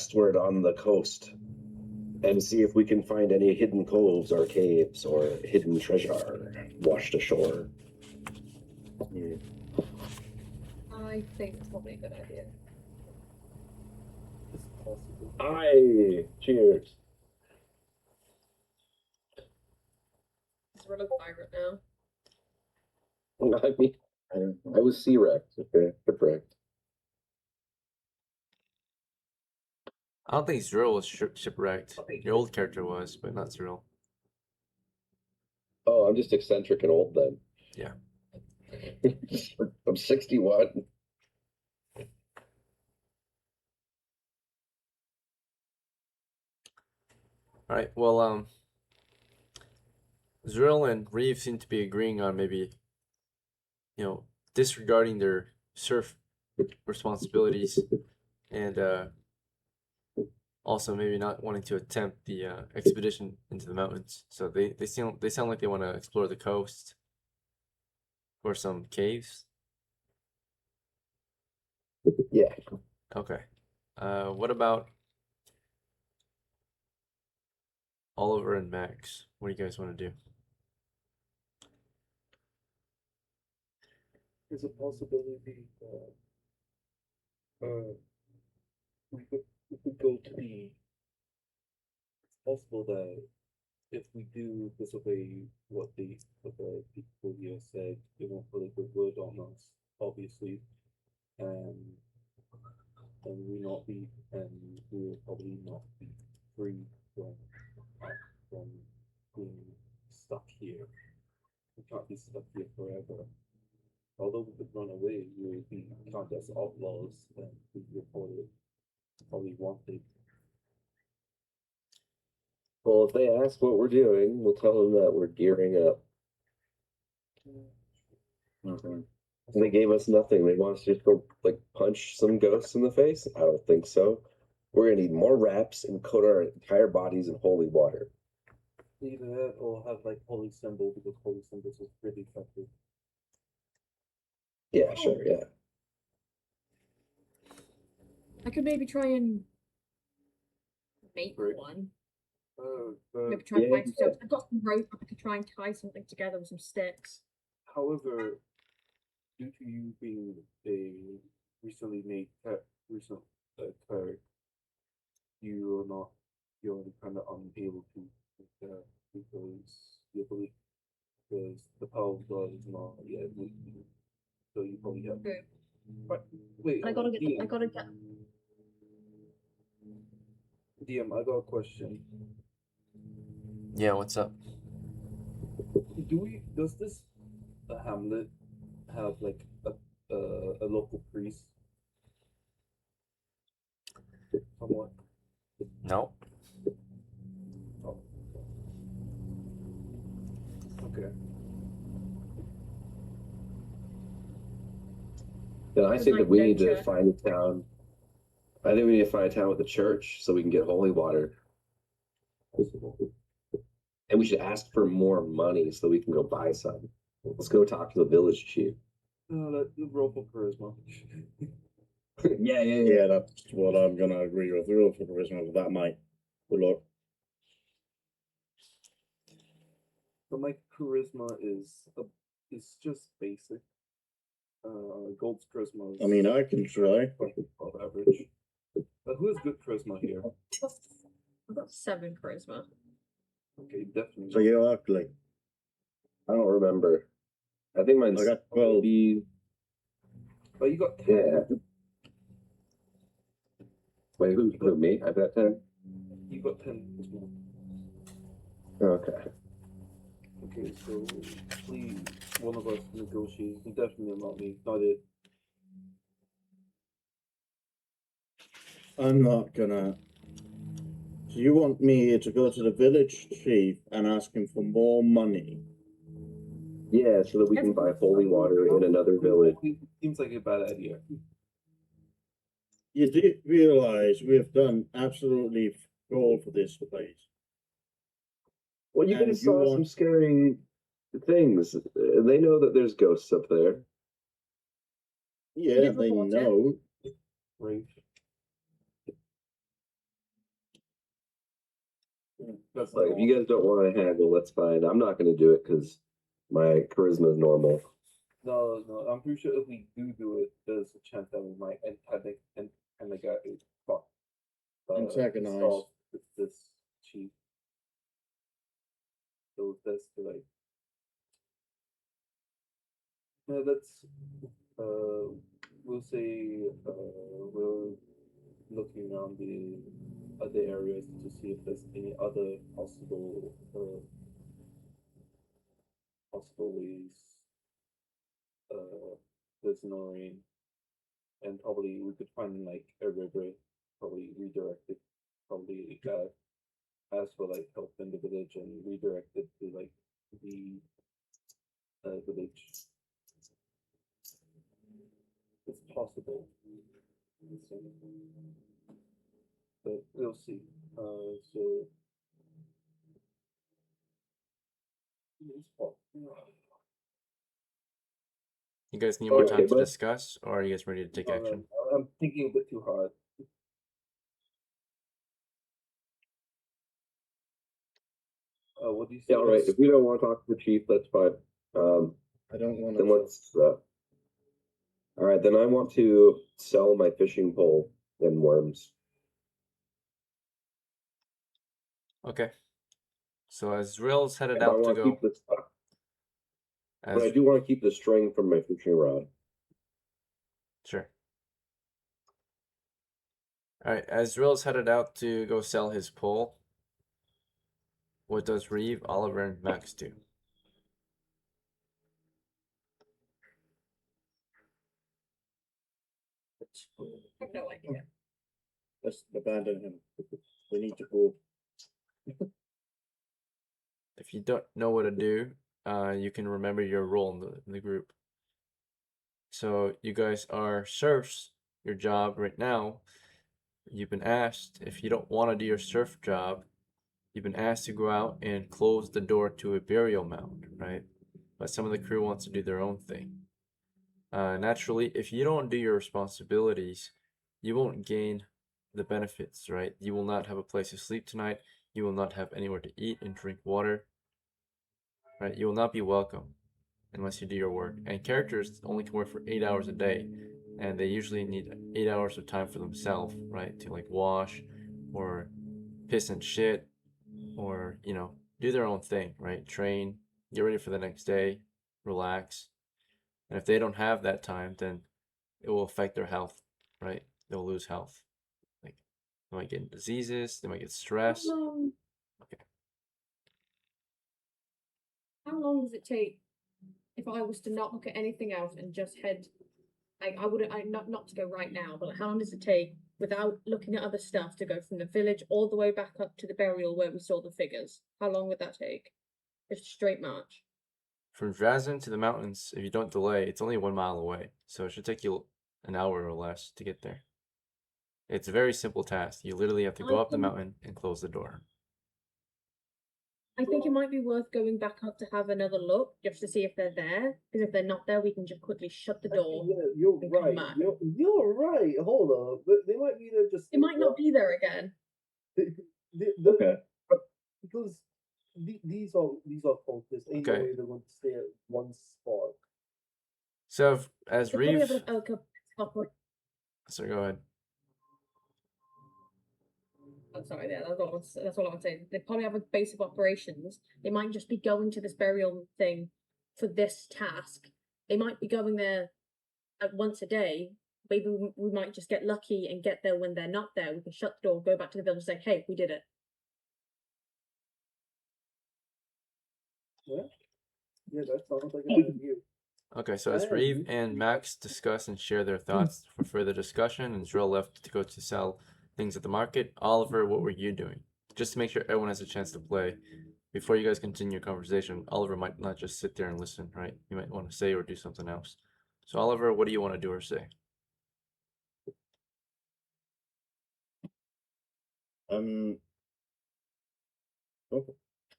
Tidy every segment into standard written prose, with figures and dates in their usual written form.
westward on the coast and see if we can find any hidden coves or caves or hidden treasure washed ashore. Yeah. I think it's probably a good idea. It's possible. Aye! Cheers. It's a real pirate now. I mean, I was sea wrecked. Okay, shipwrecked. I don't think ZRILL was shipwrecked. Your old character was, but not ZRILL. Oh, I'm just eccentric and old then. Yeah. I'm 61. Alright, well, ZRILL and REEVE seem to be agreeing on maybe, you know, disregarding their SERF responsibilities and also maybe not wanting to attempt the expedition into the mountains. So they sound like they want to explore the coast or some caves. Yeah. Okay. What about Oliver and Max? What do you guys want to do? There's a possibility that we could go to the. It's possible that if we do disobey what the people here said, they won't put a good word on us, obviously, and we'll probably not be free from being stuck here. We can't be stuck here forever. Although we could run away, we would be counted as outlaws and we'd be probably wanted. Well, if they ask what we're doing, we'll tell them that we're gearing up. Okay. And they gave us nothing. They want us to just go, like, punch some ghosts in the face? I don't think so. We're gonna need more wraps and coat our entire bodies in holy water. Either that or have, like, holy symbol, because holy symbols is pretty effective. Yeah, sure, yeah. I could maybe try and make Great. one. But Maybe try and yeah. find some. I've got some rope. I could try and tie something together with some sticks. however, due to you being a recently made recent cleric, you're kind of unable to because the power of God is not yet with you, so you probably have. Okay. But wait, I gotta get. DM, I gotta get. DM, I got a question. Yeah, what's up? Does this hamlet have like a local priest? Somewhat. No. Oh. Okay. Then I It's think like that we need to nature. find a town. I think we need to find a town with a church so we can get holy water. Possible. And we should ask for more money so we can go buy some. Let's go talk to the village chief. Let's roll for charisma. Yeah. That's what I'm gonna agree with. Real for charisma with that, mate. Good luck. So my charisma is just basic. Gold's charisma is I mean, I can try. above average. But who has good charisma here? I've got 7 charisma. Okay, definitely. So you're ugly. I don't remember. I think mine's I got 12. maybe. But you got 10. Yeah. Wait, who me? I've got 10. You got 10 as well. Okay. Okay, so please, one of us negotiate. Definitely not me. Not it. I'm not gonna. So you want me to go to the village chief and ask him for more money? Yeah, so that we can buy holy water in another village. Seems like a bad idea. You do realize we have done absolutely all for this place. Well, you And guys you saw want- some scary things. They know that there's ghosts up there. Yeah, did they report it. know. Right. That's Like, if you guys don't want to haggle, that's fine. I'm not going to do it because my charisma is normal. No, I'm pretty sure if we do it, there's a chance that we might and like get Antagonize. installed with this chief. So that's like, yeah, that's we'll say we're looking around the other areas to see if there's any other possible ways there's no rain, and probably we could find like a river, probably redirect it, probably ask for like help in the village and redirect it to like the village. It's possible. But we'll see. So it's possible. You guys need more time Okay, to but- discuss, or are you guys ready to take action? I'm thinking a bit too hard. What do you say? Yeah, all right. If we don't want to talk to the chief, that's fine. I don't want Then to. let's. All right, then I want to sell my fishing pole and worms. Okay. So as ZRILL's headed And I out to want to go, keep the stock, but I as do want to keep the string from my fishing rod. sure. All right, as ZRILL's headed out to go sell his pole, what does Reeve, Oliver, and Max do? I have no idea. Let's abandon him. We need to go. If you don't know what to do, you can remember your role in the group. So you guys are serfs. Your job right now, you've been asked, if you don't want to do your serf job, you've been asked to go out and close the door to a burial mound, right? But some of the crew wants to do their own thing. Naturally, if you don't do your responsibilities, you won't gain the benefits, right? You will not have a place to sleep tonight. You will not have anywhere to eat and drink water, right? You will not be welcome unless you do your work. And characters only can work for 8 hours a day, and they usually need 8 hours of time for themselves, right? To like wash or piss and shit, or, you know, do their own thing, right? Train, get ready for the next day, relax. And if they don't have that time, then it will affect their health, right? They'll lose health. Like, they might get diseases, they might get stress. How long does it take if I was to not look at anything else and just head? I wouldn't. Not to go right now, but how long does it take without looking at other stuff to go from the village all the way back up to the burial where we saw the figures? How long would that take? Just a straight march. From DRASIN to the mountains, if you don't delay, it's only 1 mile away. So it should take you an hour or less to get there. It's a very simple task. You literally have to go up the mountain and close the door. I think it might be worth going back up to have another look just to see if they're there. Because if they're not there, we can just quickly shut the door. Yeah, you're and come right. back. You're right. Hold up, but they might be there just. It might not be there again. Okay. Because these are cultists. Ain't no Okay. way they're going to stay at one spot. So as They probably Reeve, have sorry, go ahead. I'm sorry, yeah, that's all I would say. They probably have a base of operations. They might just be going to this burial thing for this task. They might be going there like once a day. Maybe we might just get lucky and get there when they're not there. We can shut the door, go back to the village and say, hey, we did it. Yeah, that sounds like a good idea. Okay, so as Reeve and Max discuss and share their thoughts for further discussion, and ZRILL left to go to sell things at the market, Oliver, what were you doing? Just to make sure everyone has a chance to play. Before you guys continue your conversation, Oliver might not just sit there and listen, right? You might want to say or do something else. So Oliver, what do you want to do or say? Okay.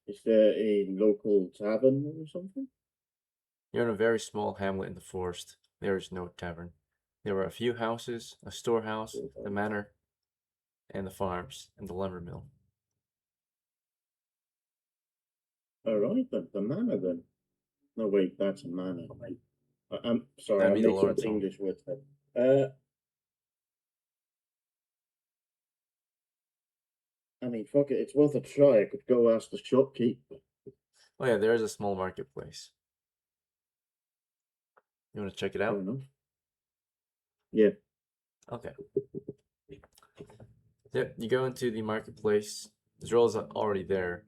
Is there a local tavern or something? You're in a very small hamlet in the forest. There is no tavern. There are a few houses, a storehouse, the manor, and the farms, and the lumber mill. Alright then, the manor then. No wait, that's a manor. I'm sorry, That'd I'm be the mixing Lord's up home. English words there. I mean, fuck it, it's worth a try. I could go ask the shopkeeper. Oh yeah, there is a small marketplace. You want to check it Fair out? enough. Yeah. Okay. Yep, you go into the marketplace. ZRILL's already there.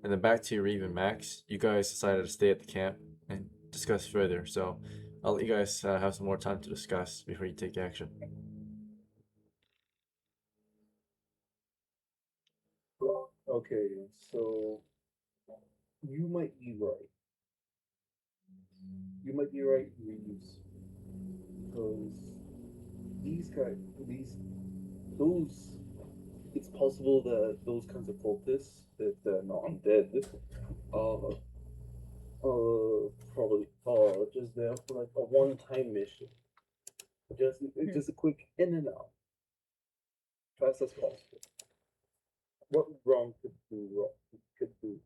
And then back to REEVE and Max, you guys decided to stay at the camp and discuss further. So I'll let you guys have some more time to discuss before you take action. Okay, so you might be right. You might be right, Reeves. Because these guys, those, it's possible that those kinds of cultists, if they're not undead, probably are just there for like a one-time mission. Just a quick in and out, fast as possible. What wrong could do?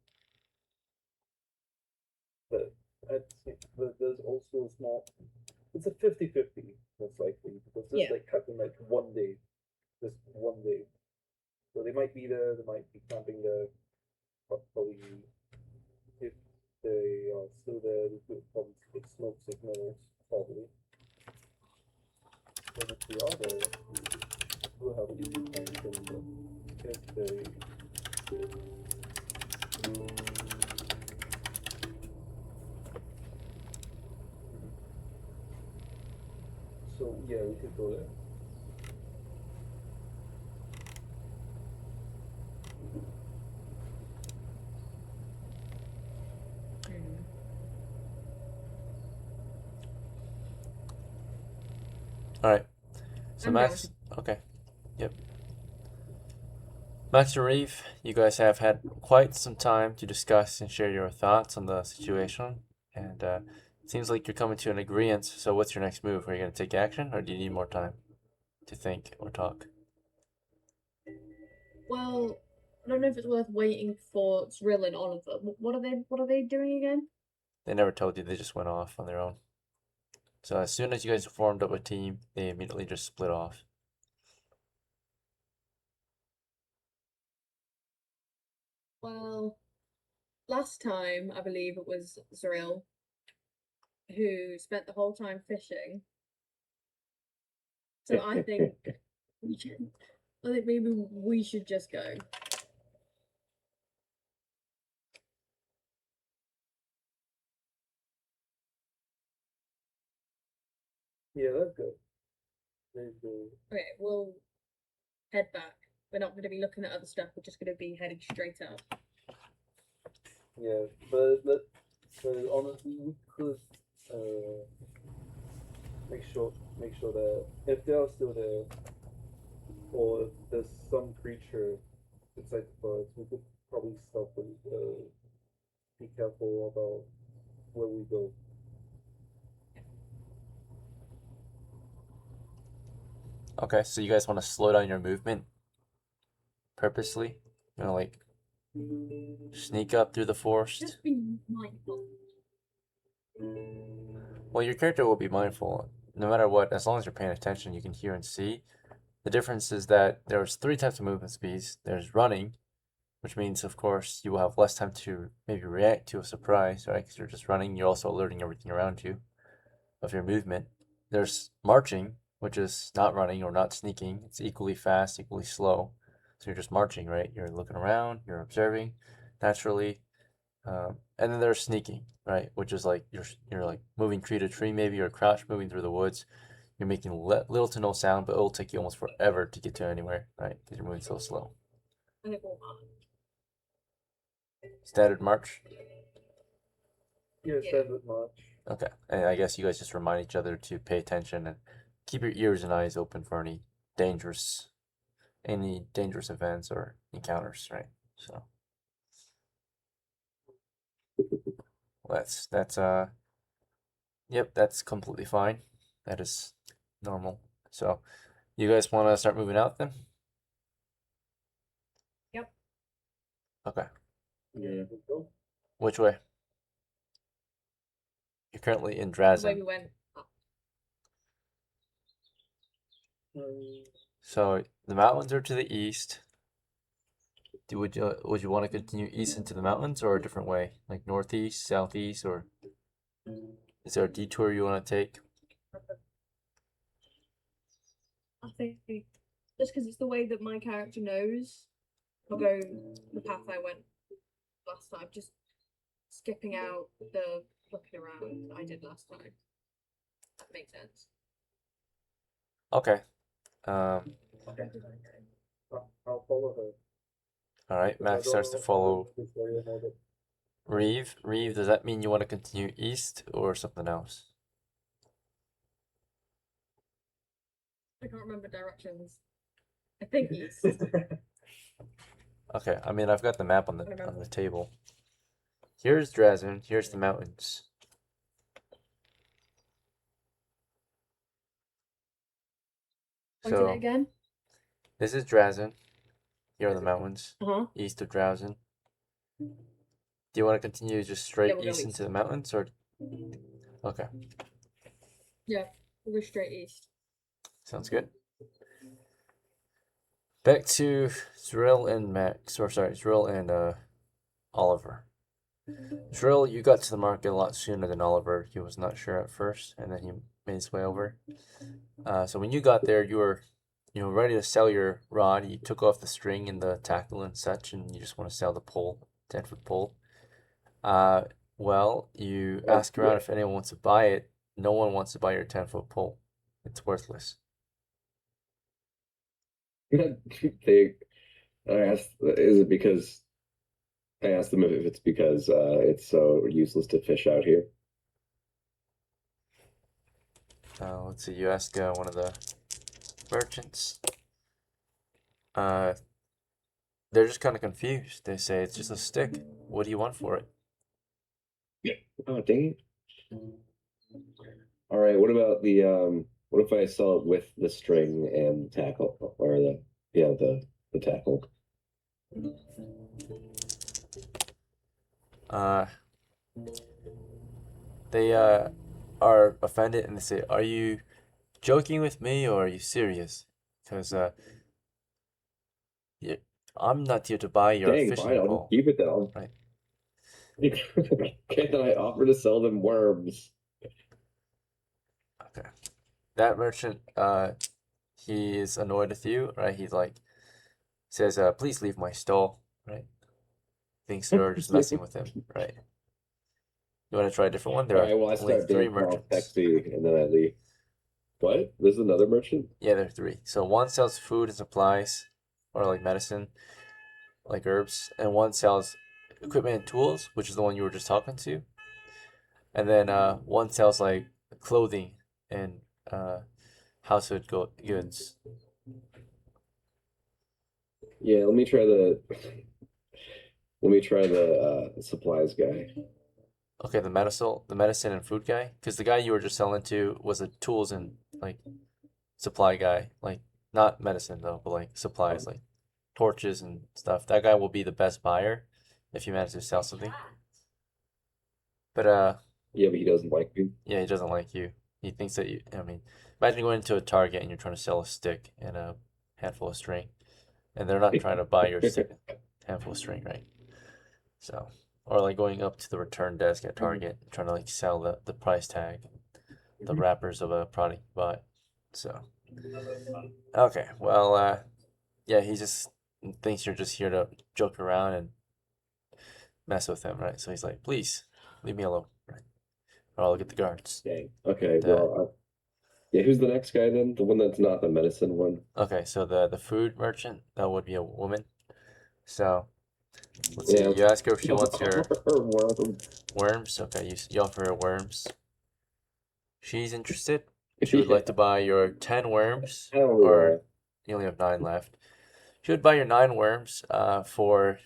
But but there's also a small. It's a 50-50 most likely because this Yeah. like happened like one day, just one day. So they might be there. They might be camping there. Probably if they are still there, we could probably get smoke signals probably. But if they are there, we'll have a good time killing them. If they. So yeah, we could go there. Alright. So I'm Max, okay. Yep. Max and REEVE, you guys have had quite some time to discuss and share your thoughts on the situation. And it seems like you're coming to an agreement. So what's your next move? Are you going to take action or do you need more time to think or talk? Well, I don't know if it's worth waiting for ZRILL and Oliver. What are they doing again? They never told you, they just went off on their own. So as soon as you guys formed up a team, they immediately just split off. Well, last time I believe it was ZRILL who spent the whole time fishing. So I think maybe we should just go. Yeah, that's good. Very good. Okay, we'll head back. We're not going to be looking at other stuff. We're just going to be heading straight out. Yeah, but honestly, we could make sure that if they are still there, or if there's some creature inside the forest, we could probably stop and be careful about where we go. Okay, so you guys want to slow down your movement purposely? You want to like sneak up through the forest? Just be mindful. Well, your character will be mindful no matter what. As long as you're paying attention, you can hear and see. The difference is that there's 3 types of movement speeds. There's running, which means, of course, you will have less time to maybe react to a surprise, right? Because you're just running. You're also alerting everything around you of your movement. There's marching, which is not running or not sneaking. It's equally fast, equally slow. So you're just marching, right? You're looking around, you're observing naturally. And then there's sneaking, right? Which is like you're like moving tree to tree, maybe, or crouch moving through the woods. You're making little to no sound, but it'll take you almost forever to get to anywhere, right? Because you're moving so slow. And it will Standard march. Yeah, Yeah. standard march. Okay, and I guess you guys just remind each other to pay attention and keep your ears and eyes open for any dangerous events or encounters, right? So yep, that's completely fine. That is normal. So you guys want to start moving out then? Yep. Okay. Yeah. We go. Which way? You're currently in The way DRASIN. we went up. So the mountains are to the east. Would you want to continue east into the mountains or a different way, like northeast, southeast, or is there a detour you want to take? I think just because it's the way that my character knows, I'll go the path I went last time, just skipping out the looking around that I did last time. That makes sense. Okay. I'll follow her. All right. Max starts to follow Reeve. Reeve, does that mean you want to continue east or something else? I can't remember directions. I think east. Okay. I mean, I've got the map on the table. Here's DRASIN. Here's the mountains. Point it again. This is DRASIN. Here are the mountains. Uh-huh. East of DRASIN. Do you want to continue just straight we'll go east into the mountains, or? Okay. Yeah, we'll go straight east. Sounds good. Back to ZRILL and Max, or sorry, ZRILL and Oliver. ZRILL, you got to the market a lot sooner than Oliver. He was not sure at first, and then he made his way over. So when you got there, you were, ready to sell your rod. You took off the string and the tackle and such, and you just want to sell the pole, 10-foot pole. Well, you ask around if anyone wants to buy it. No one wants to buy your 10-foot pole. It's worthless. I asked them if it's because it's so useless to fish out here. Let's see, you ask one of the merchants. They're just kind of confused. They say it's just a stick. What do you want for it? Oh, dang it. All right, what about what if I sell it with the string and tackle, or the tackle? They are offended and they say, "Are you joking with me or are you serious? Because I'm not here to buy your Dang, fishing fine, I'll pole." just keep it then. Right. Okay, then I offer to sell them worms. Okay. That merchant, he is annoyed with you, right? He's like, says, "Please leave my stall," right? Thinks you're just messing with him, right? You want to try a different one? There All are right, well, I only start three being all merchants. sexy, and then I leave. What? There's another merchant? Yeah, there are three. So one sells food and supplies, or like medicine, like herbs, and one sells equipment and tools, which is the one you were just talking to. And then one sells like clothing and household goods. Yeah, let me try the supplies guy. Okay, the medicine and food guy, because the guy you were just selling to was a tools and like supply guy, like not medicine though, but like supplies, like torches and stuff. That guy will be the best buyer if you manage to sell something. But Yeah, but he doesn't like me. yeah, he doesn't like you. He thinks that you. I mean, imagine going into a Target and you're trying to sell a stick and a handful of string, and they're not trying to buy your stick, handful of string, right? So, or like going up to the return desk at Target and trying to like sell the price tag, the wrappers of a product you bought. So, okay, well, yeah, he just thinks you're just here to joke around and mess with him, right? So he's like, "Please leave me alone, right? Or I'll get the guards." Dang. Okay, The- well, yeah, who's the next guy then? The one that's not the medicine one? Okay, so the food merchant, that would be a woman. So let's see. Yeah. You ask her if she wants your Worms. worms. Okay, you offer her worms. She's interested. She would like to buy your 10 worms, Hell or you only have 9 left. She would buy your 9 worms for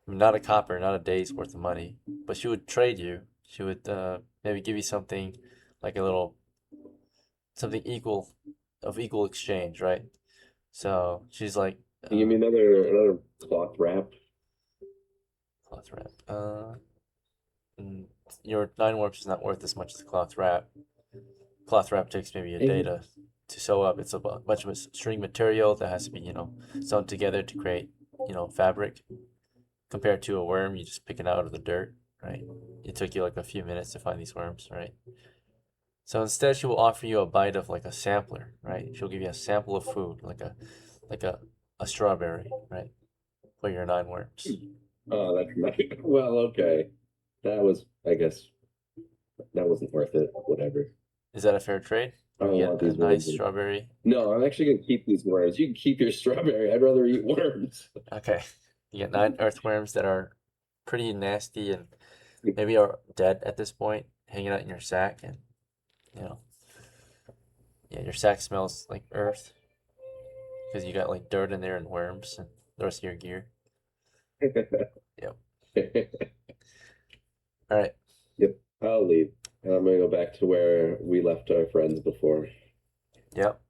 not a copper, not a day's worth of money, but she would trade you. She would maybe give you something like something equal exchange, right? So she's like, Can you give me another cloth wrap? Cloth wrap. Your 9 warps is not worth as much as the cloth wrap. Cloth wrap takes maybe a day to sew up. It's a bunch of string material that has to be, sewn together to create, fabric. Compared to a worm, you just pick it out of the dirt, right? It took you like a few minutes to find these worms, right? So instead, she will offer you a bite of like a sampler, right? She'll give you a sample of food, like a strawberry, right? For your 9 worms. Oh, that's right. Well, okay. That was, I guess, that wasn't worth it. Whatever. Is that a fair trade? I don't You want get a these nice worms. strawberry. No, I'm actually gonna keep these worms. You can keep your strawberry. I'd rather eat worms. Okay. You get 9 earthworms that are pretty nasty and maybe are dead at this point, hanging out in your sack, and yeah, your sack smells like earth because you got like dirt in there and worms and the rest of your gear. Yep. All right. Yep. I'll leave. I'm gonna go back to where we left our friends before. Yep.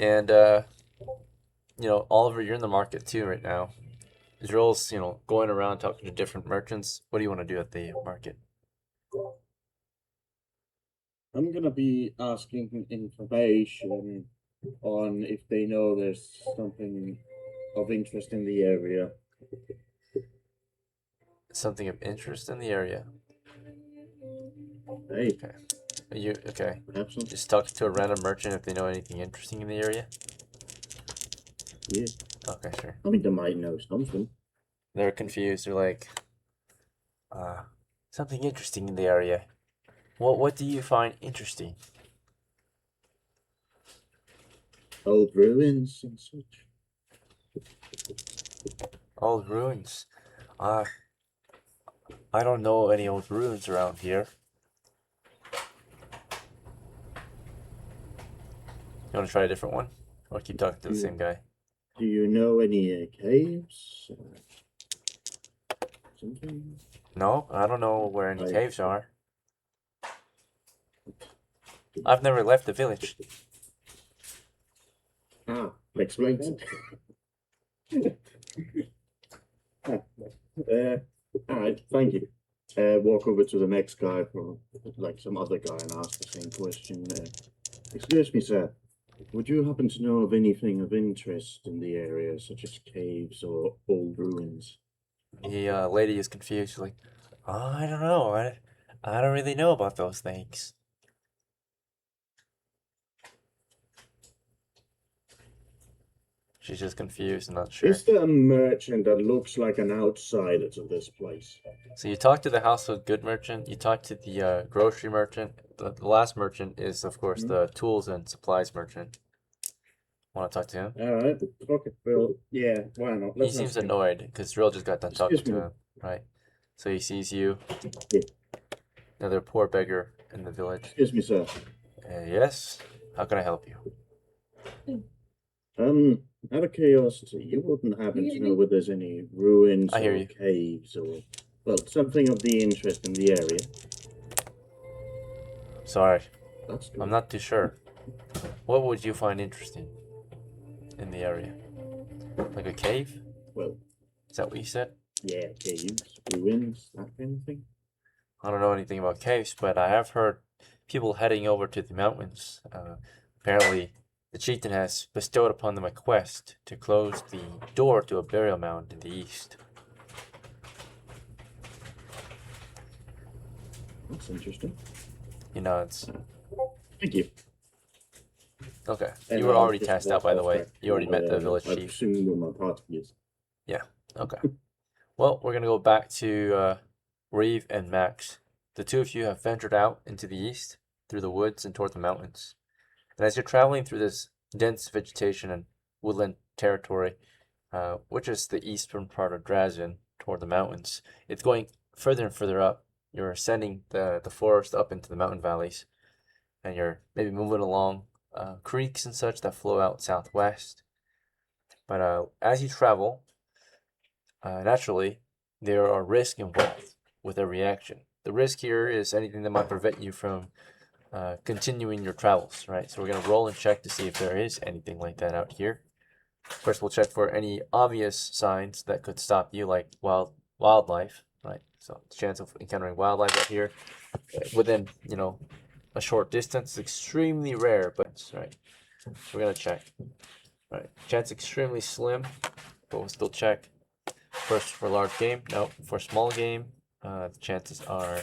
And Oliver, you're in the market too right now. ZRILL's, going around talking to different merchants. What do you want to do at the market? I'm gonna be asking information on if they know there's something of interest in the area. Something of interest in the area. Hey, Okay. Are you okay? perhaps not. Just talking to a random merchant if they know anything interesting in the area? Yeah. Okay, sure. I mean, they might know something. They're confused. They're like, something interesting in the area. What do you find interesting? Old ruins and such. Old ruins. I don't know any old ruins around here. You want to try a different one? Or keep talking to the same guy? Do you know any caves? Something? No, I don't know where any I- caves are. I've never left the village. Ah, explains. Alright, thank you. Walk over to the next guy, from like some other guy, and ask the same question. Excuse me, sir. Would you happen to know of anything of interest in the area, such as caves or old ruins? The lady is confused. She's like, I don't know. I don't really know about those things. She's just confused and not sure. Is there a merchant that looks like an outsider to this place? So you talk to the household good merchant. You talk to the grocery merchant. The last merchant is, of course, the tools and supplies merchant. Want to talk to him? Alright, okay, well, yeah, why not? He Let's seems ask him. annoyed because ZRILL just got done talking Excuse to me. him, right? So he sees you. Yeah. Another poor beggar in the village. Excuse me, sir. Yes. How can I help you? Out of curiosity, you wouldn't happen to know whether there's any ruins I hear or you. caves or, well, something of the interest in the area? Sorry, That's good. I'm not too sure. What would you find interesting in the area? Like a cave? Well, Is that what you said? yeah, caves, ruins, that kind of thing. I don't know anything about caves, but I have heard people heading over to the mountains. Apparently, the chieftain has bestowed upon them a quest to close the door to a burial mound in the east. That's interesting. He nods. Thank you. Okay. And You were I'll already just tasked out, walk by the off way. back You already to, met the village I chief. assume where my party is. Okay. Well, we're gonna go back to Reeve and Max. The two of you have ventured out into the east through the woods and toward the mountains. And as you're traveling through this dense vegetation and woodland territory, which is the eastern part of DRASIN toward the mountains, it's going further and further up. You're ascending the forest up into the mountain valleys, and you're maybe moving along creeks and such that flow out southwest. But as you travel, naturally, there are risks involved with every action. The risk here is anything that might prevent you from continuing your travels, right? So we're going to roll and check to see if there is anything like that out here. First, we'll check for any obvious signs that could stop you, like wildlife, right? So the chance of encountering wildlife out here within, you know, a short distance is extremely rare, but right. We're gonna check. Right, chance extremely slim, but we'll still check. First for large game, no. For small game, the chances are,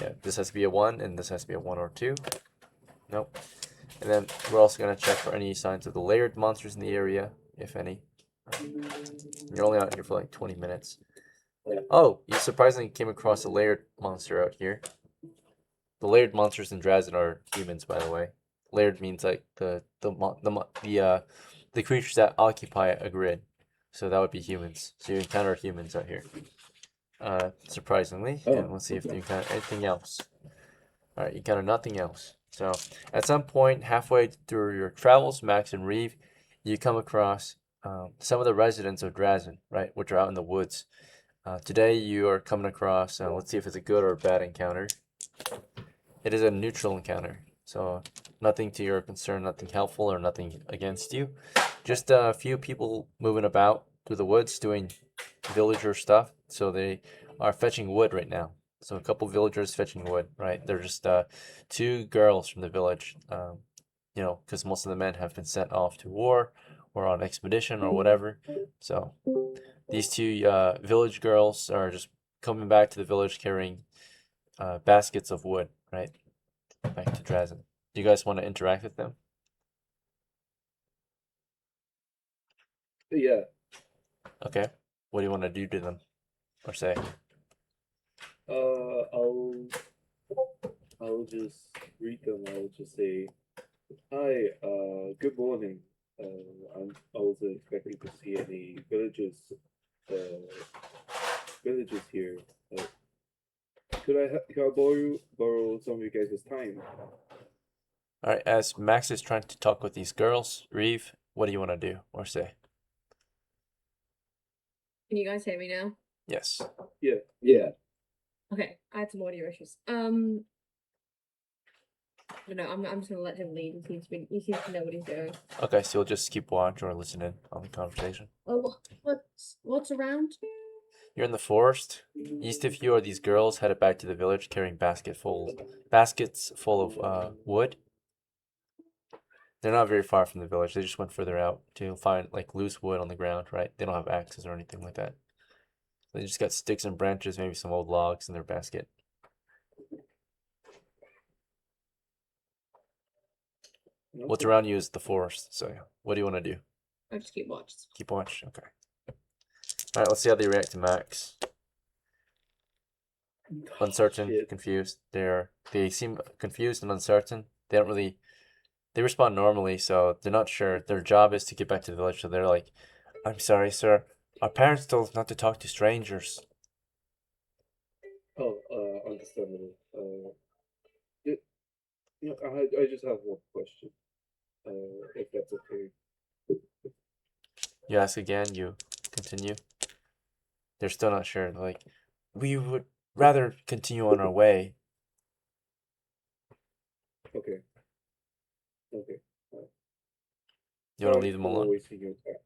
yeah, this has to be a 1 and this has to be a 1 or 2. Nope. And then we're also gonna check for any signs of the layered monsters in the area, if any. You're only out here for like 20 minutes. Oh, you surprisingly came across a layered monster out here. The layered monsters in DRASIN are humans, by the way. Layered means like the creatures that occupy a grid. So that would be humans. So you encounter humans out here. Surprisingly. And let's see if you encounter anything else. Alright, you encounter nothing else. So at some point halfway through your travels, Max and Reeve, you come across some of the residents of DRASIN, right, which are out in the woods. Today you are coming across, let's see if it's a good or a bad encounter. It is a neutral encounter, so nothing to your concern, nothing helpful or nothing against you. Just a few people moving about through the woods doing villager stuff. So they are fetching wood right now. So a couple villagers fetching wood, right? They're just 2 girls from the village, you know, because most of the men have been sent off to war or on expedition or whatever. So these 2 village girls are just coming back to the village carrying baskets of wood, right? Back to DRASIN. Do you guys want to interact with them? Yeah. Okay. What do you want to do to them or say? I'll just greet them. I'll just say, "Hi, good morning. I wasn't expecting to see any villagers here. Can I borrow some of you guys' time?" All right. As Max is trying to talk with these girls, Reeve, what do you want to do or say? Can you guys hear me now? Yes. Yeah. Okay, I had some audio issues. No, I'm just gonna let him lead. He seems to know what he's doing. Okay, so you'll just keep watch or listen in on the conversation. Oh, what's around? You're in the forest. East of you are these girls headed back to the village carrying baskets full of wood. They're not very far from the village. They just went further out to find like loose wood on the ground, right? They don't have axes or anything like that. They just got sticks and branches, maybe some old logs in their basket. What's around you is the forest. So what do you want to do? I just keep watch. Keep watch. Okay. All right. Let's see how they react to Max. Uncertain, Shit. confused. They seem confused and uncertain. They don't really. They respond normally, so they're not sure. Their job is to get back to the village, so they're like, "I'm sorry, sir. Our parents told us not to talk to strangers." Oh, understandable. I just have one question. If that's okay. You ask again, you continue. They're still not sure. They're like, "We would rather continue on our way." Okay. Okay. You want to leave them I'm alone? wasting your time.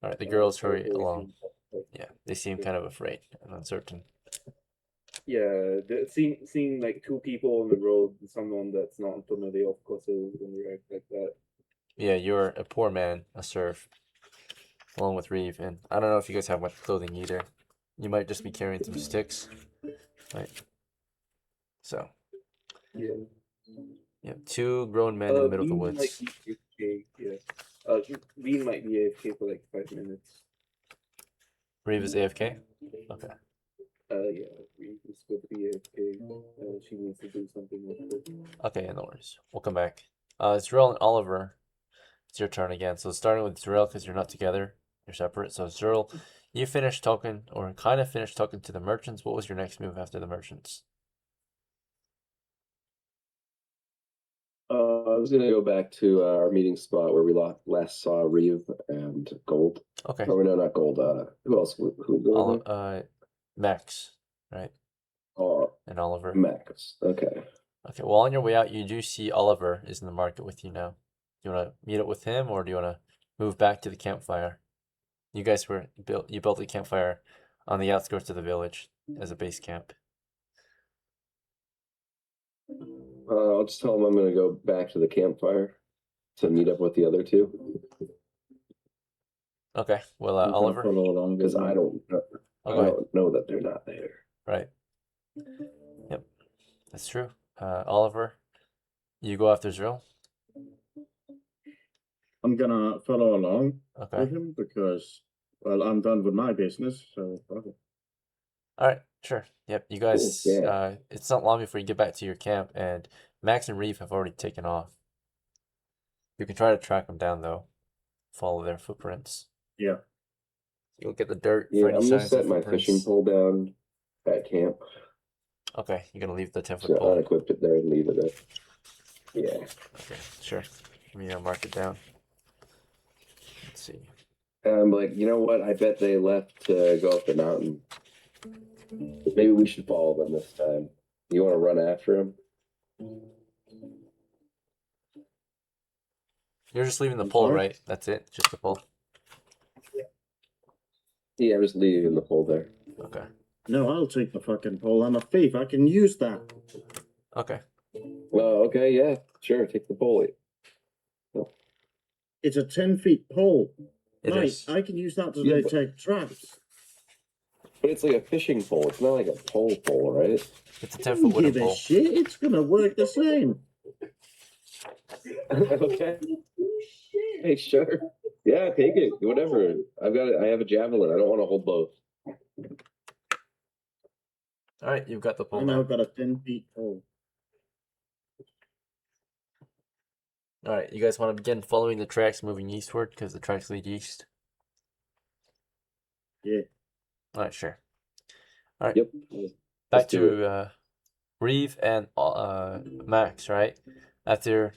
All right, the girls Sorry hurry for along. wasting- Yeah, they seem kind of afraid and uncertain. Yeah, seeing like 2 people on the road, someone that's not familiar, of course, it will react like that. Yeah, you're a poor man, a serf, along with Reeve, and I don't know if you guys have much clothing either. You might just be carrying some sticks, right? So, Yeah. yeah, 2 grown men in the middle of the Bean might woods. be AFK, yeah. Bean might be AFK for like 5 minutes. Reeve is AFK? Okay. Yeah, Bean is going to be AFK. She needs to do something with it. Okay, no worries. We'll come back. ZRILL and Oliver, it's your turn again. So starting with ZRILL, because you're not together, you're separate. So ZRILL, you finished talking, or kind of finished talking to the merchants. What was your next move after the merchants? I was gonna go back to our meeting spot where we last saw Reeve and Gold. Okay. Oh no, not Gold. Who else? Who Max, right? Oh, And Oliver. Max. Okay. Okay, well, on your way out, you do see Oliver is in the market with you now. Do you want to meet up with him, or do you want to move back to the campfire. You guys you built a campfire on the outskirts of the village as a base camp. I'll just tell them I'm gonna go back to the campfire to meet up with the other two Okay. Well, I'm gonna Oliver. follow along because with I don't know. Oh, I go ahead. don't know that they're not there. Right. Yep. That's true. Oliver, you go after ZRILL. I'm gonna follow along Okay. with him because, well, I'm done with my business. So okay. All right. Sure. Yep. You guys. yeah. It's not long before you get back to your camp, and Max and Reeve have already taken off. You can try to track them down though. Follow their footprints. Yeah. You'll get the dirt for Yeah, any I'm gonna signs set of my footprints. fishing pole down at camp. Okay. You're gonna leave the 10-foot So pole. unequip it there and leave it there. Yeah. Okay. Sure. Let me mark it down. Let's see. And I'm like, you know what? I bet they left to go up the mountain. Maybe we should follow them this time. You want to run after them? You're just leaving the I'm pole, sorry? right? That's it. Just the pole. Yeah, I'm just leaving the pole there. Okay. No, I'll take the fucking pole. I'm a thief. I can use that. Okay. Well, okay, yeah, sure. Take the pole. It's a 10-foot pole. It Mate, is. I can use that to Yeah, but- detect traps. But it's like a fishing pole. It's not like a pole, right? It's a I 10-foot don't wooden give a pole. shit. It's gonna work the same. Okay. Hey, sure. Yeah, take it. Whatever. I have a javelin. I don't want to hold both. All right. You've got the pole I now. now got a 10-foot pole. All right. You guys want to begin following the tracks moving eastward because the tracks lead east? Yeah. All right. Sure. All right. Yep. Back do it. to Reeve and Max, right? After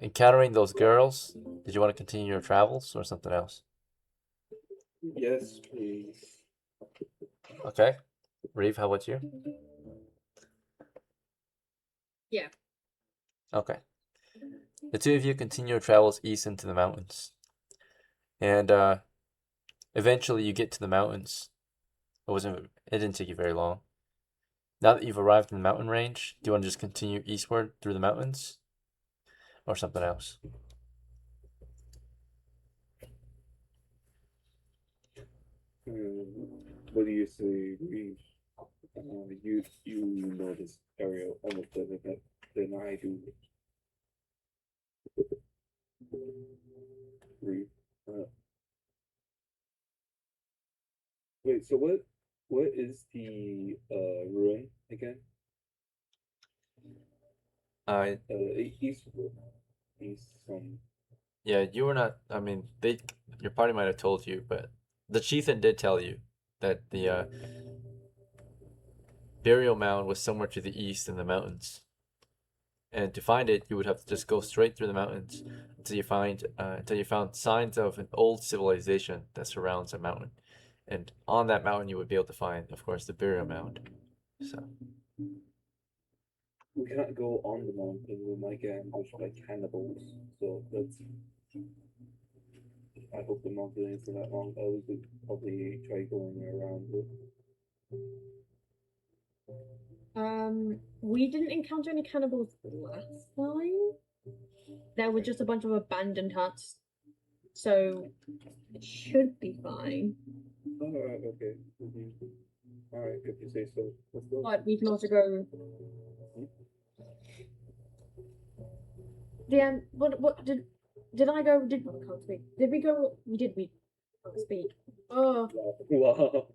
encountering those girls, did you want to continue your travels or something else? Yes, please. Okay. Reeve, how about you? Yeah. Okay. The two of you continue your travels east into the mountains. And eventually you get to the mountains. It didn't take you very long. Now that you've arrived in the mountain range, do you want to just continue eastward through the mountains? Or something else? What do you say, Reeve? You know this area almost better than I do. Reeve. Wait, so what is the ruin again? East from. Yeah, you were not. I mean, your party might have told you, but the chieftain did tell you that the burial mound was somewhere to the east in the mountains. And to find it, you would have to just go straight through the mountains until you found signs of an old civilization that surrounds a mountain. And on that mountain, you would be able to find, of course, the burial mound. So. We can't go on the mountain. We might get ambushed by cannibals. So let's. I hope the mountain isn't that long. We could probably try going around it. We didn't encounter any cannibals last time. There were just a bunch of abandoned huts, so it should be fine. Alright, okay. Alright, if you say so. Let's go. But we can also go. Dan, what did I go? I can't speak. Did we go? We did. We can't speak. Oh, Wow.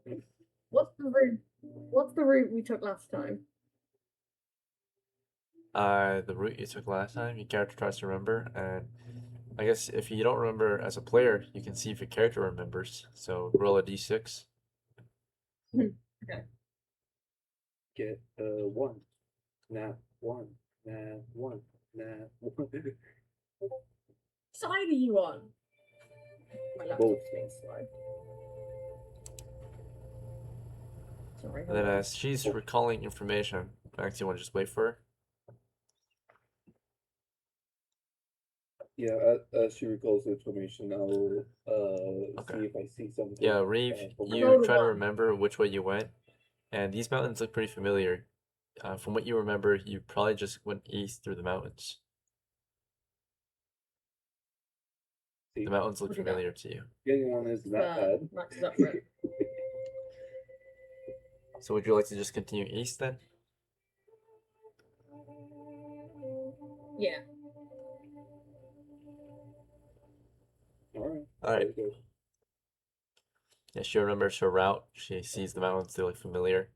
what's the route? What's the route we took last time? The route you took last time, your character tries to remember, and I guess if you don't remember as a player, you can see if your character remembers. So roll a d6. Okay. Get 1. Nah, 1. Nah, 1. Nah, 1. Side are you on? My laptop's Both. being slow. Sorry. And then as she's recalling information, Max, you want to just wait for her? Yeah, as she recalls the information, I'll Okay. see if I see something. Yeah, Reeve, from I you rolled a try to 1. remember which way you went, and these mountains look pretty familiar. From what you remember, you probably just went east through the mountains. See, The mountains look Look at that. familiar to you. getting one is not bad. Max is up for it. So would you like to just continue east then? Yeah. All right. All right. Very good. Yeah, she remembers her route. She sees the mountains; they look familiar,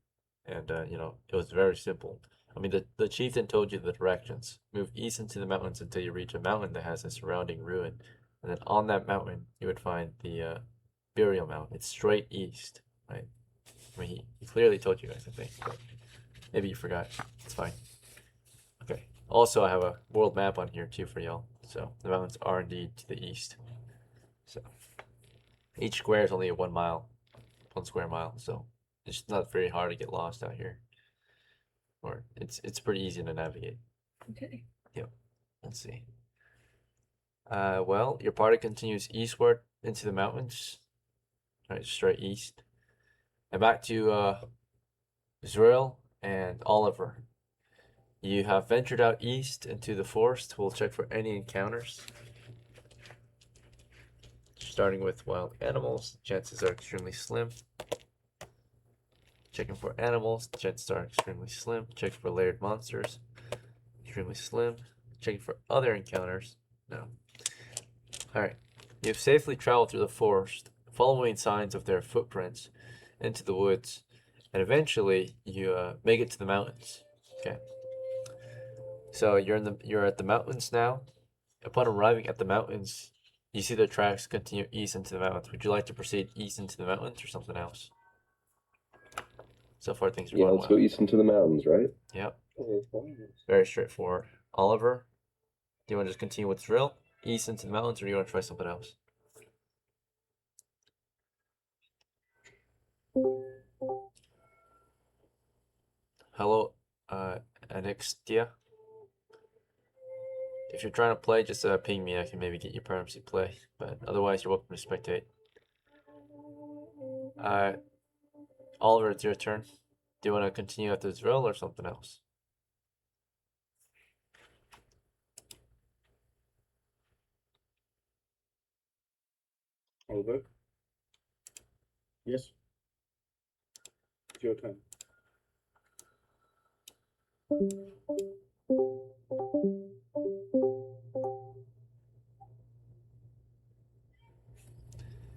and you know, it was very simple. I mean, the chieftain told you the directions. Move east into the mountains until you reach a mountain that has a surrounding ruin, and then on that mountain you would find the burial mound. It's straight east, right? I mean, he clearly told you guys, I think, but maybe you forgot. It's fine. Okay. Also, I have a world map on here too for y'all. So the mountains are indeed to the east. So each square is only a 1 mile, 1 square mile. So it's not very hard to get lost out here, or it's pretty easy to navigate. Okay. Let's see. Well, your party continues eastward into the mountains, right, straight east, and back to ZRILL and Oliver. You have ventured out east into the forest. We'll check for any encounters. Starting with wild animals, chances are extremely slim. Checking for animals, chances are extremely slim. Checking for layered monsters, extremely slim. Checking for other encounters, no. Alright, you've safely traveled through the forest, following signs of their footprints into the woods, and eventually you make it to the mountains. Okay. So you're at the mountains now. Upon arriving at the mountains, you see the tracks continue east into the mountains. Would you like to proceed east into the mountains or something else? So far, things are Yeah, going let's well. go east into the mountains, right? Yep, Oh, fine. very straightforward. Oliver, do you want to just continue with drill east into the mountains, or do you want to try something else? Hello, Anixtia. If you're trying to play, just ping me. I can maybe get you permanency play, but otherwise, you're welcome to spectate. Oliver, it's your turn. Do you want to continue at the drill or something else? Oliver, Yes. it's your turn.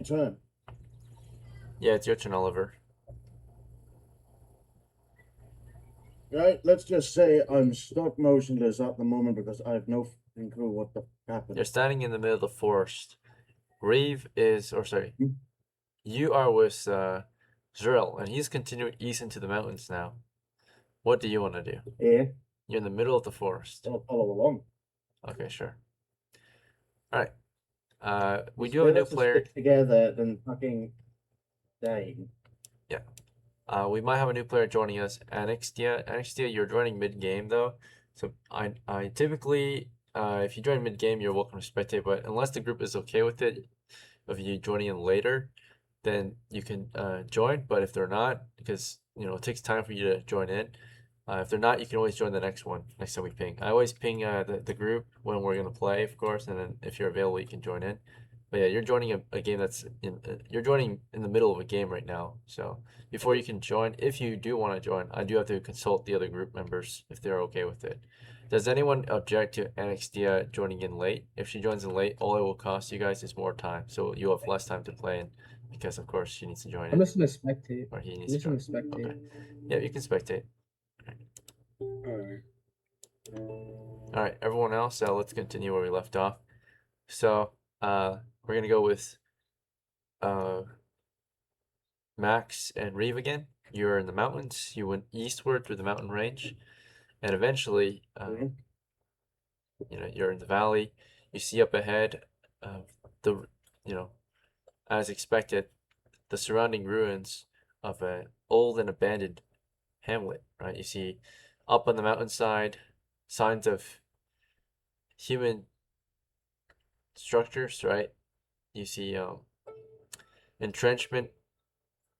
Turn. Yeah, it's your turn, Oliver. Right, let's just say I'm stuck motionless at the moment because I have no fucking clue what the happened. You're standing in the middle of the forest. Reeve is, or sorry, Hmm? you are with ZRILL, and he's continuing east into the mountains now. What do you want to do? Yeah, You're in the middle of the forest. I'll follow along. Okay, sure. All right. We do have a new Let's just player. stick together than fucking dying. We might have a new player joining us, Anixtia. Anixtia, you're joining mid-game though. So I typically, if you join mid-game, you're welcome to spectate. But unless the group is okay with it, of you joining in later, then you can join. But if they're not, because you know it takes time for you to join in. If they're not, you can always join the next one. Next time we ping, I always ping the group when we're gonna play, of course, and then if you're available, you can join in. But yeah, you're joining a game that's you're joining in the middle of a game right now. So before you can join, if you do want to join, I do have to consult the other group members if they're okay with it. Does anyone object to Anixtia joining in late? If she joins in late, all it will cost you guys is more time. So you have less time to play in because of course she needs to join I'm in. just gonna spectate. Or he I'm needs to just join. gonna spectate. Okay. Yeah, you can spectate. Alright. Alright, everyone else, let's continue where we left off. So, we're gonna go with Max and Reeve again. You're in the mountains. You went eastward through the mountain range, and eventually, you know, you're in the valley. You see up ahead, the you know, as expected, the surrounding ruins of an old and abandoned hamlet. Right, you see up on the mountainside signs of human structures, right? You see entrenchment,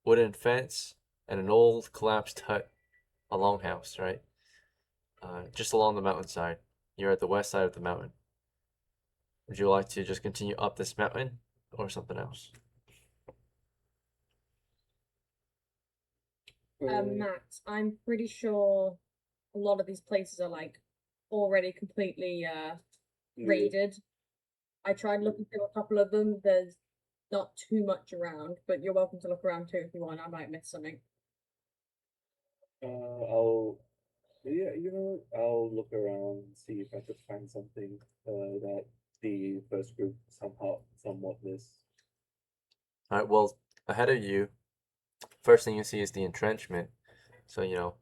wooden fence, and an old collapsed hut, a longhouse, right? Just along the mountainside. You're at the west side of the mountain. Would you like to just continue up this mountain or something else? Max, I'm pretty sure a lot of these places are like already completely yeah. raided. I tried looking through a couple of them. There's not too much around, but you're welcome to look around too if you want. I might miss something. I'll look around and see if I could find something that the first group somewhat missed. All right, well, ahead of you, first thing you see is the entrenchment. So, you know,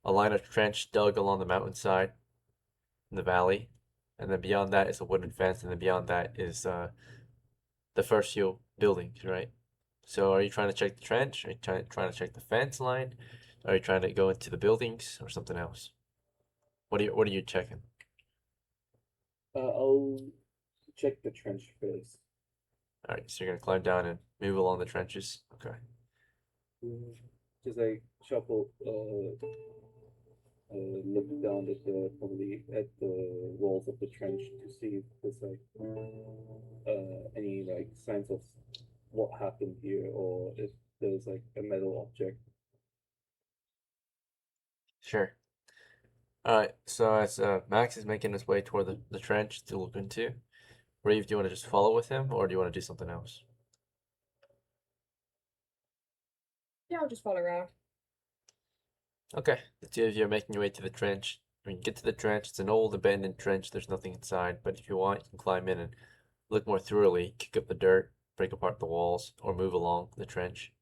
a line of trench dug along the mountainside in the valley. And then beyond that is a wooden fence. And then beyond that is the first few buildings, right? So are you trying to check the trench? Are you trying to check the fence line? Are you trying to go into the buildings or something else? What are you checking? I'll check the trench first. All right, so you're gonna climb down and move along the trenches. Okay. Just like shuffle, look down at the walls of the trench to see if there's like any like signs of what happened here, or if there's like a metal object. Sure. All right. So as Max is making his way toward the trench to look into, Reeve, do you want to just follow with him, or do you want to do something else? Yeah, I'll just follow around. Okay. The two of you are making your way to the trench. When you get to the trench, it's an old abandoned trench. There's nothing inside, but if you want, you can climb in and look more thoroughly, kick up the dirt, break apart the walls, or move along the trench.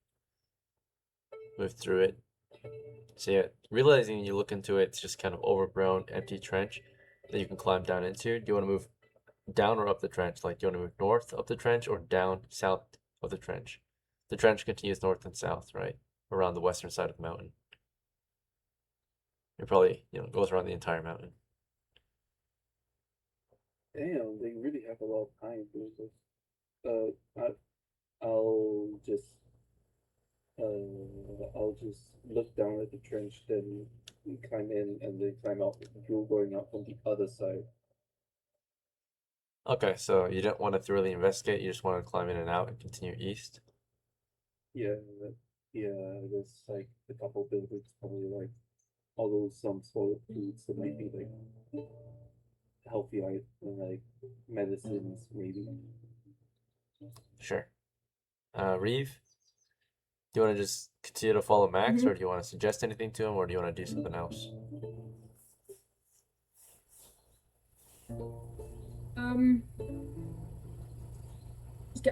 Move through it. So yeah, realizing you look into it, it's just kind of overgrown, empty trench that you can climb down into. Do you want to move down or up the trench? Like, do you want to move north up the trench or down south of the trench? The trench continues north and south, right? Around the western side of the mountain. It probably, goes around the entire mountain. Damn, they really have a lot of time doing this. I'll just look down at the trench, then climb in, and then climb out. You're going out from the other side. Okay, so you don't want to thoroughly investigate, you just want to climb in and out and continue east? Yeah, there's like a couple buildings, probably like, although some sort of foods that might be like healthy, like medicines, maybe. Sure. Reeve, do you want to just continue to follow Max, or do you want to suggest anything to him, or do you want to do something else?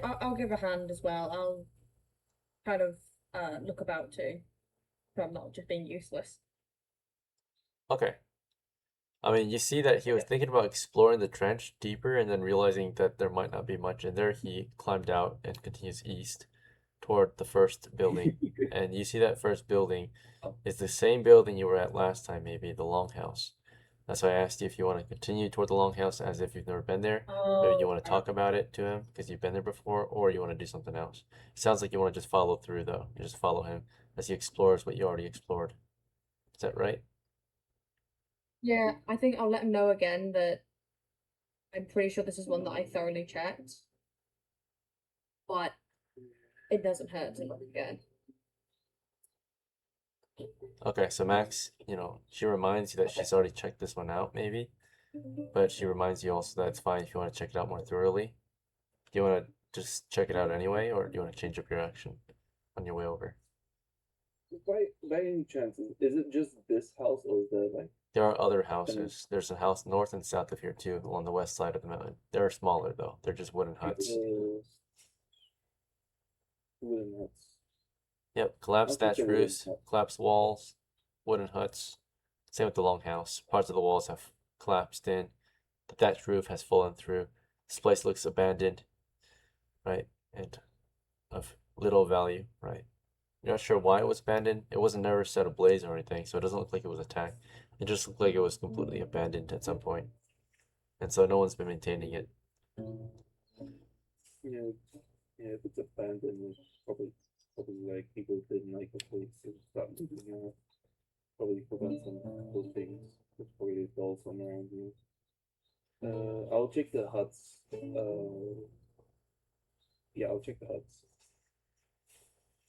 I'll give a hand as well. I'll kind of look about too, so I'm not just being useless. Okay. I mean, you see that he was thinking about exploring the trench deeper, and then realizing that there might not be much in there, he climbed out and continues east toward the first building. And you see that first building is the same building you were at last time, maybe, the longhouse. That's why I asked you if you want to continue toward the longhouse as if you've never been there. Maybe you want to talk about it to him because you've been there before, or you want to do something else. It sounds like you want to just follow through, though. You just follow him as he explores what you already explored. Is that right? Yeah, I think I'll let him know again that I'm pretty sure this is one that I thoroughly checked, but it doesn't hurt to look again. Okay, so Max, she reminds you that she's already checked this one out, maybe. But she reminds you also that it's fine if you want to check it out more thoroughly. Do you want to just check it out anyway, or do you want to change up your action on your way over? By any chance, is it just this house, or is there like? There are other houses. There's a house north and south of here too, along the west side of the mountain. They're smaller though. They're just wooden huts. Wooden huts. Yep, collapsed I'll thatch take the wooden roofs, hut. collapsed walls, wooden huts. Same with the longhouse. Parts of the walls have collapsed in. The thatch roof has fallen through. This place looks abandoned, right? And of little value, right? You're not sure why it was abandoned. It wasn't never set ablaze or anything, so it doesn't look like it was attacked. It just looked like it was completely abandoned at some point. And so no one's been maintaining it. Yeah, yeah, if it's abandoned, it's probably like people didn't like the place and start moving out. Probably prevent some cool things. There's probably dolls around here. I'll check the huts. Yeah, I'll check the huts.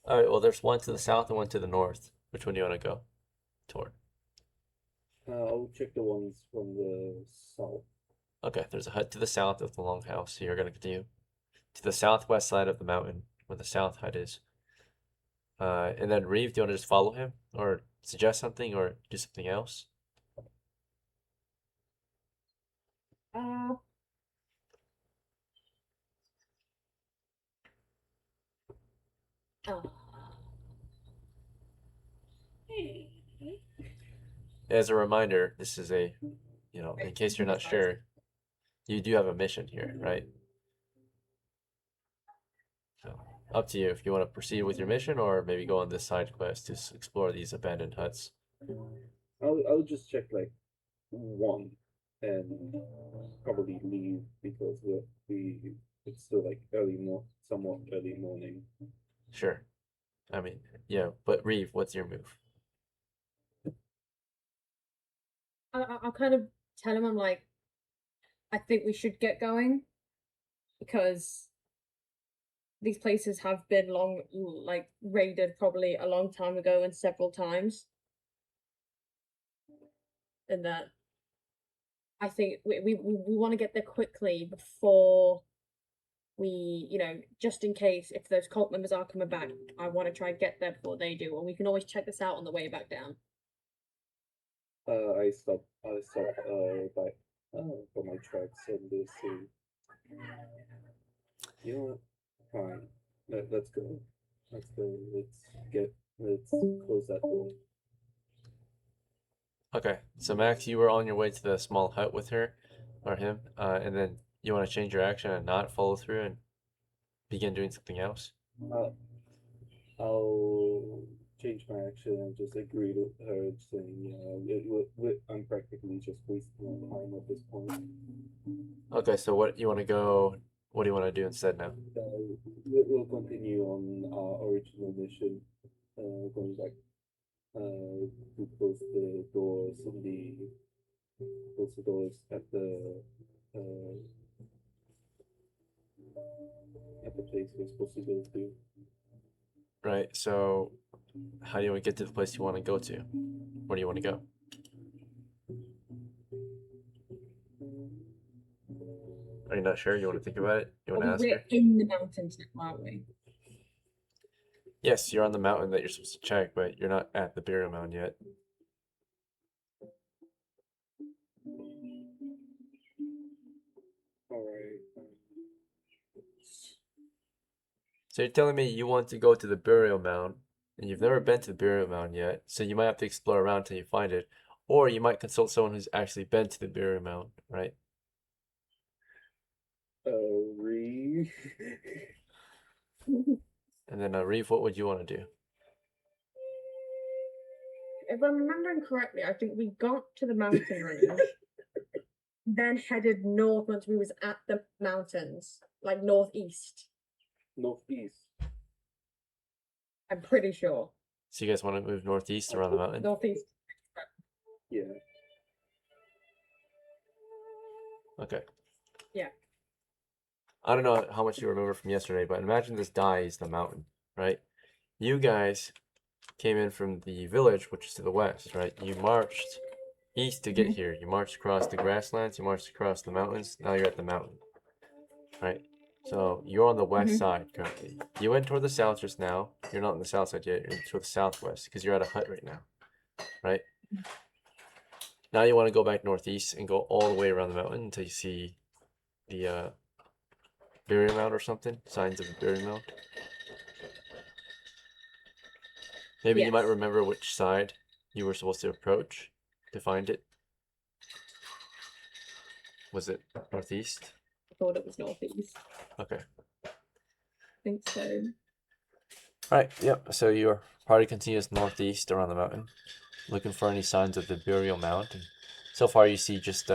All right. Well, there's one to the south and one to the north. Which one do you want to go toward? I'll check the ones from the south. Okay. There's a hut to the south of the longhouse. So you're gonna continue to the southwest side of the mountain where the south hut is. And then Reeve, do you want to just follow him or suggest something or do something else? Uh, oh. As a reminder, this is a, in case you're not sure, you do have a mission here, right? So, up to you if you want to proceed with your mission or maybe go on this side quest to explore these abandoned huts. I'll just check like one and probably leave because it's still like somewhat early morning. Sure. I mean, yeah, but Reeve, what's your move? I'll kind of tell him, I'm like, I think we should get going because these places have been raided probably a long time ago and several times. And that I think we want to get there quickly before we, just in case if those cult members are coming back, I want to try and get there before they do, and we can always check this out on the way back down. I stopped by for my tracks and they say, you know what? Fine. Let's go. Let's close that door. Okay, so Max, you were on your way to the small hut with her or him, and then you want to change your action and not follow through and begin doing something else? I'll change my action and just agree with her, saying, I'm practically just wasting my time at this point. Okay, so what do you want to do instead now? We'll continue on our original mission, going back to close the doors at the place we're supposed to go to. Right, so how do you want to get to the place you want to go to? Where do you want to go? Are you not sure? You want to think about it? You want to ask We're her? in the mountains now, aren't we? Yes, you're on the mountain that you're supposed to check, but you're not at the burial mound yet. Alright. So you're telling me you want to go to the burial mound, and you've never been to the burial mound yet, so you might have to explore around until you find it, or you might consult someone who's actually been to the burial mound, right? REEVE. And then Reeve, what would you want to do? If I'm remembering correctly, I think we got to the mountain range, then headed north once we was at the mountains, like northeast. Northeast. I'm pretty sure. So you guys want to move northeast around the mountain? Northeast. Yeah. Okay. Yeah. I don't know how much you remember from yesterday, but imagine this is the mountain, right? You guys came in from the village, which is to the west, right? You marched east to get here. You marched across the grasslands, you marched across the mountains, now you're at the mountain, right? So you're on the west side currently. You went toward the south just now. You're not on the south side yet, you're toward the southwest because you're at a hut right now, right? Now you want to go back northeast and go all the way around the mountain until you see the burial mound or something, signs of a burial mound. Maybe you might remember which side you were supposed to approach to find it. Was it northeast? I thought it was northeast. Okay. I think so. Alright, yep. So your party continues northeast around the mountain, looking for any signs of the burial mound. And so far you see just,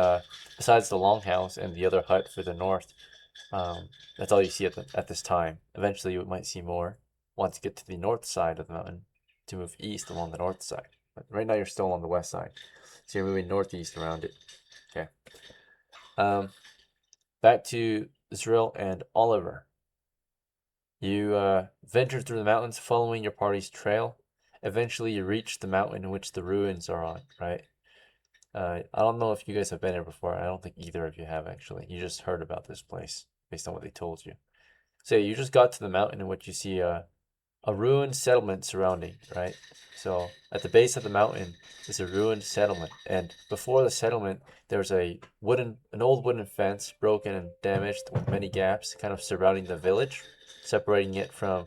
besides the longhouse and the other hut further north, That's all you see at this time. Eventually, you might see more once you get to the north side of the mountain to move east along the north side. But right now, you're still on the west side, so you're moving northeast around it. Okay. Back to ZRILL and Oliver. You venture through the mountains following your party's trail. Eventually, you reach the mountain in which the ruins are on, right? I don't know if you guys have been here before. I don't think either of you have, actually. You just heard about this place based on what they told you. So you just got to the mountain in which you see a ruined settlement surrounding, right? So at the base of the mountain is a ruined settlement. And before the settlement, there's an old wooden fence, broken and damaged with many gaps, kind of surrounding the village, separating it from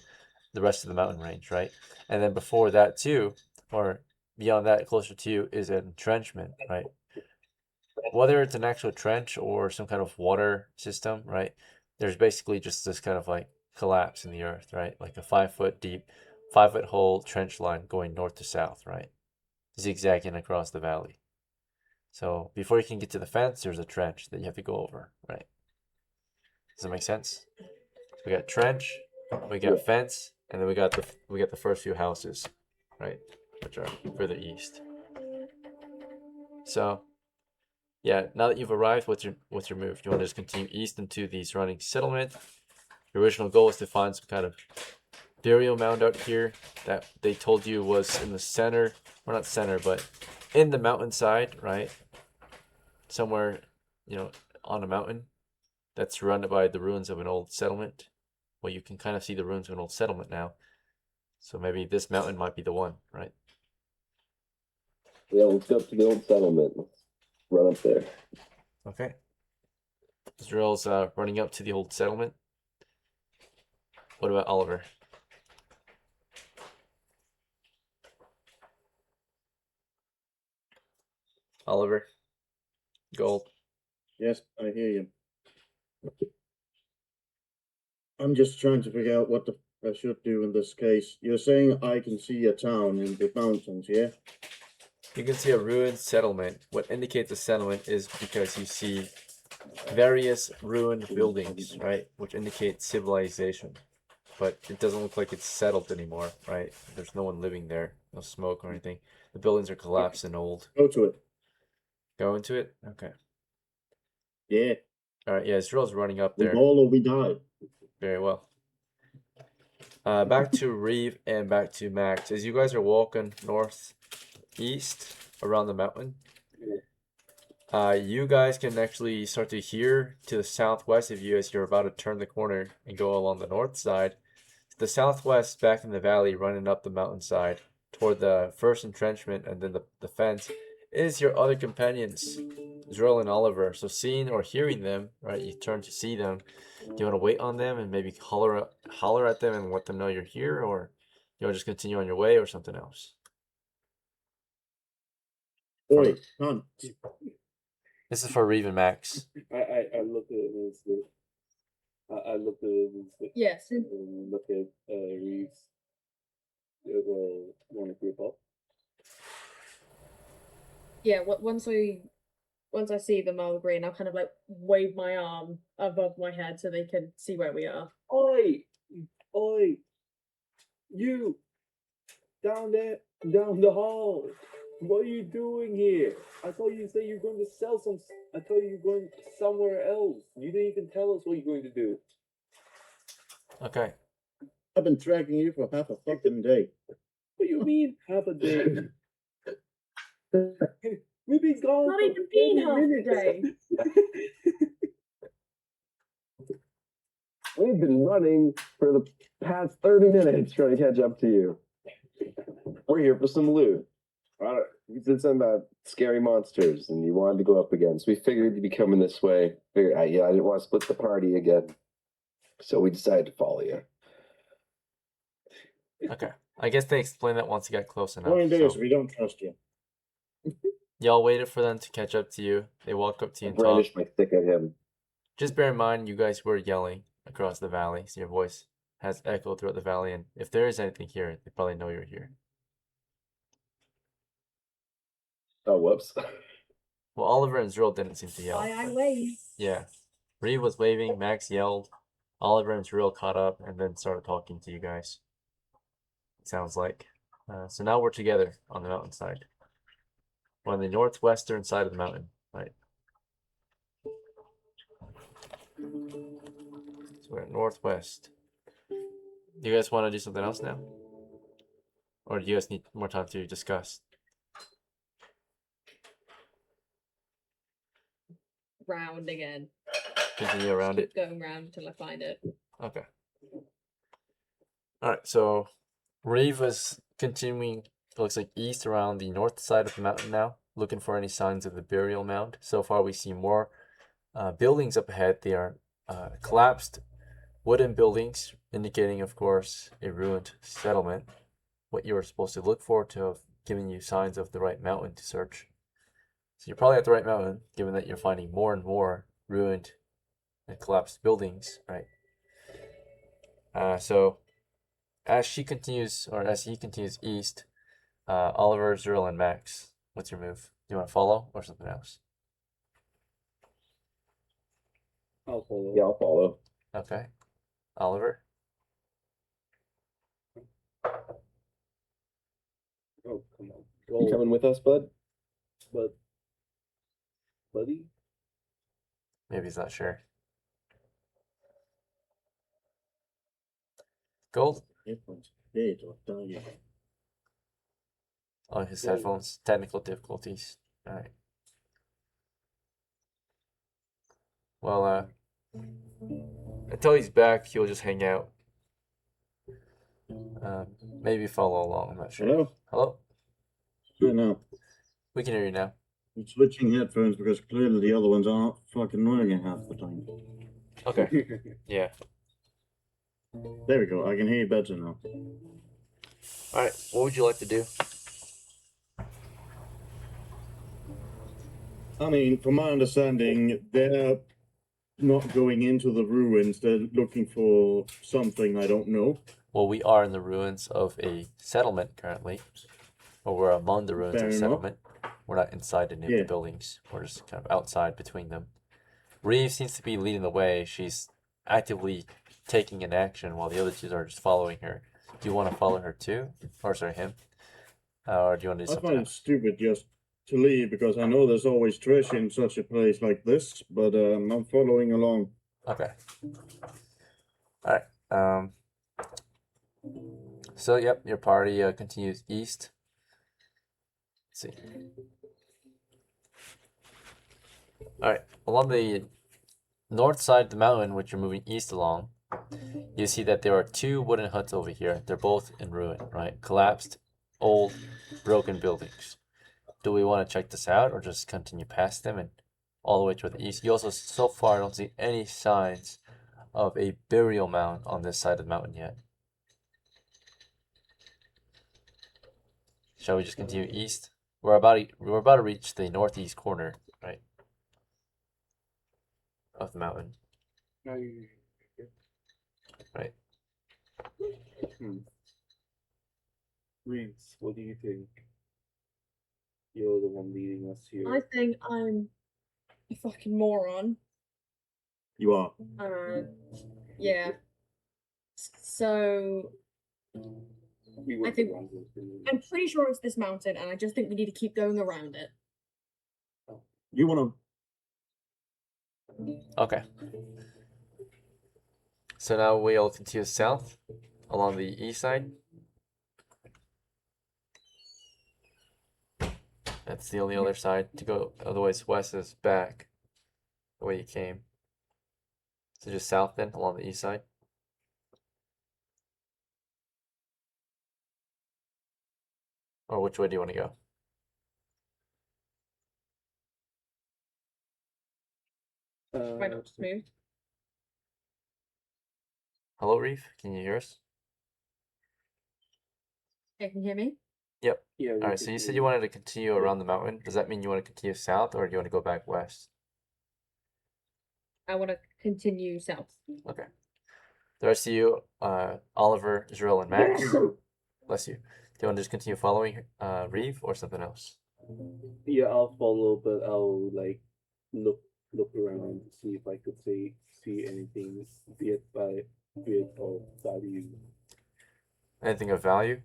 the rest of the mountain range, right? And then before that too, or beyond that, closer to you, is an entrenchment, right? Whether it's an actual trench or some kind of water system, right? There's basically just this kind of like collapse in the earth, right? Like a 5 foot deep, 5 foot hole trench line going north to south, right? Zigzagging across the valley. So before you can get to the fence, there's a trench that you have to go over, right? Does that make sense? We got trench, we got fence, and then we got the first few houses, right? Which are further east. So yeah, now that you've arrived, what's your move? Do you want to just continue east into the surrounding settlement? Your original goal was to find some kind of burial mound out here that they told you was in the center, or not center, but in the mountainside, right? Somewhere, on a mountain that's surrounded by the ruins of an old settlement. Well, you can kind of see the ruins of an old settlement now. So maybe this mountain might be the one, right? Yeah, let's go up to the old settlement. Let's run up there. Okay. ZRILL's running up to the old settlement. What about Oliver? Oliver? Gold. Yes, I hear you. I'm just trying to figure out what I should do in this case. You're saying I can see a town in the mountains, yeah? You can see a ruined settlement. What indicates a settlement is because you see various ruined buildings, right? Which indicate civilization. But it doesn't look like it's settled anymore, right? There's no one living there. No smoke or anything. The buildings are collapsed and old. Go to it. Go into it? Okay. Yeah. Alright, yeah, ZRILL's running up We there. all or we die. Very well. Back to REEVE and back to Max. As you guys are walking northeast around the mountain, you guys can actually start to hear to the southwest of you as you're about to turn the corner and go along the north side. To the southwest, back in the valley, running up the mountainside toward the first entrenchment and then the fence, is your other companions, ZRILL and Oliver. So seeing or hearing them, right, you turn to see them. Do you want to wait on them and maybe holler at them and let them know you're here, or you want to just continue on your way or something else? Oi, hunt. This is for REEVE and Max. I look at it as the I look at it as Yes. and look at Reeves. Well, want to group up. Yeah, once I see them all green, I'll kind of like wave my arm above my head so they can see where we are. Oi, you down there, down the hall. What are you doing here? I thought you said you're going to sell some. I thought you were going somewhere else. You didn't even tell us what you're going to do. Okay. I've been tracking you for half a fucking day. What do you mean half a day? We've been gone. Not for even been 30 half a minutes. day. We've been running for the past 30 minutes trying to catch up to you. We're here for some loot. You said something about scary monsters and you wanted to go up again. So we figured you'd be coming this way. I didn't want to split the party again. So we decided to follow you. Okay. I guess they explained that once you got close enough. Point is, So we don't trust you. y'all waited for them to catch up to you. They walk up to you and talk. Brandish my stick at him. Just bear in mind, you guys were yelling across the valley, so your voice has echoed throughout the valley. And if there is anything here, they probably know you're here. Oh, whoops. Well, Oliver and ZRILL didn't seem to yell. I but- wave. Yeah. Reeve was waving, Max yelled, Oliver and ZRILL caught up and then started talking to you guys. It sounds like. So now we're together on the mountainside. We're on the northwestern side of the mountain, right? So we're northwest. Do you guys want to do something else now? Or do you guys need more time to discuss? Round again. Continue around it? Keep going round until I find it. Okay. Alright, so Reeve is continuing, it looks like east around the north side of the mountain now, looking for any signs of the burial mound. So far we see more buildings up ahead. They are collapsed wooden buildings, indicating, of course, a ruined settlement. What you were supposed to look for to have given you signs of the right mountain to search. So you're probably at the right mountain, given that you're finding more and more ruined and collapsed buildings, right? So as she continues, or as he continues east, Oliver, ZRILL, and Max, what's your move? Do you want to follow or something else? I'll follow. Yeah, I'll follow. Okay. Oliver? Oh, come on. You Go, coming with us, bud? buddy. Maybe he's not sure. Gold? Headphones. Dead or dying. Oh, his Gold. headphones. Technical difficulties. Alright. Well, until he's back, he'll just hang out. Maybe follow along, I'm not sure. Hello? Hello? Yeah, no. We can hear you now. I'm switching headphones because clearly the other ones aren't fucking working half the time. Okay. Yeah. There we go. I can hear you better now. Alright, what would you like to do? I mean, from my understanding, they're not going into the ruins. They're looking for something I don't know. Well, we are in the ruins of a settlement currently. Or we're among the ruins Fair of a enough. settlement. We're not inside any of Yeah. the buildings. We're just kind of outside between them. Reeve seems to be leading the way. She's actively taking an action while the other two are just following her. Do you want to follow her too? Or sorry, him? Or do you want to do I something find it else? stupid just to leave because I know there's always treasure in such a place like this, but I'm following along. Okay. Alright. So, yep, your party continues east. Let's see. Alright, along the north side of the mountain, which you're moving east along, you see that there are two wooden huts over here. They're both in ruin, right? Collapsed, old, broken buildings. Do we want to check this out or just continue past them and all the way to the east? You also, so far, don't see any signs of a burial mound on this side of the mountain yet. Shall we just continue east? We're about to reach the northeast corner, right, of the mountain. Right. Reeves, what do you think? You're the one leading us here. I think I'm a fucking moron. You are. Yeah. So We I went think- around this, didn't we? I'm pretty sure it's this mountain, and I just think we need to keep going around it. You want Okay. So now we'll continue south along the east side. That's the only other side to go. Otherwise, west is back the way you came. So just south then along the east side. Or which way do you want to go? Why not just move? Hello, Reeve? Can you hear us? Hey, can you hear me? Yep. Yeah. we Alright, so could you said do- you wanted to continue around the mountain. Does that mean you want to continue south or do you want to go back west? I want to continue south. Okay. The rest of you, Oliver, ZRILL, and Max. Bless you. Do you want to just continue following Reeve or something else? Yeah, I'll follow, but I'll like look look around to see if I could see anything, be it or value. Anything of value?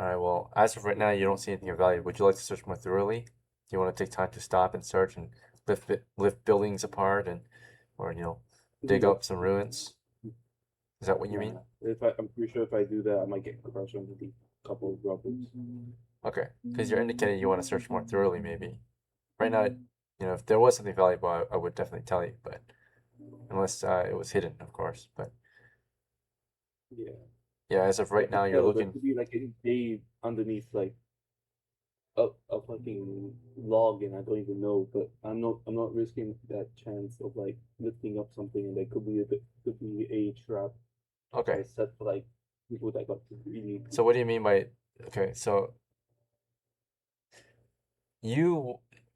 Alright, well, as of right now, you don't see anything of value. Would you like to search more thoroughly? Do you want to take time to stop and search and lift buildings apart or dig Yeah. up some ruins? Is that what you mean? I'm pretty sure if I do that, I might get crushed under the couple of rubbles. Okay, because you're indicating you want to search more thoroughly, maybe. Right now, if there was something valuable, I would definitely tell you, but unless it was hidden, of course. But Yeah. yeah, as of right now, you're There looking. could be like a cave underneath like a fucking log, and I don't even know. But I'm not risking that chance of like lifting up something, and there could be a trap Okay, that's set for like people that got really. so what do you mean by? Okay, so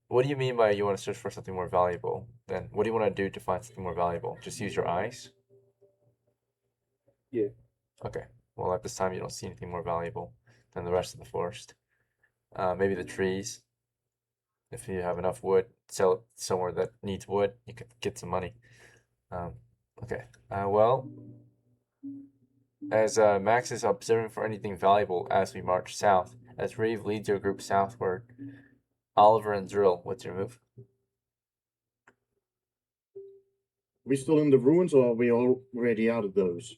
what do you mean by you want to search for something more valuable? Then what do you want to do to find something more valuable? Just use your eyes? Yeah. Okay, well, at this time, you don't see anything more valuable than the rest of the forest. Maybe the trees. If you have enough wood, sell it somewhere that needs wood, you could get some money. Okay. Well, as Max is observing for anything valuable as we march south, as Reeve leads your group southward, Oliver and ZRILL, what's your move? We still in the ruins, or are we already out of those?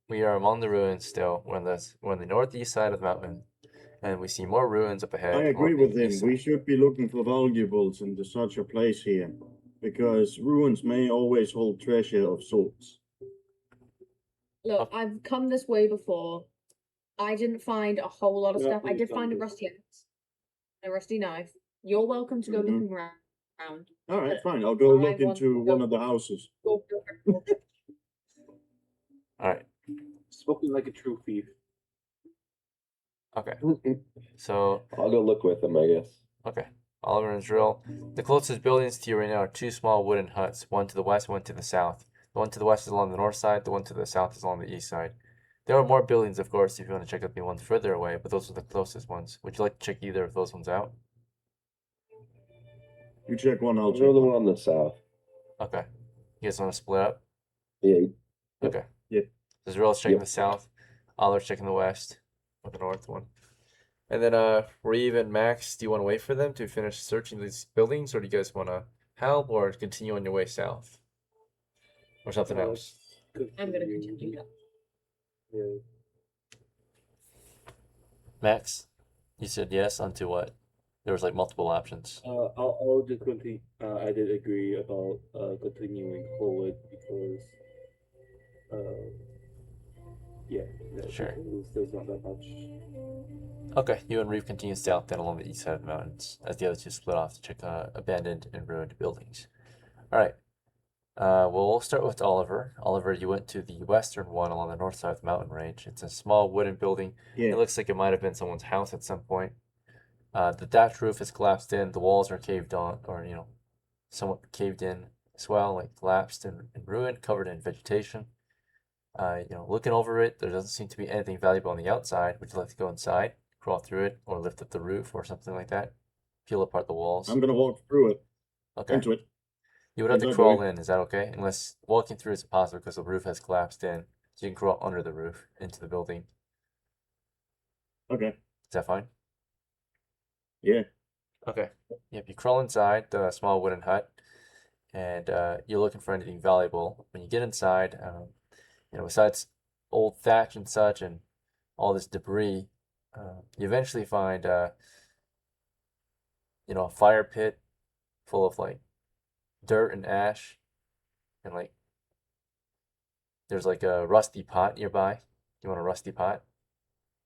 We are among the ruins still. We're on the northeast side of the mountain, and we see more ruins up ahead. I agree on with the him. east We side. should be looking for valuables in such a place here, because ruins may always hold treasure of sorts. Look, I've come this way before. I didn't find a whole lot of Yeah, stuff. I we've did done find a this. rusty axe, a rusty knife. You're welcome to go looking around. All right, fine. I'll go I look want into to go- one of the houses. Go- All right. Spoken like a true thief. Okay. So I'll go look with them, I guess. okay. Oliver and ZRILL. The closest buildings to you right now are two small wooden huts, one to the west, one to the south. The one to the west is along the north side, the one to the south is along the east side. There are more buildings, of course, if you want to check out the ones further away, but those are the closest ones. Would you like to check either of those ones out? You check one, I'll I'll check go the one. one on the south. Okay. You guys want to split up? Yeah. Yep. Okay. Yep. So ZRILL's checking Yep. the south, Oliver's checking the west, or the north one. And then Reeve and Max, do you want to wait for them to finish searching these buildings, or do you guys want to help or continue on your way south? Or something else? I'm gonna continue that. Yeah. Max, you said yes onto what? There was like multiple options. I'll just continue. I did agree about continuing forward because, yeah, Sure. there's not that much. Okay, you and Reeve continue south then along the east side of the mountains, as the other two split off to check abandoned and ruined buildings. Alright, we'll start with Oliver. Oliver, you went to the western one along the north side of the mountain range. It's a small wooden building. Yeah. It looks like it might have been someone's house at some point. The thatch roof is collapsed in, the walls are caved on, or somewhat caved in as well, like collapsed and ruined, covered in vegetation. Looking over it, there doesn't seem to be anything valuable on the outside. Would you like to go inside, crawl through it, or lift up the roof or something like that? Peel apart the walls. I'm gonna walk through it, Okay. into it. You would have to Is that crawl right? in, is that okay? Unless walking through is impossible because the roof has collapsed in. So you can crawl under the roof into the building. Okay. Is that fine? Yeah. Okay. Yep, you crawl inside the small wooden hut, and you're looking for anything valuable. When you get inside, besides old thatch and such and all this debris, you eventually find, a fire pit full of like dirt and ash, and like there's like a rusty pot nearby. You want a rusty pot?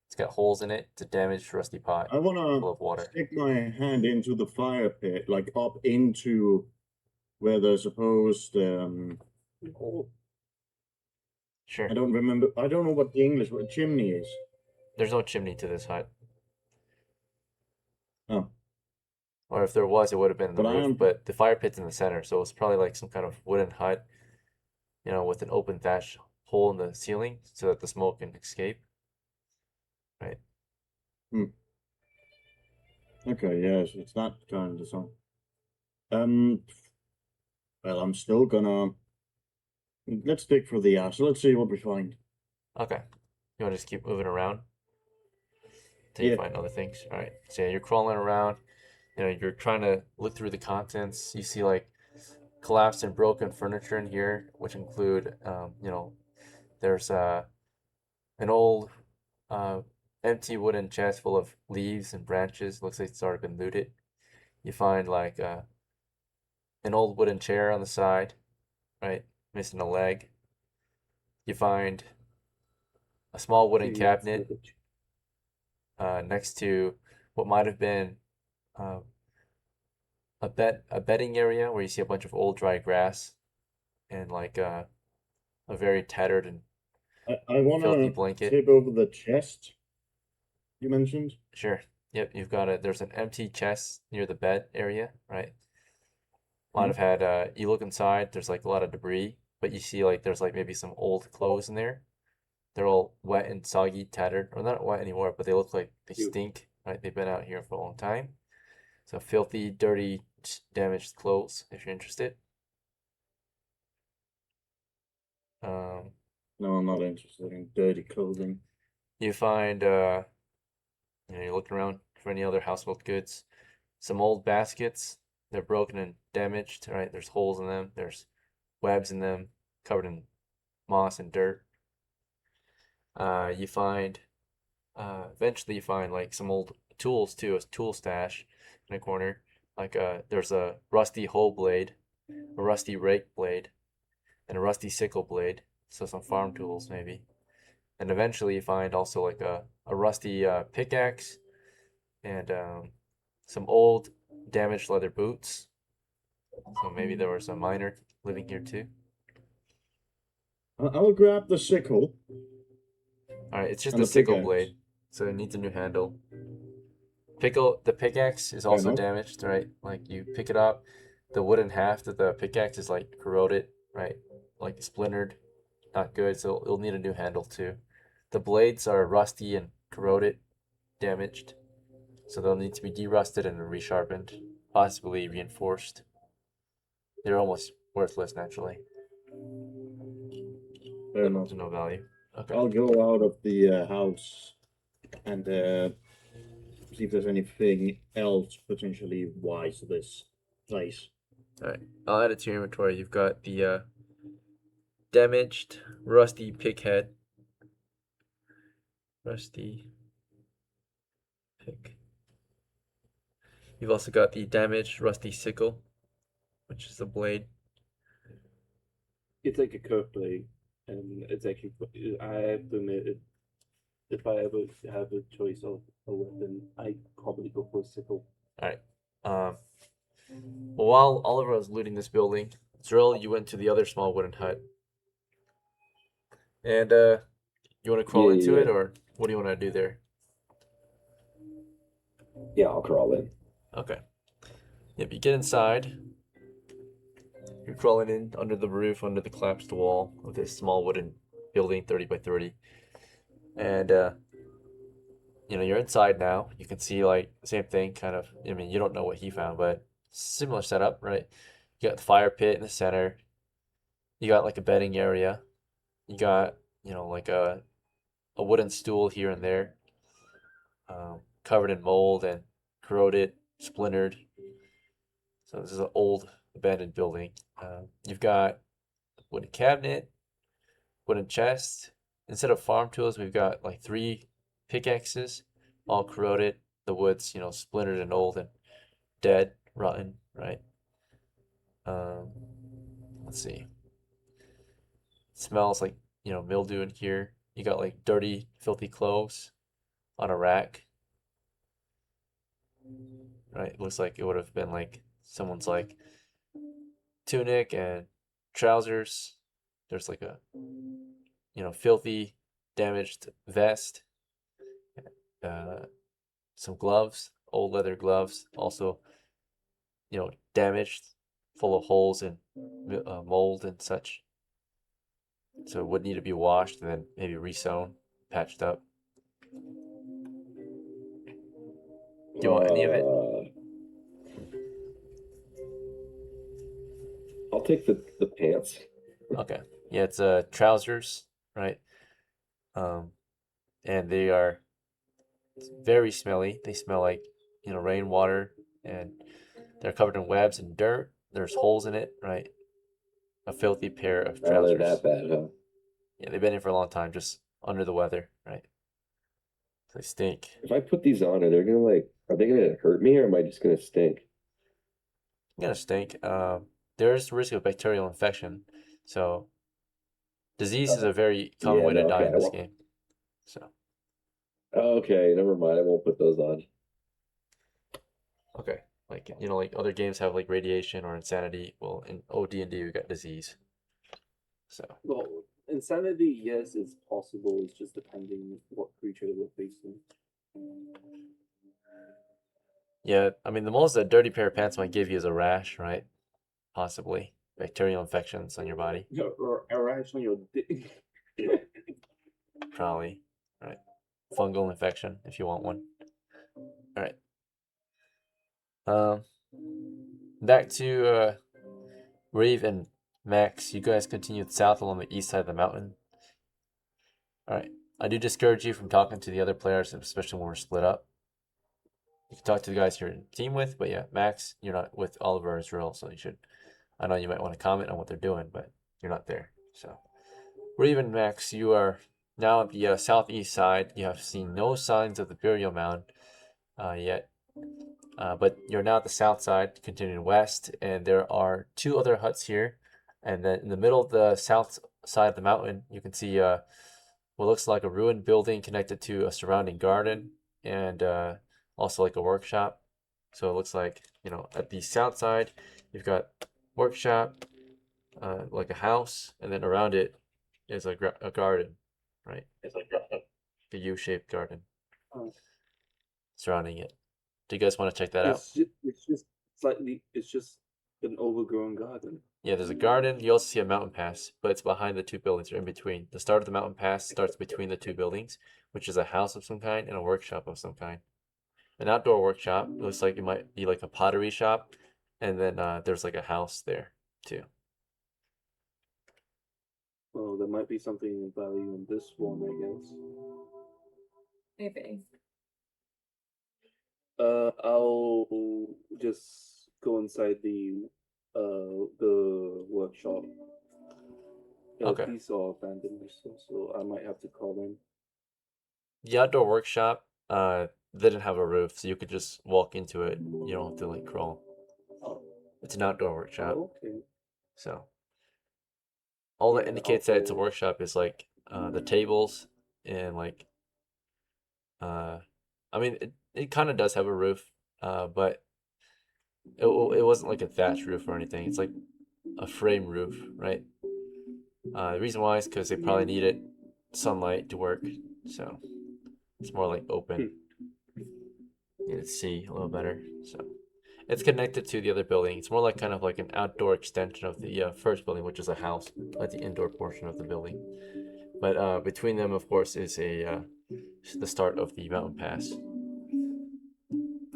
It's got holes in it. It's a damaged rusty pot I wanna full of water. stick my hand into the fire pit, like up into where the supposed Oh, Sure. I don't remember. I don't know what the English word chimney is. There's no chimney to this hut. Oh. Or if there was, it would have been the But I roof. am- But the fire pit's in the center, so it's probably like some kind of wooden hut, with an open thatch hole in the ceiling so that the smoke can escape. Right. Okay, yes, it's that kind of design. Well, I'm still gonna. Let's dig for the ass. Let's see what we find. Okay. You want to just keep moving around till you Yeah. find other things. All right. So yeah, you're crawling around. You know, you're trying to look through the contents. You see like collapsed and broken furniture in here, which include, you know, there's an old empty wooden chest full of leaves and branches. Looks like it's already been looted. You find like an old wooden chair on the side, right? Missing a leg. You find a small wooden cabinet next to what might have been a bedding area where you see a bunch of old dry grass and like a very tattered and I want filthy to blanket. tip over the chest you mentioned. Sure. Yep, you've got it. There's an empty chest near the bed area, right? Might have had you look inside, there's like a lot of debris, but you see like there's like maybe some old clothes in there. They're all wet and soggy, tattered, or not wet anymore, but they look like they stink, right? They've been out here for a long time. So filthy, dirty, damaged clothes, if you're interested. No, I'm not interested in dirty clothing. You find, you're looking around for any other household goods. Some old baskets. They're broken and damaged, right? There's holes in them. There's webs in them, covered in moss and dirt. You find, eventually you find like some old tools too, a tool stash in a corner. Like there's a rusty hoe blade, a rusty rake blade, and a rusty sickle blade. So some farm tools maybe. And eventually you find also like a rusty pickaxe and some old damaged leather boots. So maybe there was a miner living here too. I'll grab the sickle. Alright, it's just And a the sickle pickaxe. blade, so it needs a new handle. The pickaxe is also enough. damaged, right? Like you pick it up, the wooden haft of the pickaxe is like corroded, right? Like splintered, not good, so it'll need a new handle too. The blades are rusty and corroded, damaged, so they'll need to be derusted and resharpened, possibly reinforced. They're almost worthless naturally. Fair enough. There's no value. Okay. I'll go out of the house and see if there's anything else potentially wise to this place. Alright, I'll add it to your inventory. You've got the damaged, rusty pick head. Rusty pick. You've also got the damaged, rusty sickle, which is the blade. It's like a curved blade, and it's actually. I have to admit, if I ever have a choice of a weapon, I probably go for a sickle. Alright. Well, while Oliver was looting this building, ZRILL, you went to the other small wooden hut. And you want to crawl into it, or what do you want to do there? Yeah, I'll crawl in. Okay. Yep, you get inside. You're crawling in under the roof, under the collapsed wall of this small wooden building, 30 by 30. And, you know, you're inside now. You can see, like, the same thing, kind of. I mean, you don't know what he found, but similar setup, right? You got the fire pit in the center. You got, like, a bedding area. You got, you know, like a wooden stool here and there, covered in mold and corroded, splintered. So this is an old abandoned building. You've got wooden cabinet, wooden chest. Instead of farm tools, we've got like 3 pickaxes, all corroded. The wood's, you know, splintered and old and dead, rotten, right? Let's see. It smells like, you know, mildew in here. You got like dirty, filthy clothes on a rack. Right? It looks like it would have been like someone's like tunic and trousers. There's like a, you know, filthy, damaged vest. Some gloves, old leather gloves, also, you know, damaged, full of holes and mold and such. So it would need to be washed and then maybe resewn, patched up. Do you want any of it? I'll take the pants. Okay. Yeah, it's trousers, right? And they are very smelly. They smell like, you know, rainwater, and they're covered in webs and dirt. There's holes in it, right? A filthy pair of Oh, they're trousers. that bad, huh? Yeah, they've been in for a long time, just under the weather, right? They stink. If I put these on, are they gonna hurt me, or am I just gonna stink? You're gonna stink. There's risk of bacterial infection, so disease is a very common Yeah, way to no, die okay, in this game. So Okay, never mind. I won't put those on. okay, like you know, like other games have like radiation or insanity. Well, in OD&D we got disease. So Well, insanity, yes, it's possible. It's just depending what creature we're facing. yeah, I mean the most a dirty pair of pants might give you is a rash, right? Possibly bacterial infections on your body, Or a rash on your dick. probably, right? Fungal infection if you want one. All right. Back to Reeve and Max. You guys continue south along the east side of the mountain. All right. I do discourage you from talking to the other players, especially when we're split up. You can talk to the guys you're in team with, but yeah, Max, you're not with Oliver or ZRILL, so you should. I know you might want to comment on what they're doing, but you're not there. So, Reeve and Max, you are now at the southeast side. You have seen no signs of the burial mound yet. But you're now at the south side, continuing west, and there are two other huts here. And then in the middle of the south side of the mountain, you can see what looks like a ruined building connected to a surrounding garden and also like a workshop. So it looks like, you know, at the south side, you've got workshop, like a house, and then around it is a garden, right? It's like a U-shaped garden surrounding it. Do you guys want to check that out? It's just an overgrown garden. Yeah, there's a garden. You also see a mountain pass, but it's behind the two buildings or in between. The start of the mountain pass starts between the two buildings, which is a house of some kind and a workshop of some kind. An outdoor workshop looks like it might be like a pottery shop, and then there's like a house there too. Well, there might be something of value in this one, I guess. Maybe. I'll just go inside the workshop. Okay. These are abandoned, so I might have to call in. The outdoor workshop didn't have a roof, so you could just walk into it. You don't have to like crawl. Oh. It's an outdoor workshop, Okay. so all that Yeah, indicates that it's a I'll- workshop is like the tables and like I mean it kind of does have a roof, but it wasn't like a thatch roof or anything. It's like a frame roof, right? The reason why is because they probably needed sunlight to work, so it's more like open. You can see a little better. So it's connected to the other building. It's more like kind of like an outdoor extension of the first building, which is a house, like the indoor portion of the building. But between them, of course, is the start of the mountain pass.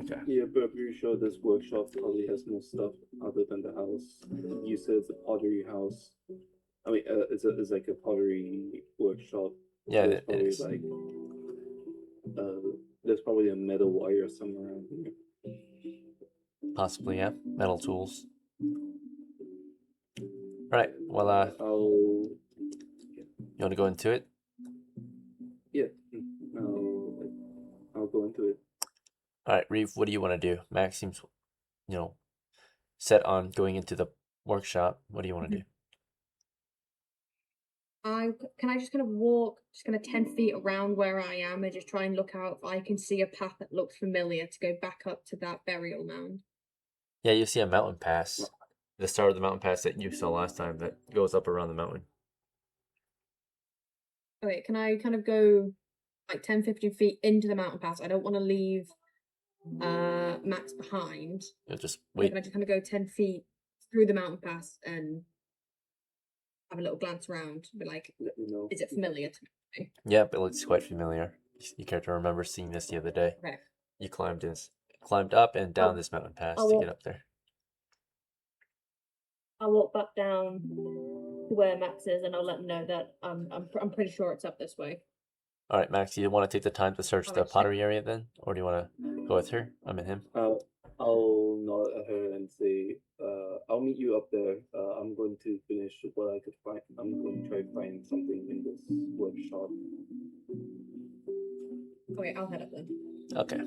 Okay. Yeah, but I'm pretty sure this workshop probably has more stuff other than the house. You said it's a pottery house. I mean, it's like a pottery workshop. Yeah, There's it probably is. like there's probably a metal wire somewhere around here. Possibly, yeah. Metal tools. Right. Well, I'll you want to go into it? yeah, I'll go into it. All right, Reeve, what do you want to do? Max seems, you know, set on going into the workshop. What do you want to do? Can I just kind of walk just kind of 10 feet around where I am and just try and look out if I can see a path that looks familiar to go back up to that burial mound? Yeah, you see a mountain pass. The start of the mountain pass that you saw last time that goes up around the mountain. Okay, can I kind of go like 10, 15 feet into the mountain pass? I don't want to leave Max behind. You'll just Can wait. I just kind of go 10 feet through the mountain pass and have a little glance around, be like, Let me know. is it familiar to me? Yep, it looks quite familiar. You care to remember seeing this the other day. Okay. You climbed up and down Oh, this mountain pass oh, to well- get up there. I'll walk back down to where Max is, and I'll let him know that I'm pretty sure it's up this way. All right, Max, do you want to take the time to search the Alright, pottery area then, or do you want to go with her? I mean him. I'll nod at her and say, I'll meet you up there. I'm going to finish what I could find. I'm going to try to find something in this workshop. Okay, I'll head up then. Okay.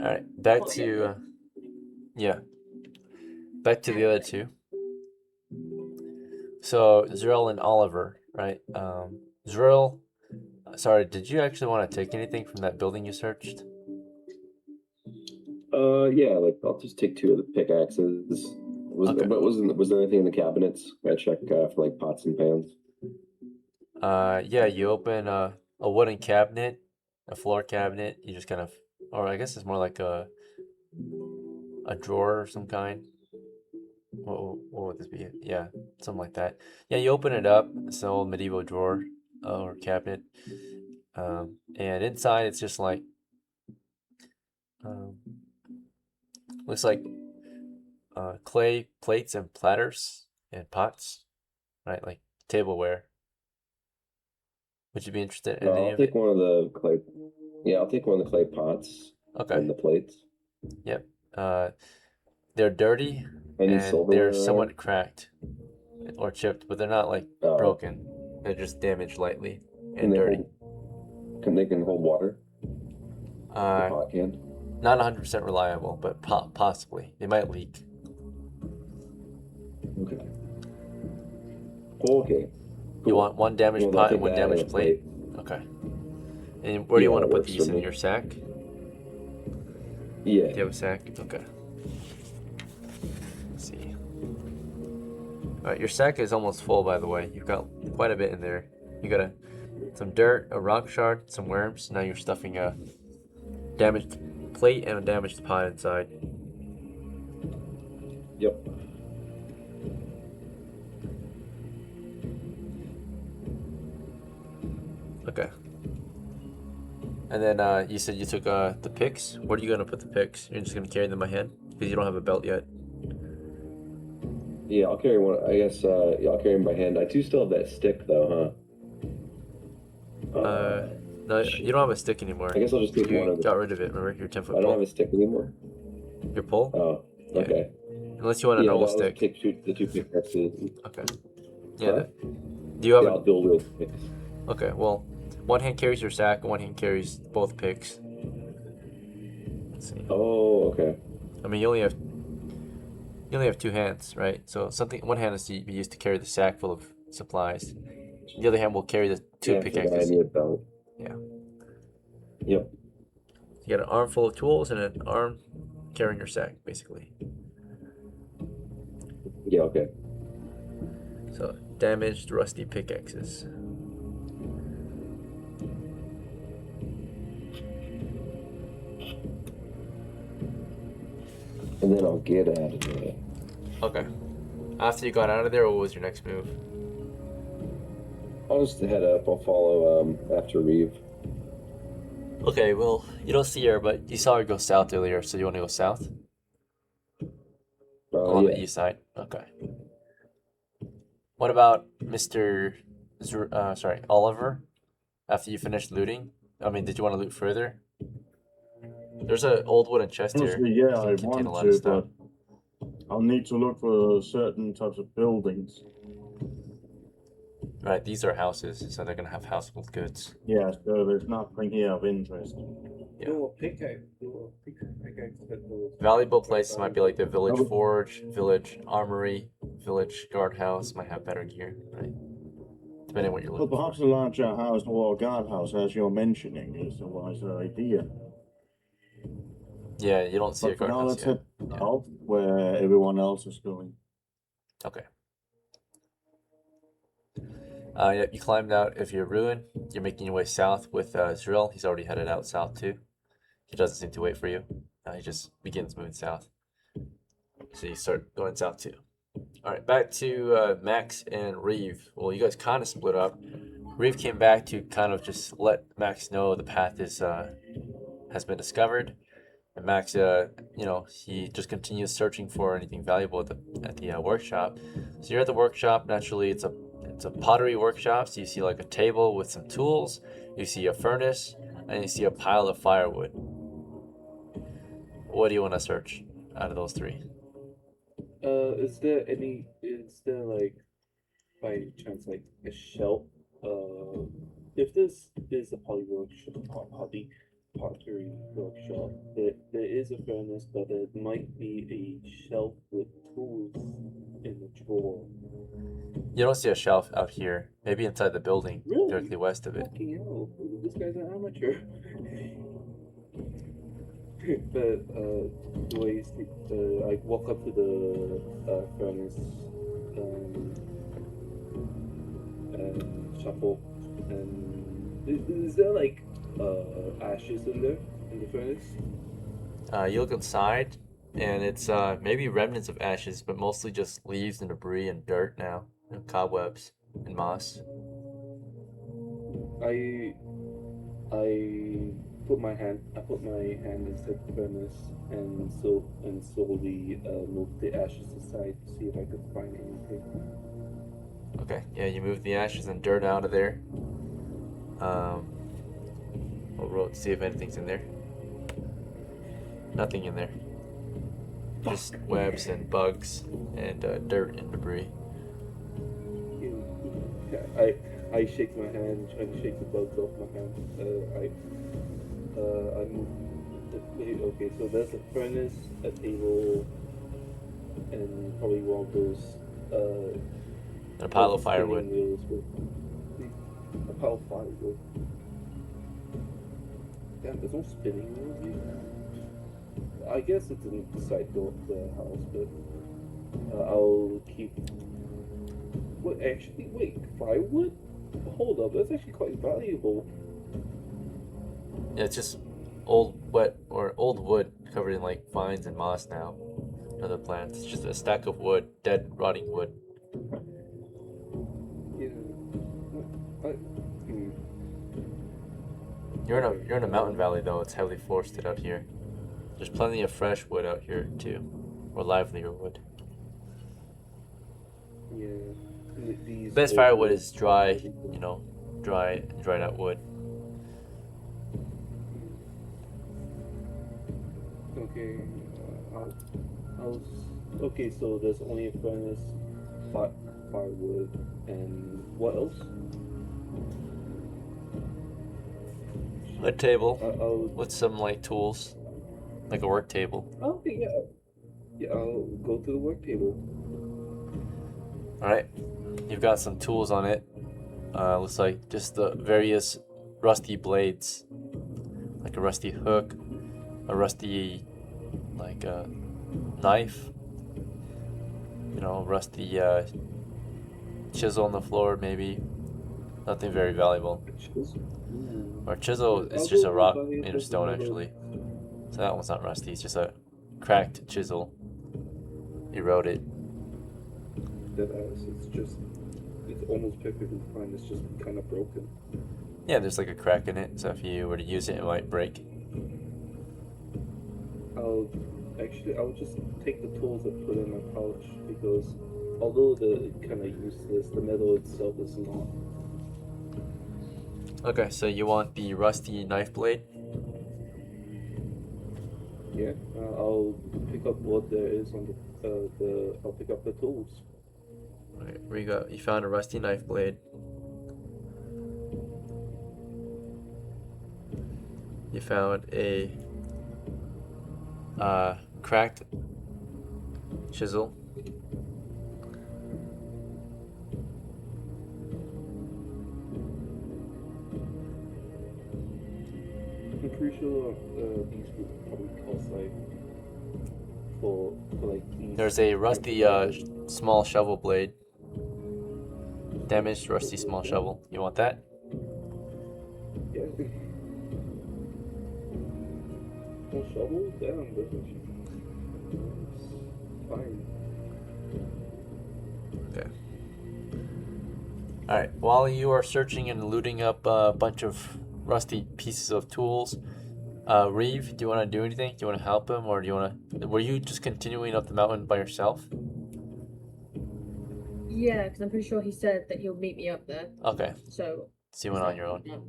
All right, back to yeah, back to the other two. So ZRILL and Oliver, right? ZRILL, sorry, did you actually want to take anything from that building you searched? Yeah, like I'll just take 2 of the pickaxes. Okay. But was there anything in the cabinets? I check for like pots and pans. Yeah, you open a wooden cabinet, a floor cabinet. You just kind of, or I guess it's more like a drawer of some kind. What would this be? Yeah, something like that. Yeah, you open it up. It's an old medieval drawer or cabinet, and inside it's just like looks like clay plates and platters and pots, right? Like tableware. Would you be interested in No, any I'll of take it? one of the clay. Yeah, I'll take one of the clay pots Okay. and the plates. Yep. They're dirty Any and silverware they're around? somewhat cracked or chipped, but they're not like Oh. broken. They're just damaged lightly Can and they dirty. hold? Can they hold water? The pot can. Not 100% reliable, but possibly. They might leak. Okay. Okay. You Cool. want one damaged Well, I'll pot and take one that and a damaged plate? Okay. And where do you Yeah, want to that put works these for in me. your sack? Yeah. Do you have a sack? Okay. Let's see. Alright, your sack is almost full, by the way. You've got quite a bit in there. You got some dirt, a rock shard, some worms. Now you're stuffing a damaged plate and a damaged pot inside. Yep. Okay. And then you said you took the picks. Where are you gonna put the picks? You're just gonna carry them by hand because you don't have a belt yet. Yeah, I'll carry one. I guess. Yeah, I'll carry them by hand. I do still have that stick though, huh? No, you don't have a stick anymore. I guess I'll just take You one of them. got rid of it. Remember your 10-foot I don't have pole. a stick anymore. Your pole? Oh, Yeah. okay. Unless you want a Yeah, normal I'll stick. take the 2 pickaxes. Okay. Yeah. Huh? Do you have Yeah, I'll dual wield picks. Okay, well, one hand carries your sack and one hand carries both picks. Let's see. Oh, okay. I mean, you only have 2 hands, right? So one hand is to be used to carry the sack full of supplies. The other hand will carry the 2 Yeah, I forgot I pickaxes. need a belt. Yeah. Yep. You got an arm full of tools and an arm carrying your sack, basically. Yeah, okay. So, damaged, rusty pickaxes. And then I'll get out of there. Okay. After you got out of there, what was your next move? I'll just head up. I'll follow after Reeve. Okay, well, you don't see her, but you saw her go south earlier, so you want to go south? Along Yeah. the east side? Okay. What about Mr. Oliver? After you finished looting? I mean, did you want to loot further? There's an old wooden chest here. Honestly, yeah, I It can contain want a lot of to, stuff. but I'll need to look for certain types of buildings. Right, these are houses, so they're gonna have household goods. Yeah, so there's nothing here of interest. Yeah. Do a pickaxe. That will- Valuable places might be like the village Oh. forge, village armory, village guardhouse might have better gear, right? Depending on what you're But looking perhaps for. a larger house or guardhouse, as you're mentioning, is a wiser idea. Yeah, you don't see a But for now, guardhouse let's yet. head Yeah. out where everyone else is going. Okay. Yep, you climbed out of your ruin. You're making your way south with ZRILL. He's already headed out south too. He doesn't seem to wait for you. He just begins moving south. So you start going south too. All right, back to Max and Reeve. Well, you guys kind of split up. Reeve came back to kind of just let Max know the path is has been discovered. And Max, you know, he just continues searching for anything valuable at the workshop. So you're at the workshop. Naturally, it's a pottery workshop. So you see like a table with some tools. You see a furnace, and you see a pile of firewood. What do you want to search out of those three? Is there like by chance like a shelf? If this is a pottery workshop, there is a furnace, but there might be a shelf with tools in the drawer. You don't see a shelf out here. Maybe inside the building, Really? directly west of it. Fucking hell, this guy's an amateur. But I walk up to the furnace and shuffle. And is there like ashes in there in the furnace? You look inside, and it's maybe remnants of ashes, but mostly just leaves and debris and dirt now, and cobwebs and moss. I put my hand inside the furnace and slowly move the ashes aside to see if I could find anything. Okay, yeah, you move the ashes and dirt out of there. We'll roll to see if anything's in there. Nothing in there. Just webs and bugs and dirt and debris. Yeah, I shake my hand, trying to shake the bugs off my hand. I move. Okay, so there's a furnace, a table, and probably one of those. And a pile of spinning firewood. wheels with a pile of firewood. Damn, there's no spinning wheels here. I guess it's in the side door of the house, but I'll keep. Wait, firewood? Hold up, that's actually quite valuable. Yeah, it's just old wood covered in like vines and moss now. Other plants. It's just a stack of wood, dead, rotting wood. Yeah. You're in a mountain valley though. It's heavily forested out here. There's plenty of fresh wood out here too, or livelier wood. Yeah. These Best old firewood wood- is dry, you know, dried out wood. Okay. Okay, so there's only a furnace, firewood, and what else? A table I'll with some like tools, like a work table. okay, yeah. Yeah, I'll go to the work table. All right, you've got some tools on it. Looks like just the various rusty blades, like a rusty hook, a rusty like knife, you know, rusty chisel on the floor maybe. Nothing very valuable. Or chisel is just a rock made of stone actually. So that one's not rusty, it's just a cracked chisel. Eroded. It's almost perfectly fine, it's just kind of broken. Yeah, there's like a crack in it, so if you were to use it, it might break. I'll just take the tools and put in my pouch because although they're kind of useless, the metal itself is not. Okay, so you want the rusty knife blade? Yeah, I'll pick up what there is on I'll pick up the tools. Alright, you found a rusty knife blade. You found a cracked chisel. I'm pretty sure these would probably cost like for like these. There's a rusty small shovel blade. Damaged rusty small shovel. You want that? Yeah. More shovel? Damn, that's fine. Okay. Alright, while you are searching and looting up a bunch of rusty pieces of tools, Reeve, do you want to do anything? Do you want to help him, or do you want to? Were you just continuing up the mountain by yourself? Yeah, because I'm pretty sure he said that he'll meet me up there. Okay, So. so you went on your own. No.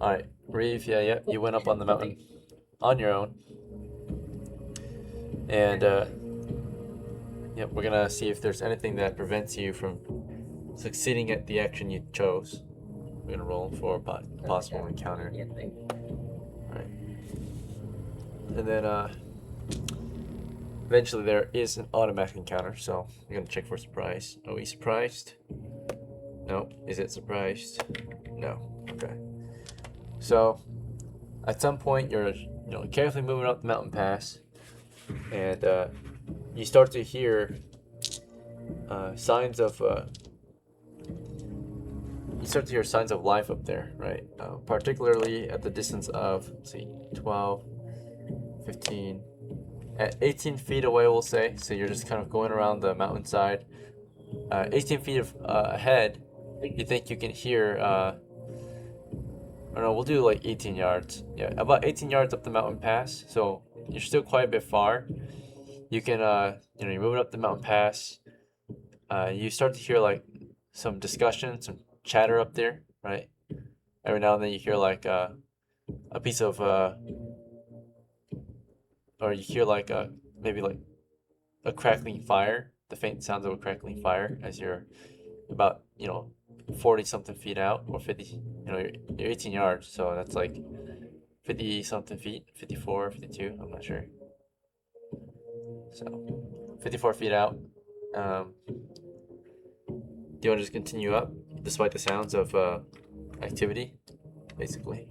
All right, Reeve. Yeah, you went up on the mountain on your own, and yep, we're gonna see if there's anything that prevents you from succeeding at the action you chose. We're gonna roll for possible encounter. Yeah, thing. Alright. And then eventually there is an automatic encounter, so you're gonna check for surprise. Are we surprised? No. Is it surprised? No. Okay. So at some point you're carefully moving up the mountain pass, and you start to hear signs of life up there, right? Particularly at the distance of, let's see, 12, 15, at 18 feet away, we'll say. So you're just kind of going around the mountainside. 18 feet ahead, you think you can hear, or no, we'll do like 18 yards. Yeah, about 18 yards up the mountain pass. So you're still quite a bit far. You can, you're moving up the mountain pass. You start to hear like some discussion, some chatter up there, right? Every now and then you hear like a piece of or you hear like maybe like a crackling fire, the faint sounds of a crackling fire as you're about 40 something feet out, or 50, you're 18 yards, so that's like 50 something feet, 54, 52, I'm not sure. So 54 feet out. Do you want to just continue up despite the sounds of activity, basically?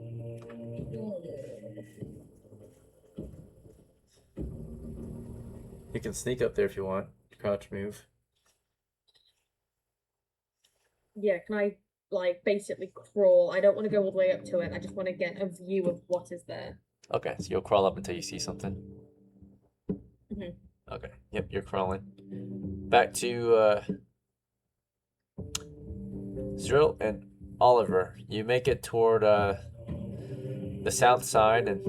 You can sneak up there if you want. Crouch move. Yeah, can I like basically crawl? I don't want to go all the way up to it. I just want to get a view of what is there. Okay, so you'll crawl up until you see something. Okay, yep, you're crawling. Back to ZRILL and Oliver. You make it toward the south side, and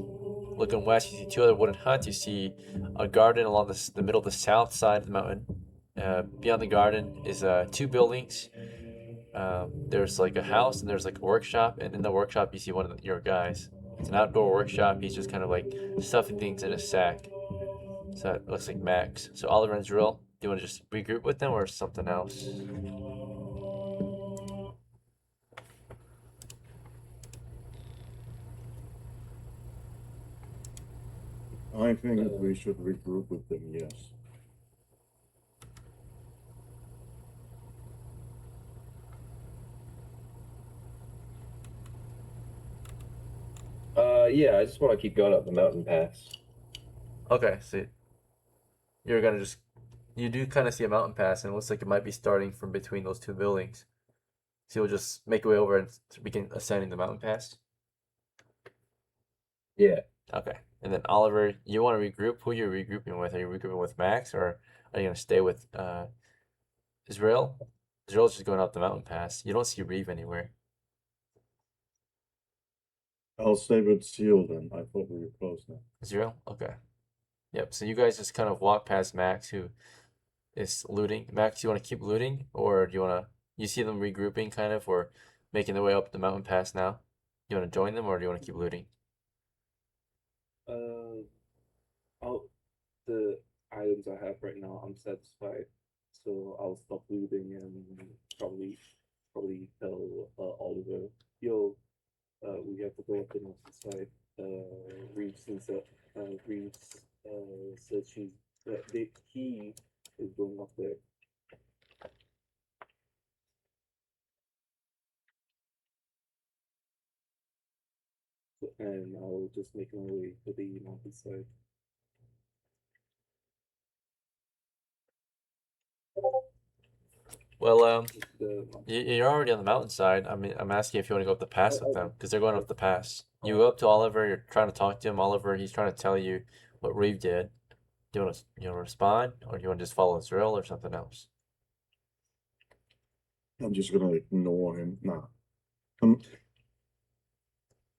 looking west, you see two other wooden huts. You see a garden along the middle of the south side of the mountain. Beyond the garden is two buildings. There's like a house, and there's like a workshop, and in the workshop you see one of your guys. It's an outdoor workshop. He's just kind of like stuffing things in a sack. So it looks like Max. So Oliver and ZRILL, do you want to just regroup with them or something else? I think we should regroup with them, yes. Yeah, I just want to keep going up the mountain pass. Okay, so you're gonna just, you do kind of see a mountain pass, and it looks like it might be starting from between those two buildings. So you'll just make your way over and begin ascending the mountain pass. Yeah. Okay, and then Oliver, you want to regroup? Who are you regrouping with? Are you regrouping with Max, or are you gonna stay with ZRILL? ZRILL's just going up the mountain pass. You don't see REEVE anywhere. I'll stay with Seal then. I thought we were close now. ZRILL? Okay. Yep, so you guys just kind of walk past Max, who is looting. Max, you want to keep looting, or do you want to, you see them regrouping kind of, or making their way up the mountain pass now? You want to join them, or do you want to keep looting? The items I have right now, I'm satisfied. So I'll stop looting and probably tell Oliver, yo, we have to go up the mountainside. Reeve says he is going up there. And I'll just make my way to the mountainside. Well, you're already on the mountainside. I mean, I'm asking if you want to go up the pass with them, because they're going up the pass. You go up to Oliver, you're trying to talk to him. Oliver, he's trying to tell you what Reeve did. Do you want to respond, or do you want to just follow ZRILL or something else? I'm just gonna ignore him. Nah.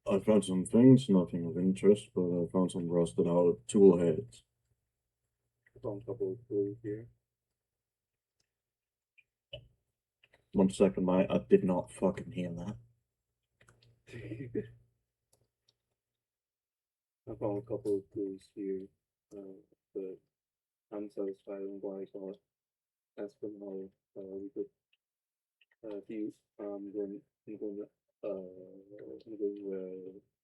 I found some things, nothing of interest, but I found some rusted out tool heads. Found a couple of tools here. 1 second, mate. I did not fucking hear that. I found a couple of tools here, but I'm satisfied with what I got. As for now, we could I'm going where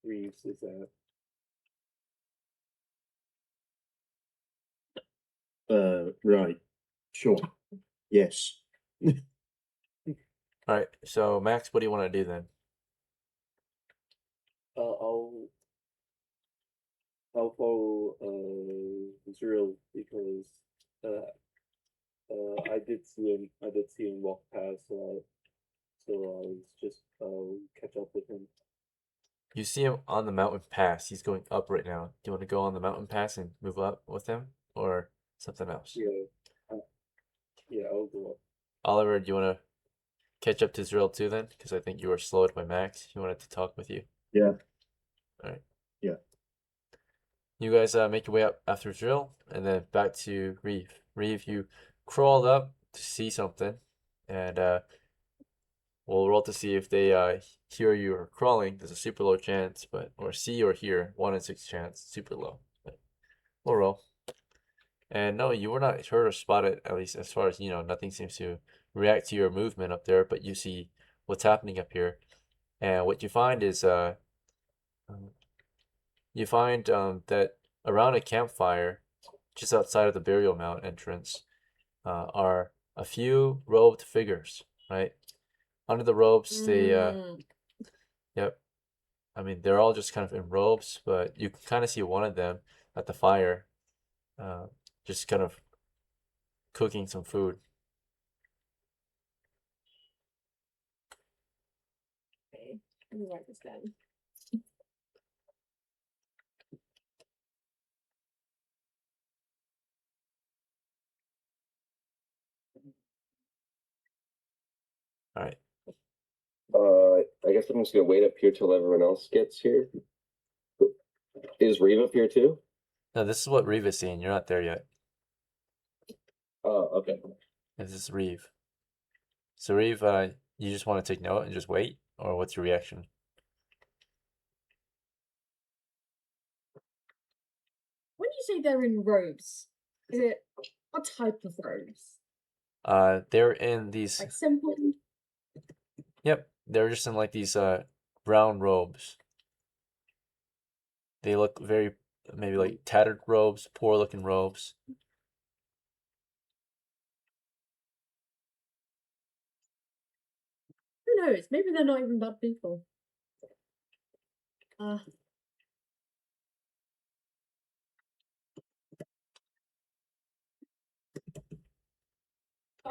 Reeves is at. Right. Sure. Yes. All right. So Max, what do you want to do then? I'll follow ZRILL because I did see him walk past, so I was just catch up with him. You see him on the mountain pass. He's going up right now. Do you want to go on the mountain pass and move up with him, or something else? Yeah, I'll go up. Oliver, do you want to catch up to ZRILL too then? Because I think you were slowed by Max. He wanted to talk with you. Yeah. All right. Yeah. You guys make your way up after ZRILL, and then back to REEVE. REEVE, you crawled up to see something, and we'll roll to see if they hear you or crawling. There's a super low chance, or see or hear 1 in 6 chance, super low. But we'll roll. And no, you were not heard or spotted, at least as far as you know. Nothing seems to react to your movement up there, but you see what's happening up here. And what you find is that around a campfire, just outside of the burial mound entrance, are a few robed figures, right? Under the robes, they yep. I mean, they're all just kind of in robes, but you can kind of see one of them at the fire, just kind of cooking some food. Okay, let me write this down. All right. I guess I'm just gonna wait up here till everyone else gets here. Is Reeve up here too? Now this is what REEVE is seeing. You're not there yet. Oh, okay. This is REEVE. So REEVE, you just want to take note and just wait, or what's your reaction? When you say they're in robes, is it what type of robes? They're in these. Like simple. Yep, they're just in like these brown robes. They look very maybe like tattered robes, poor looking robes. Who knows? Maybe they're not even bad people. I'm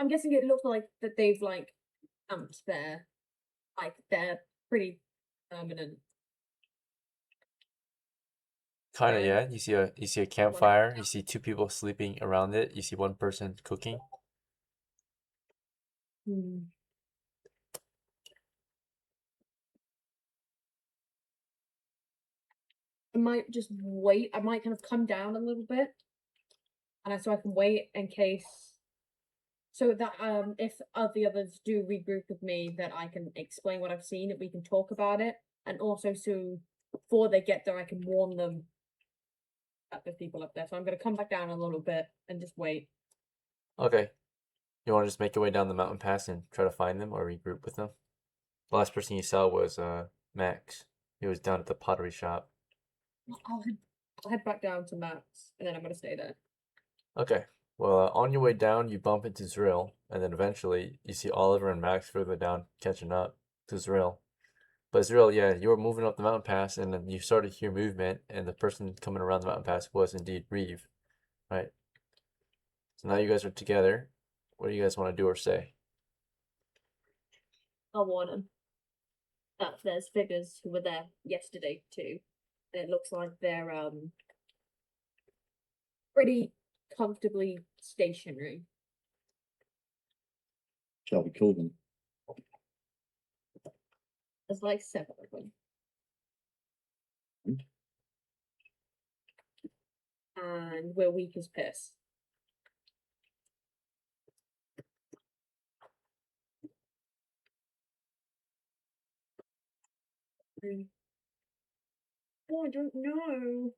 guessing it looks like that they've like camped there. Like they're pretty permanent. Kind of, Yeah. yeah. You see a campfire. You see 2 people sleeping around it. You see 1 person cooking. I might just wait. I might kind of come down a little bit, and so I can wait in case. So that if the others do regroup with me, that I can explain what I've seen, and we can talk about it, and also so before they get there, I can warn them that there's people up there. So I'm gonna come back down a little bit and just wait. Okay. You want to just make your way down the mountain pass and try to find them or regroup with them? The last person you saw was Max. He was down at the pottery shop. I'll head back down to Matt's, and then I'm gonna stay there. Okay. Well, on your way down, you bump into ZRILL, and then eventually you see Oliver and Max further down catching up to ZRILL. But ZRILL, yeah, you were moving up the mountain pass, and then you started to hear movement, and the person coming around the mountain pass was indeed REEVE, right? So now you guys are together. What do you guys want to do or say? I'll warn them that there's figures who were there yesterday too, and it looks like they're pretty comfortably stationary. Shall we kill them? There's like 7 of them. and we're weak as piss. Oh, I don't know.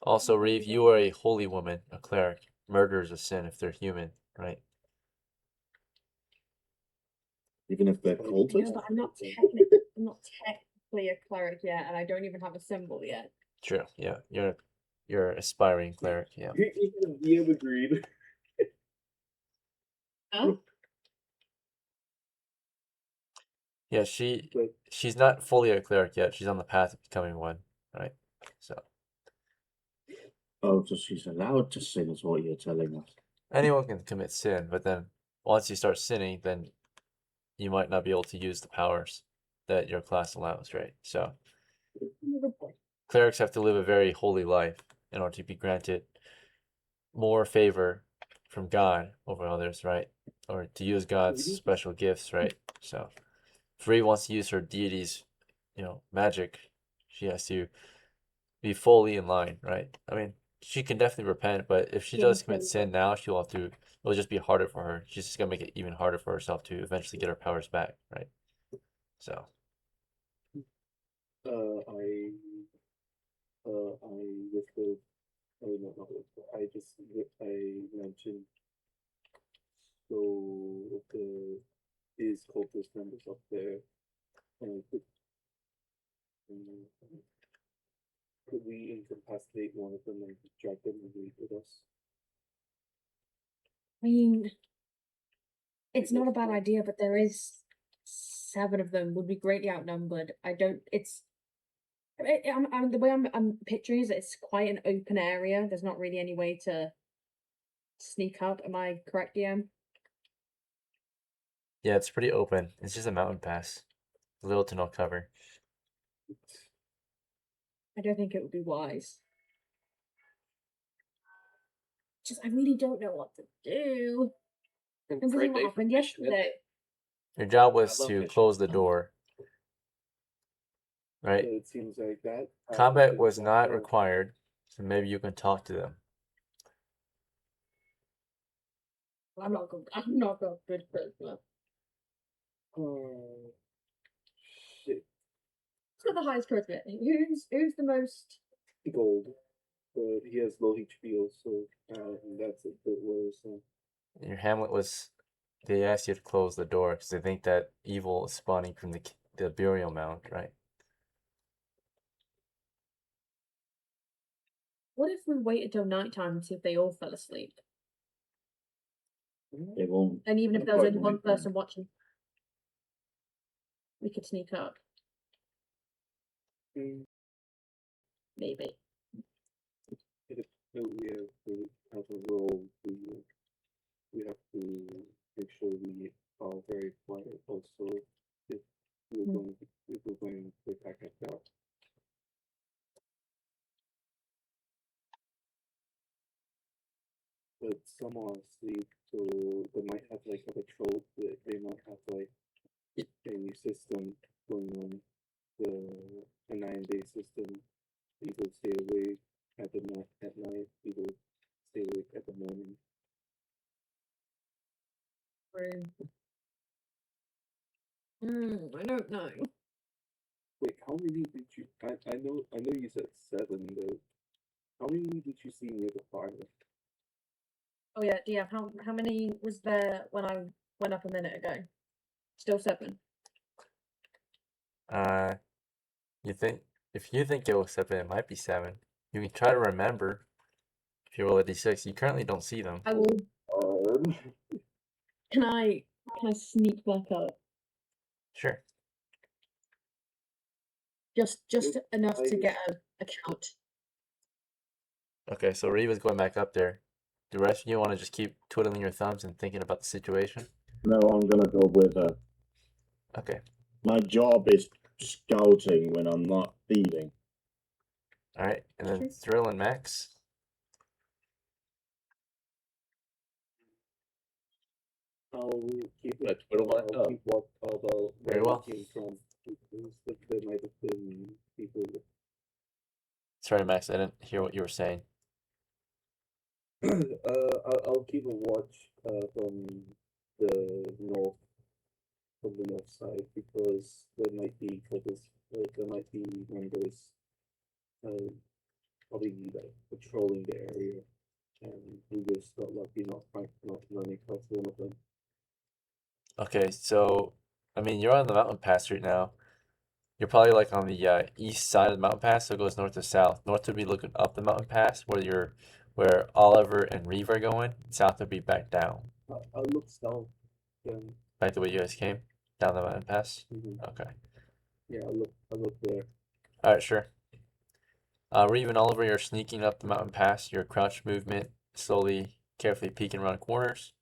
Also, Reeve, you are a holy woman, a cleric. Murder is a sin if they're human, right? Even if they're Yeah, cultists? but I'm not technically a cleric yet, and I don't even have a symbol yet. True. Yeah, you're aspiring cleric. Yeah. Even the DM agreed. Oh, Yeah, But she's not fully a cleric yet. She's on the path of becoming one, right? So Oh, so she's allowed to sin is what you're telling us. anyone can commit sin, but then once you start sinning, then you might not be able to use the powers that your class allows, right? So good point. clerics have to live a very holy life in order to be granted more favor from God over others, right? Or to use God's special gifts, right? So if Ree wants to use her deity's, magic, she has to be fully in line, right? I mean, she can definitely repent, but if she Yeah, does commit fully. sin now, it'll just be harder for her. She's just gonna make it even harder for herself to eventually get her powers back, right? So I whispered. Oh no, not whispered. I mentioned. So these cultist members up there, could we incapacitate one of them and drag them and leave with us? I mean, it's not a bad idea, but there is 7 of them would be greatly outnumbered. I don't. The way I'm picturing is it's quite an open area. There's not really any way to sneak up. Am I correct, DM? yeah, it's pretty open. It's just a mountain pass, little to no cover. I don't think it would be wise. I really don't know what to do. Considering what happened yesterday. Your job was love to fishing. close the door, right? So it seems like that. Combat was not required, so maybe you can talk to them. I'm not good charisma. Oh shit! Who's got the highest charisma? Who's the most? Gold, but he has low HP also. That's a bit worrisome. Your Hamlet was. They asked you to close the door because they think that evil is spawning from the burial mound, right? What if we waited till nighttime and see if they all fell asleep? They won't. And even if Not there was quite only one nighttime. person watching, we could sneak up. Mm. Maybe. So we have a role. We have to make sure we are very quiet. Also, if we're going to attack at dark. But some are asleep, so they might have like a patrol. They might have like a system going on, a 9-day system. People stay awake at night. People stay awake at the morning. I don't know. Wait, how many did you? I know you said 7, but how many did you see near the fire? Oh yeah, DM. How many was there when I went up a minute ago? Still 7. If you think it was 7, it might be 7. You can try to remember. If you roll a d6, you currently don't see them. I will. Can I sneak back up? Sure. Just enough to get a count. Okay, so Reva's going back up there. The rest of you want to just keep twiddling your thumbs and thinking about the situation? No, I'm gonna go with her. Okay. My job is scouting when I'm not thieving. All right, and then ZRILL and Max. I'll keep But twiddle my thumb. keep what about Very where well. it came from. There might have been people. Sorry, Max, I didn't hear what you were saying. I'll keep a watch from the north side because there might be there might be members probably like patrolling the area, and we just got lucky not running across one of them. Okay, so I mean you're on the mountain pass right now. You're probably like on the east side of the mountain pass, so it goes north to south. North would be looking up the mountain pass where Oliver and Reeve are going. South would be back down. I'll look south. Then Back the way you guys came down the mountain pass. mhm. Okay. Yeah, I'll look there. All right, sure. Reeve and Oliver, you're sneaking up the mountain pass. Your crouch movement, slowly, carefully peeking around corners.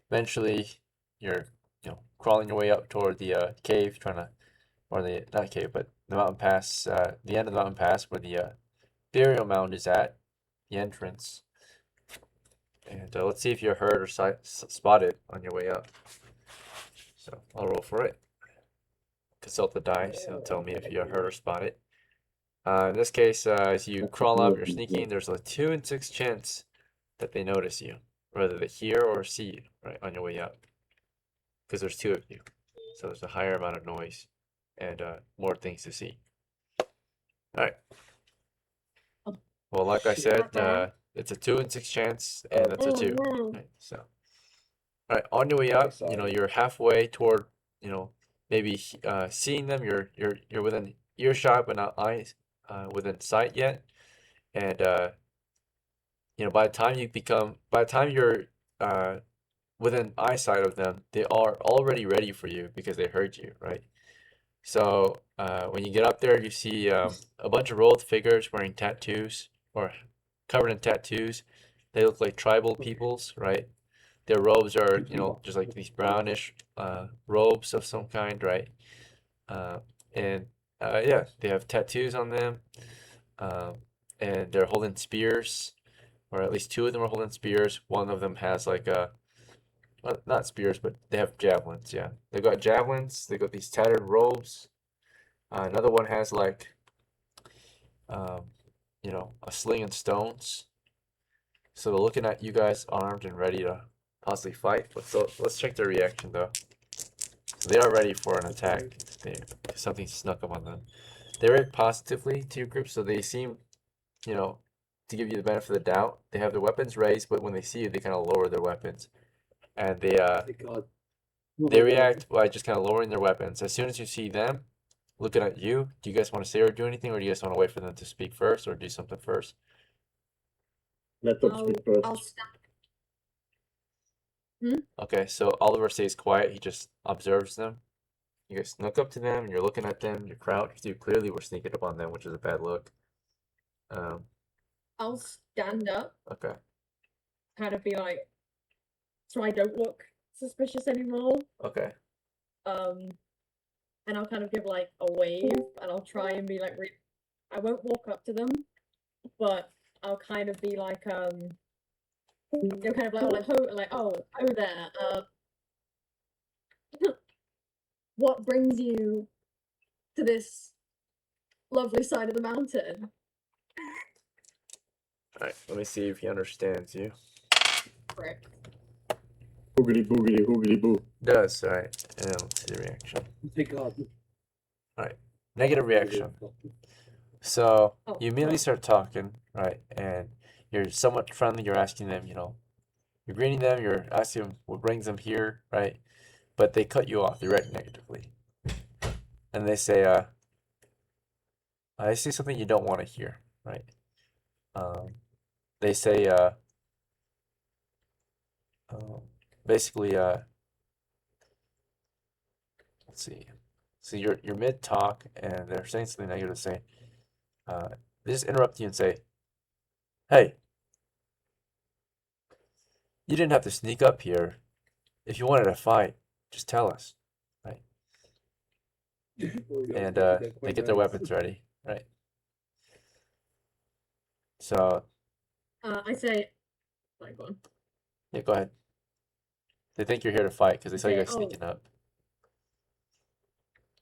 Eventually, you're crawling your way up toward the cave, trying to, or the not cave, but the mountain pass. The end of the mountain pass where the burial mound is at, the entrance. And let's see if you're heard or spotted on your way up. So I'll roll for it. Consult the dice. It'll tell me if you're heard or spotted. In this case, as you crawl up, you're sneaking. There's a 2 in 6 chance that they notice you, whether they hear or see you right on your way up. Because there's 2 of you, so there's a higher amount of noise and more things to see. All right. Well, like I said, it's a 2 in 6 chance, and that's a 2. Right, so, all right, on your way up, you're halfway toward, maybe seeing them. You're within earshot, but not eyes, within sight yet. And by the time you're within eyesight of them, they are already ready for you because they heard you, right? So when you get up there, you see a bunch of rolled figures wearing tattoos or covered in tattoos. They look like tribal peoples, right? Their robes are, just like these brownish robes of some kind, right? And yeah, they have tattoos on them, and they're holding spears, or at least 2 of them are holding spears. One of them has like not spears, but they have javelins. Yeah, they got javelins. They got these tattered robes. Another one has like, a sling and stones. So they're looking at you guys armed and ready to possibly fight. Let's check their reaction though. So they are ready for an attack. Something snuck up on them. They react positively to your group, so they seem, to give you the benefit of the doubt. They have their weapons raised, but when they see you, they kind of lower their weapons. And they react by just kind of lowering their weapons. As soon as you see them looking at you, do you guys want to say or do anything, or do you guys want to wait for them to speak first or do something first? Let them speak first. I'll stand. Okay, so Oliver stays quiet. He just observes them. You guys snuck up to them, and you're looking at them. You're crouched. You clearly were sneaking up on them, which is a bad look. I'll stand up, Okay. kind of be like, so I don't look suspicious anymore. Okay. And I'll kind of give like a wave, and I'll try and be like, I won't walk up to them, but I'll kind of be like, they're kind of oh there. What brings you to this lovely side of the mountain? All right. Let me see if he understands you. Frick. Boogity boogity hoogity boo. Does. All right. And let's see the reaction. Thank God. All right. Negative reaction. So Oh, you immediately oh. start talking, right? And you're somewhat friendly. You're asking them, you're greeting them. You're asking them what brings them here, right? But they cut you off. They react negatively, and they say, "I see something you don't want to hear," right? They say, basically, let's see. So you're mid talk, and they're saying something negative. Say, they just interrupt you and say, "Hey, you didn't have to sneak up here. If you wanted to fight, just tell us, right?" And they get their weapons ready, right? So I say, like, go on. yeah, go ahead. They think you're here to fight because they saw you Okay, guys sneaking up.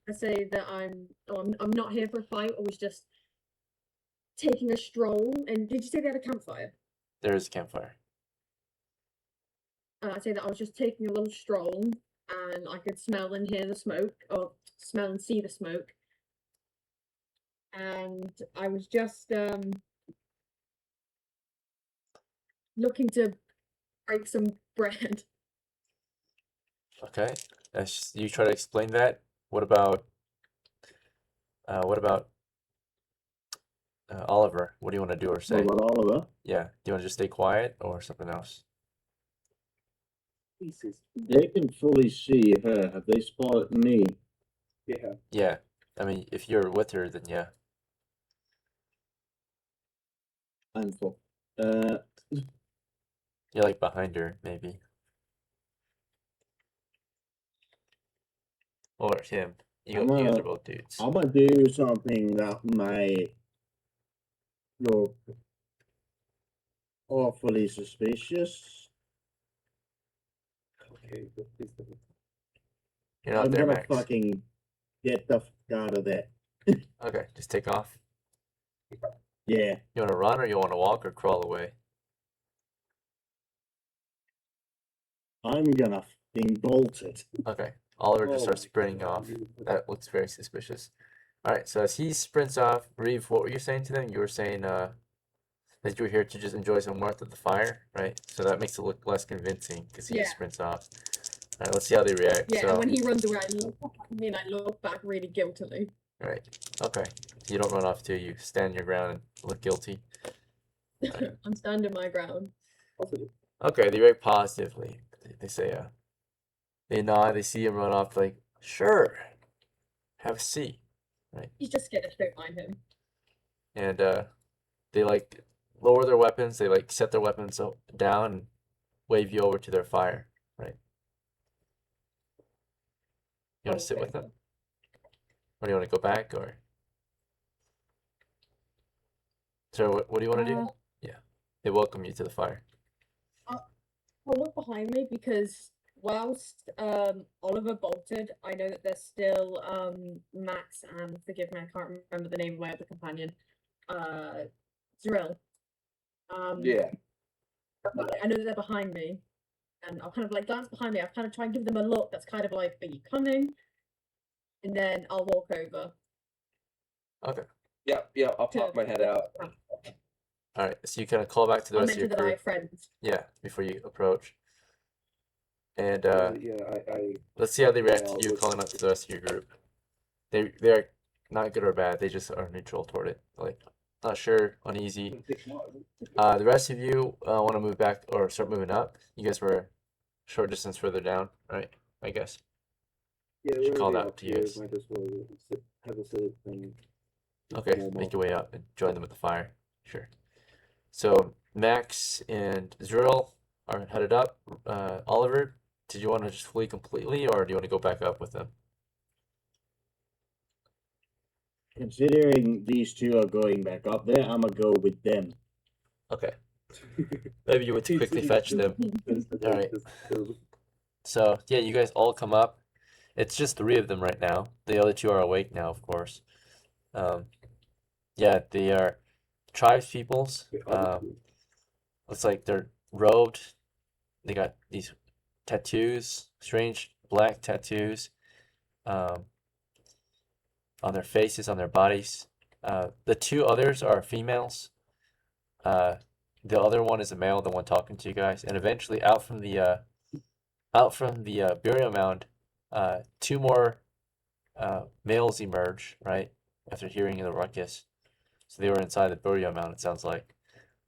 I say that I'm not here for a fight. I was just taking a stroll. And did you say they had a campfire? There is a campfire. I'd say that I was just taking a little stroll, and I could smell and hear the smoke, or smell and see the smoke. And I was just looking to break some bread. Okay. As you try to explain that, what about Oliver? What do you want to do or What say? about Oliver? Yeah. Do you want to just stay quiet or something else? Pieces. They can fully see her. Have they spotted me? Yeah. Yeah. I mean, if you're with her, then yeah. Handful. You're like behind her, maybe. Or him. You guys are both dudes. I'm gonna do something that might look awfully suspicious. Okay, but please don't. You're not I'm there, gonna Max. fucking get the fuck out of there. Okay, just take off. Yeah, You want to run or you want to walk or crawl away? I'm gonna fucking bolt it. Okay. Oliver just Oh starts my sprinting God, off. you- That looks very suspicious. Alright, so as he sprints off, Reeve, what were you saying to them? You were saying that you were here to just enjoy some warmth of the fire, right? So that makes it look less convincing because he just Yeah. sprints off. Alright, let's see how they react. Yeah, So, and when he runs away, I look back really guiltily. right. Okay. So you don't run off too, you stand your ground and look guilty. I'm standing my ground. Positive. Okay, they react positively. They say, they nod, they see him run off, like, sure, have a seat, right? He's just scared to don't mind him. And they like lower their weapons, they like set their weapons down and wave you over to their fire, right? You want to sit with them? Or do you want to go back, or? So what do you want to do? Yeah, they welcome you to the fire. I'll look behind me because whilst Oliver bolted, I know that there's still Max and forgive me, I can't remember the name of my other companion. ZRILL. Yeah. I know that they're behind me, and I'll kind of like glance behind me. I'll kind of try and give them a look that's kind of like, "Are you coming?" And then I'll walk over. Okay. Yeah, I'll pop my head out. All right. So you kind of call back to the I'll rest of your mention that I crew. have friends. Yeah, before you approach. And Yeah, I let's see how they react Yeah, to you I'll calling out to the rest of your group. They're not good or bad. They just are neutral toward it. Like not sure, uneasy. The rest of you want to move back or start moving up. You guys were a short distance further down, right? I guess. Yeah, Should we're call already that up to you here. guys. Might as well have a sit and Okay, warm make up. your way up and join them at the fire. Sure. So Max and ZRILL are headed up. Oliver, did you want to just flee completely, or do you want to go back up with them? Considering these two are going back up there, I'm gonna go with them. Okay. Maybe you would quickly fetch them. All right. So yeah, you guys all come up. It's just 3 of them right now. The other 2 are awake now, of course. Yeah, they are tribes peoples. Looks like they're robed. They got these tattoos, strange black tattoos, on their faces, on their bodies. The 2 others are females. The other one is a male, the one talking to you guys. And eventually, out from the burial mound, 2 more males emerge, right, after hearing the ruckus. So they were inside the burial mound, it sounds like.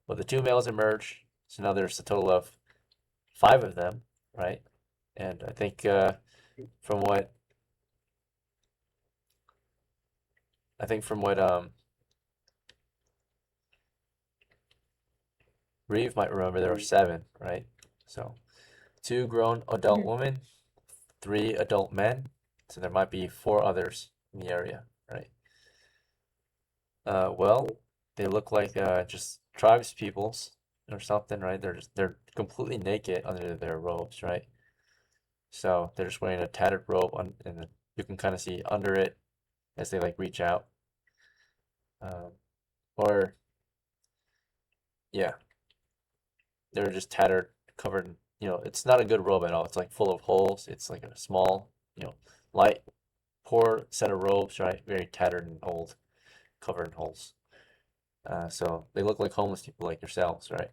But the 2 males emerge, so now there's a total of 5 of them, right? And I think from what Reeve might remember, there were 7, right? So 2 grown adult women, 3 adult men, so there might be 4 others in the area, right? Well, they look like just tribes peoples or something, right? They're completely naked under their robes, right? So they're just wearing a tattered robe and you can kind of see under it as they like reach out. Or yeah, they're just tattered, covered in you know, it's not a good robe at all. It's like full of holes. It's like a small, you know, light, poor set of robes, right? Very tattered and old, covered in holes. So they look like homeless people like yourselves, right?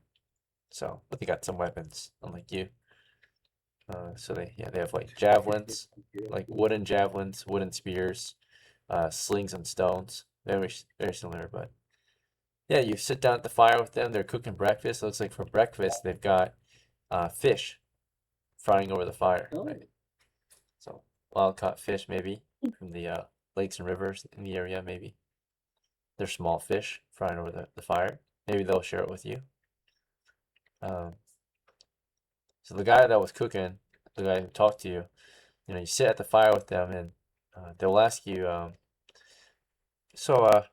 So, but they got some weapons, unlike you. So they have like javelins, like wooden javelins, wooden spears, slings and stones. Very similar, but yeah, you sit down at the fire with them. They're cooking breakfast. Looks like for breakfast they've got fish frying over the fire, right? So wild caught fish maybe from the lakes and rivers in the area. Maybe they're small fish frying over the fire. Maybe they'll share it with you. So the guy that was cooking, the guy who talked to you, you know, you sit at the fire with them, and they'll ask you, so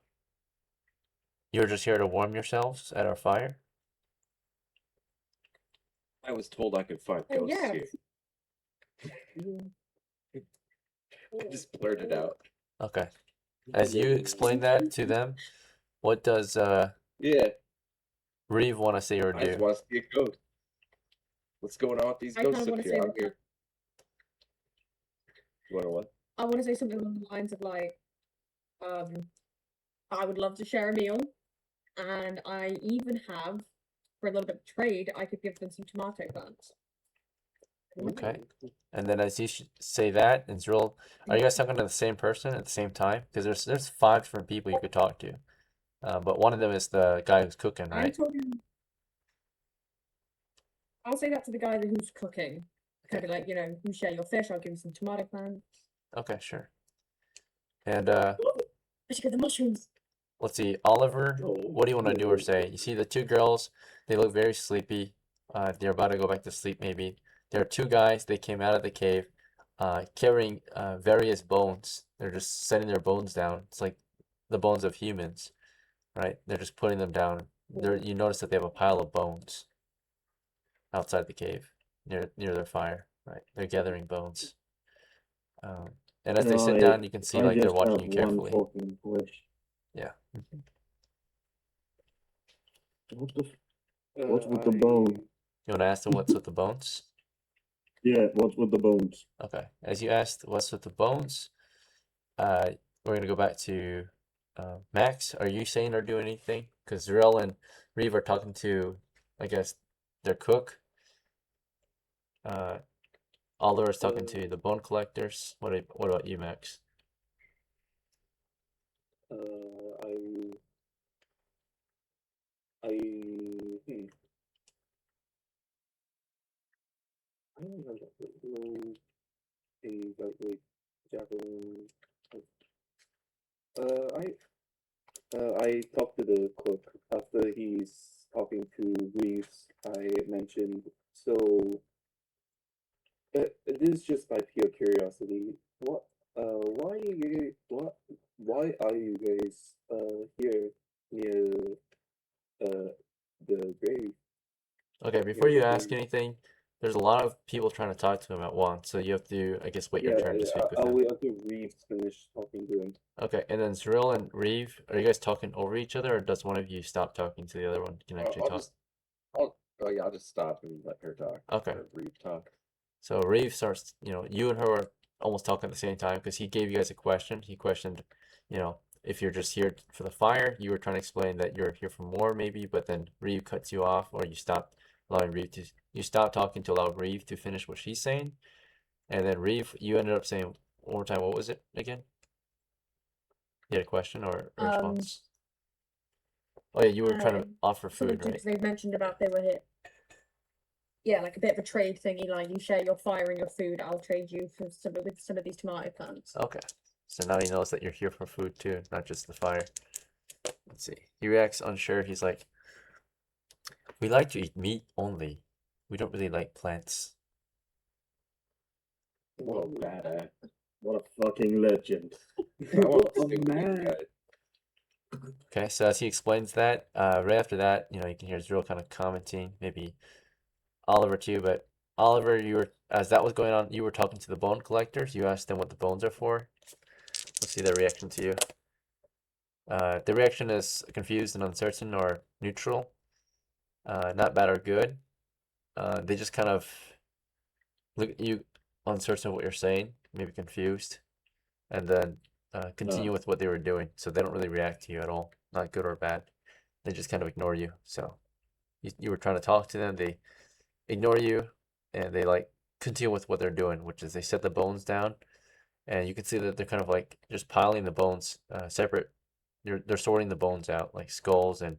you're just here to warm yourselves at our fire? I was told I could find Oh, ghosts yeah. here. I just blurted out. Okay. As you explain that to them, what does Yeah, Reeve want to say or I just do? want to see a ghost. What's going on with these I ghosts kinda up wanna here? say I'm that- here. You want to what? I want to say something along the lines of like, I would love to share a meal, and I even have, for a little bit of trade, I could give them some tomato plants. Okay. And then as you say that, and ZRILL, are you guys talking to the same person at the same time? Because there's 5 different people you could talk to, but one of them is the guy who's cooking, I'm right? talking. I'll say that to the guy who's cooking. I'd be like, you know, you share your fish, I'll give you some tomato plants. Okay, sure. And I should get the mushrooms. let's see, Oliver, what do you want to do or say? You see the 2 girls, they look very sleepy. They're about to go back to sleep maybe. There are 2 guys, they came out of the cave, carrying various bones. They're just setting their bones down. It's like the bones of humans, right? They're just putting them down. You notice that they have a pile of bones outside the cave near their fire, right? They're gathering bones. And as they sit down, you can see like they're watching you carefully. One fucking question. Yeah. What's with the bone? You want to ask them what's with the bones? Yeah, what's with the bones? Okay. As you asked what's with the bones, we're gonna go back to Max. Are you saying or doing anything? Because ZRILL and Reeve are talking to, I guess, their cook. Oliver's talking to the bone collectors. What about you, Max? I don't know a lightweight javelin. I talked to the cook after he's talking to Reeves. I mentioned so. It is just by pure curiosity. Why are you guys here near the grave? Okay, before you ask anything, there's a lot of people trying to talk to him at once, so you have to, I guess, wait your turn to speak with I'll them. wait until Reeves finish talking to him. Okay, and then ZRILL and Reeve, are you guys talking over each other, or does one of you stop talking to the other one? You can actually talk. I'll just stop and let her talk. Okay. Or Reeve talk. So Reeve starts, you know, you and her are almost talking at the same time because he gave you guys a question. He questioned, you know, if you're just here for the fire. You were trying to explain that you're here for more, maybe, but then Reeve cuts you off, or you stop allowing Reeve to, you stop talking to allow Reeve to finish what she's saying, and then Reeve, you ended up saying one more time. What was it again? You had a question or a response? Oh yeah, you were trying to offer food, right? They mentioned about they were here. Yeah, like a bit of a trade thingy, like you share your fire and your food, I'll trade you for some of these tomato plants. Okay. So now he knows that you're here for food too, not just the fire. Let's see. He reacts unsure. He's like, we like to eat meat only. We don't really like plants. What a badass. What a fucking legend. I want What to a do man. that. Okay, so as he explains that, right after that, you know, you can hear ZRILL kind of commenting, maybe Oliver too, but Oliver, you were, as that was going on, you were talking to the bone collectors. You asked them what the bones are for. Let's see their reaction to you. The reaction is confused and uncertain or neutral. Not bad or good. they just kind of look at you, uncertain of what you're saying, maybe confused, and then continue with what they were doing. So they don't really react to you at all, not good or bad. They just kind of ignore you. So you were trying to talk to them, they ignore you, and they like continue with what they're doing, which is they set the bones down, and you can see that they're kind of like just piling the bones separate. They're sorting the bones out, like skulls and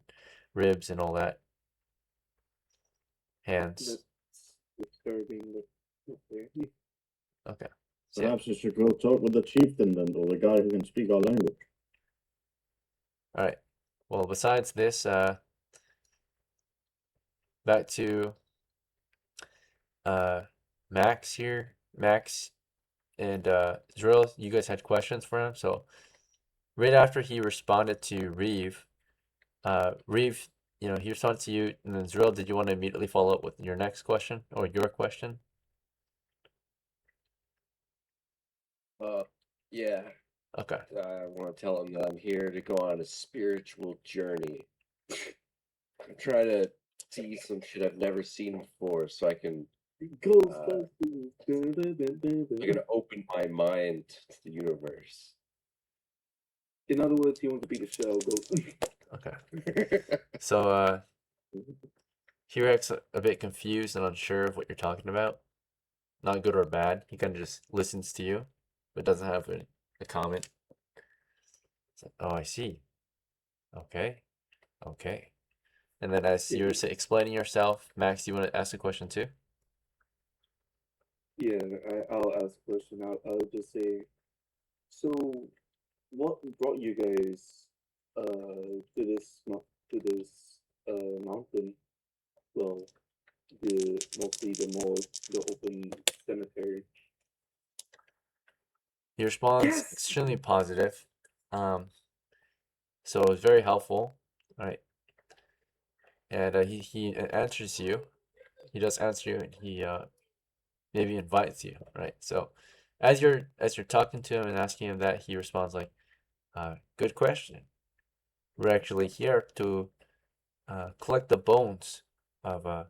ribs and all that. Hands. That's disturbing, but okay. Okay. So yeah. Perhaps you should go talk with the chieftain then, or the guy who can speak our language. All right. Well, besides this, back to Max here. Max and ZRILL, you guys had questions for him. So right after he responded to REEVE, REEVE, you know, he responded to you, and then ZRILL, did you want to immediately follow up with your next question or your question? Yeah. Okay. I want to tell him that I'm here to go on a spiritual journey. I'm trying to see some shit I've never seen before, so I can. I'm gonna open my mind to the universe. In other words, you want to be the shell ghost. Okay. So he acts a bit confused and unsure of what you're talking about. Not good or bad. He kind of just listens to you, but doesn't have a comment. It's like, oh, I see. Okay. Okay. And then as you're explaining yourself, Max, do you want to ask a question too? Yeah, I'll ask a question. I'll just say, so what brought you guys to this mountain? Well, mostly the open cemetery. He responds extremely positive. So it was very helpful, right? And he answers you. He does answer you, and he maybe invites you, right? So as you're talking to him and asking him that, he responds like, "Good question. We're actually here to collect the bones of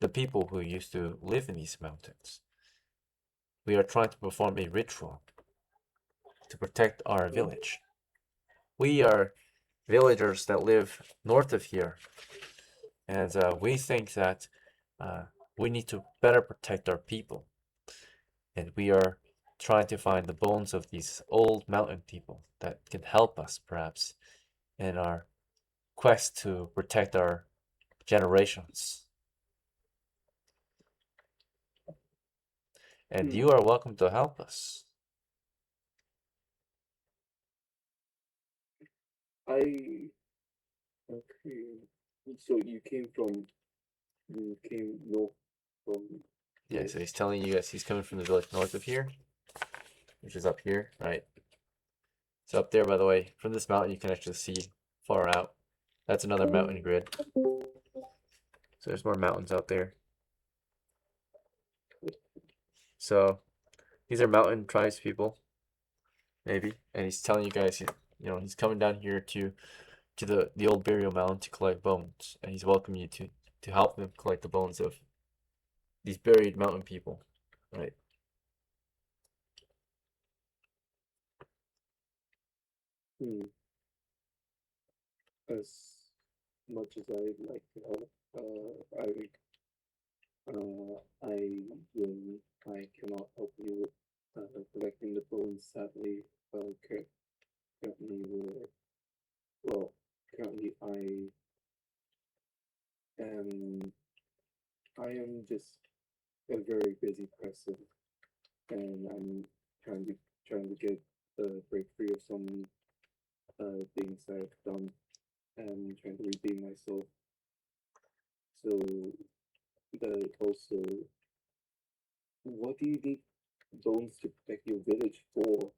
the people who used to live in these mountains. We are trying to perform a ritual to protect our village. We are villagers that live north of here, and we think that we need to better protect our people. And we are trying to find the bones of these old mountain people that can help us, perhaps, in our quest to protect our generations. And you are welcome to help us." Okay. So you came north from. Yeah, so he's telling you guys he's coming from the village north of here, which is up here, right? So up there, by the way, from this mountain, you can actually see far out. That's another mountain grid. So there's more mountains out there. So these are mountain tribes people, maybe. And he's telling you guys, you know, he's coming down here to the old burial mound to collect bones. And he's welcoming you to help them collect the bones of these buried mountain people, right? As much as I'd like to help, I cannot help you with collecting the bones. Sadly, currently I am just a very busy person, and I'm trying to get break free of some things I've done, and trying to redeem myself. So, also, what do you need bones to protect your village for?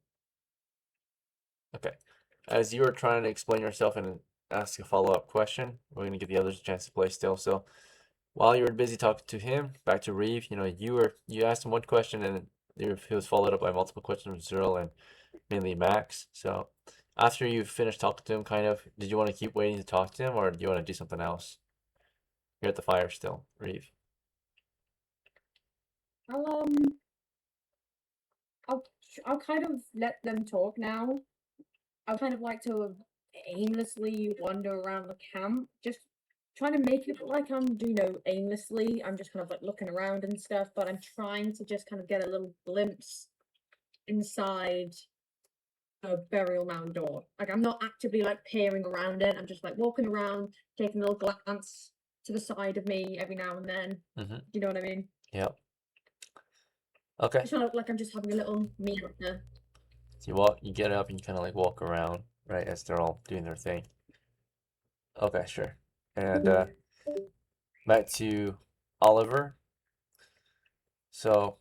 Okay. As you were trying to explain yourself and ask a follow-up question, we're going to give the others a chance to play still. So while you were busy talking to him, back to REEVE, you know, you asked him one question and he was followed up by multiple questions from ZRILL and mainly Max. So after you finished talking to him, kind of, did you want to keep waiting to talk to him, or do you want to do something else? You're at the fire still, REEVE. I'll I'll kind of let them talk now. I kind of like to aimlessly wander around the camp, just trying to make it look like I'm, aimlessly. I'm just kind of like looking around and stuff, but I'm trying to just kind of get a little glimpse inside a burial mound door. Like I'm not actively like peering around it. I'm just like walking around, taking a little glance to the side of me every now and then. Mm-hmm. Do you know what I mean? Yep. Okay. It's not like I'm just having a little meal up there. So you get up and you kind of like walk around, right, as they're all doing their thing. Okay, sure. And back to Oliver. So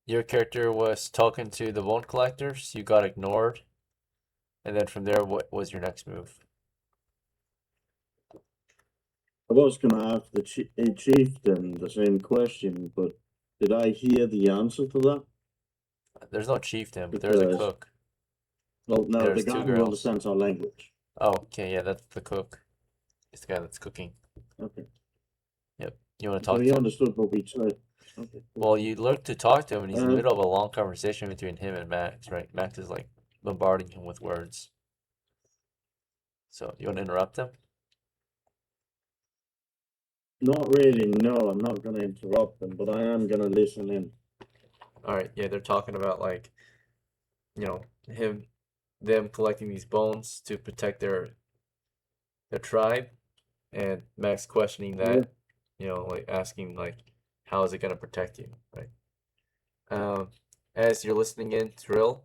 your character was talking to the bone collectors. You got ignored, and then from there, what was your next move? I was gonna ask the chieftain the same question, but did I hear the answer to that? There's no chieftain, but there's a Because- cook. Well, no, There's the guy two who girls. understands our language. Oh, okay, yeah, that's the cook. It's the guy that's cooking. Okay. Yep. You want to So talk he to him? understood what we said. Okay. Well, you look to talk to him, and he's in the Uh, middle of a long conversation between him and Max, right? Max is like bombarding him with words. So you want to interrupt him? Not really, no, I'm not gonna interrupt them, but I am gonna listen in. All right, yeah, they're talking about like, them collecting these bones to protect their tribe, and Max questioning that, like asking like, how is it gonna protect you, right? As you're listening in, ZRILL,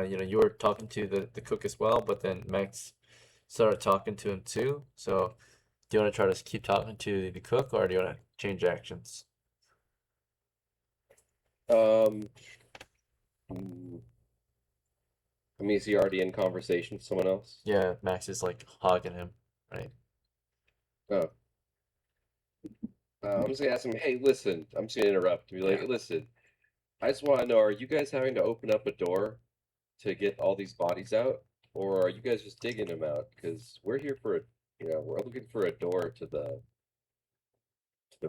you were talking to the cook as well, but then Max started talking to him too. So, do you want to try to keep talking to the cook, or do you want to change actions? I mean, is he already in conversation with someone else? Yeah, Max is like hogging him, right? Oh. I'm just gonna ask him, hey, listen, I'm just gonna interrupt. Be like, Yeah. listen, I just want to know, are you guys having to open up a door to get all these bodies out? Or are you guys just digging them out? Because we're here for we're looking for a door to the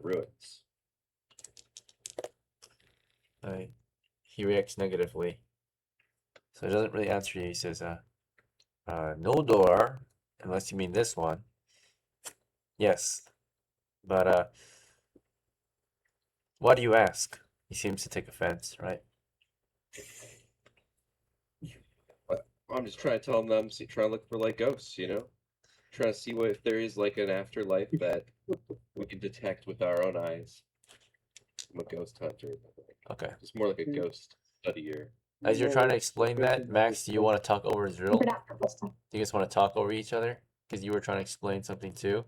ruins. Right. He reacts negatively. So he doesn't really answer you. He says, no door, unless you mean this one. Yes. But, why do you ask? He seems to take offense, right? I'm just trying to tell them trying to look for like ghosts, trying to see if there is like an afterlife that we can detect with our own eyes. I'm a ghost hunter. Okay. It's more like a ghost studier. As you're trying to explain that, Max, do you want to talk over ZRILL? Do you guys want to talk over each other? Because you were trying to explain something too.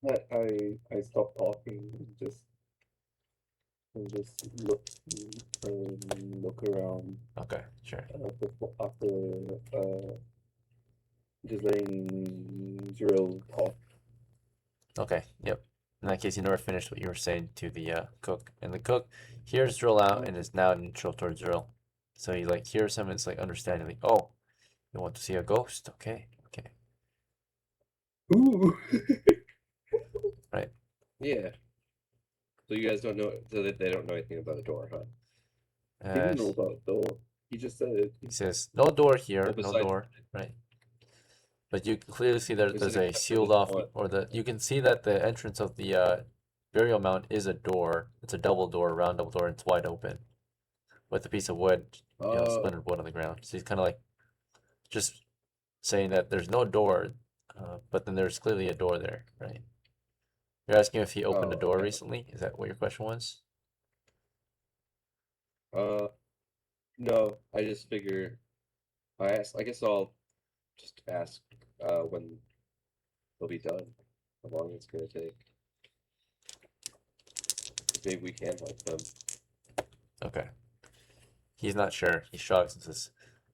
I stopped talking and just look around Okay, sure. after just letting ZRILL talk. Okay, yep. In that case, you never finished what you were saying to the cook. And the cook hears ZRILL out and is now neutral towards ZRILL. So he like hears him and it's like understanding, like, oh, you want to see a ghost? Okay, okay. Ooh. Right. Yeah. So you guys don't know, so that they don't know anything about a door, huh? He didn't know about the door. He just said it. He says, no door here, Well, no besides- door, right? But you can clearly see that Is there's it a except for sealed the off, one? you can see that the entrance of the burial mound is a door. It's a double door, round double door, and it's wide open with a piece of wood, splintered wood on the ground. So he's kind of like just saying that there's no door, but then there's clearly a door there, right? You're asking if he opened a door okay. recently? Is that what your question was? No, I just figure, I guess I'll just ask, when they'll be done, how long it's gonna take. 'Cause maybe we can help them. Okay. He's not sure. He shrugs and says,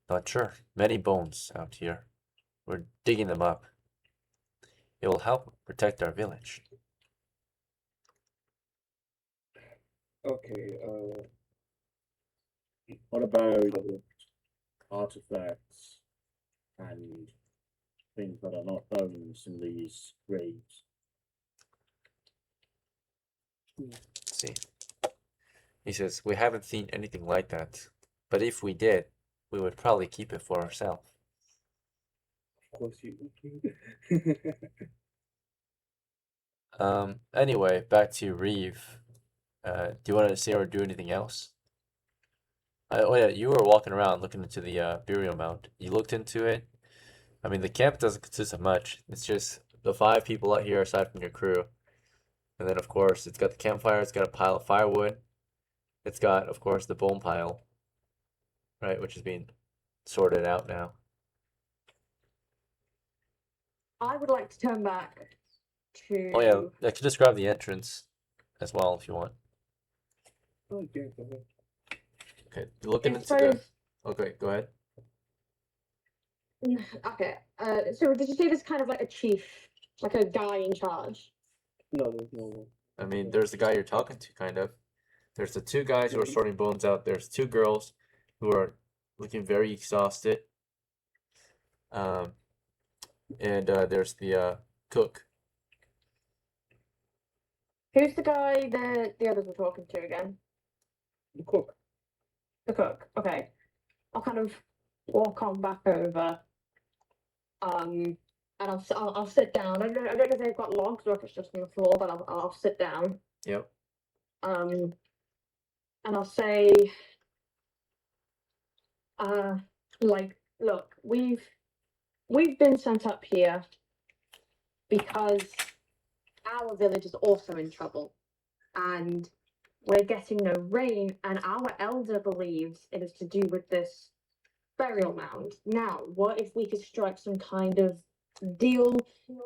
not sure. Many bones out here. We're digging them up. It will help protect our village. Okay, what about artifacts and things that are not bones in these graves? Let's see. He says, we haven't seen anything like that. But if we did, we would probably keep it for ourselves. Of course you Anyway, back to Reeve. Do you want to say or do anything else? Oh yeah, you were walking around looking into the burial mound. You looked into it. I mean, the camp doesn't consist of much. It's just the 5 people out here aside from your crew. And then, of course, it's got the campfire. It's got a pile of firewood. It's got, of course, the bone pile, right, which is being sorted out now. I would like to turn back to. Oh yeah, I could describe the entrance as well if you want. Oh, yeah, go ahead. Okay, you're looking I into the. suppose- Okay, go ahead. Okay. So did you say there's kind of like a chief, like a guy in charge? No, there's no one. I mean, there's the guy you're talking to, kind of. There's the 2 guys who are sorting bones out. There's 2 girls who are looking very exhausted. And there's the cook. Who's the guy that the others were talking to again? The cook. The cook. Okay. I'll kind of walk on back over. And I'll sit down. I don't know if they've got logs or if it's just on the floor, but I'll sit down. Yep. And I'll say, like, look, we've been sent up here because our village is also in trouble, and we're getting no rain, and our elder believes it is to do with this burial mound. Now, what if we could strike some kind of deal?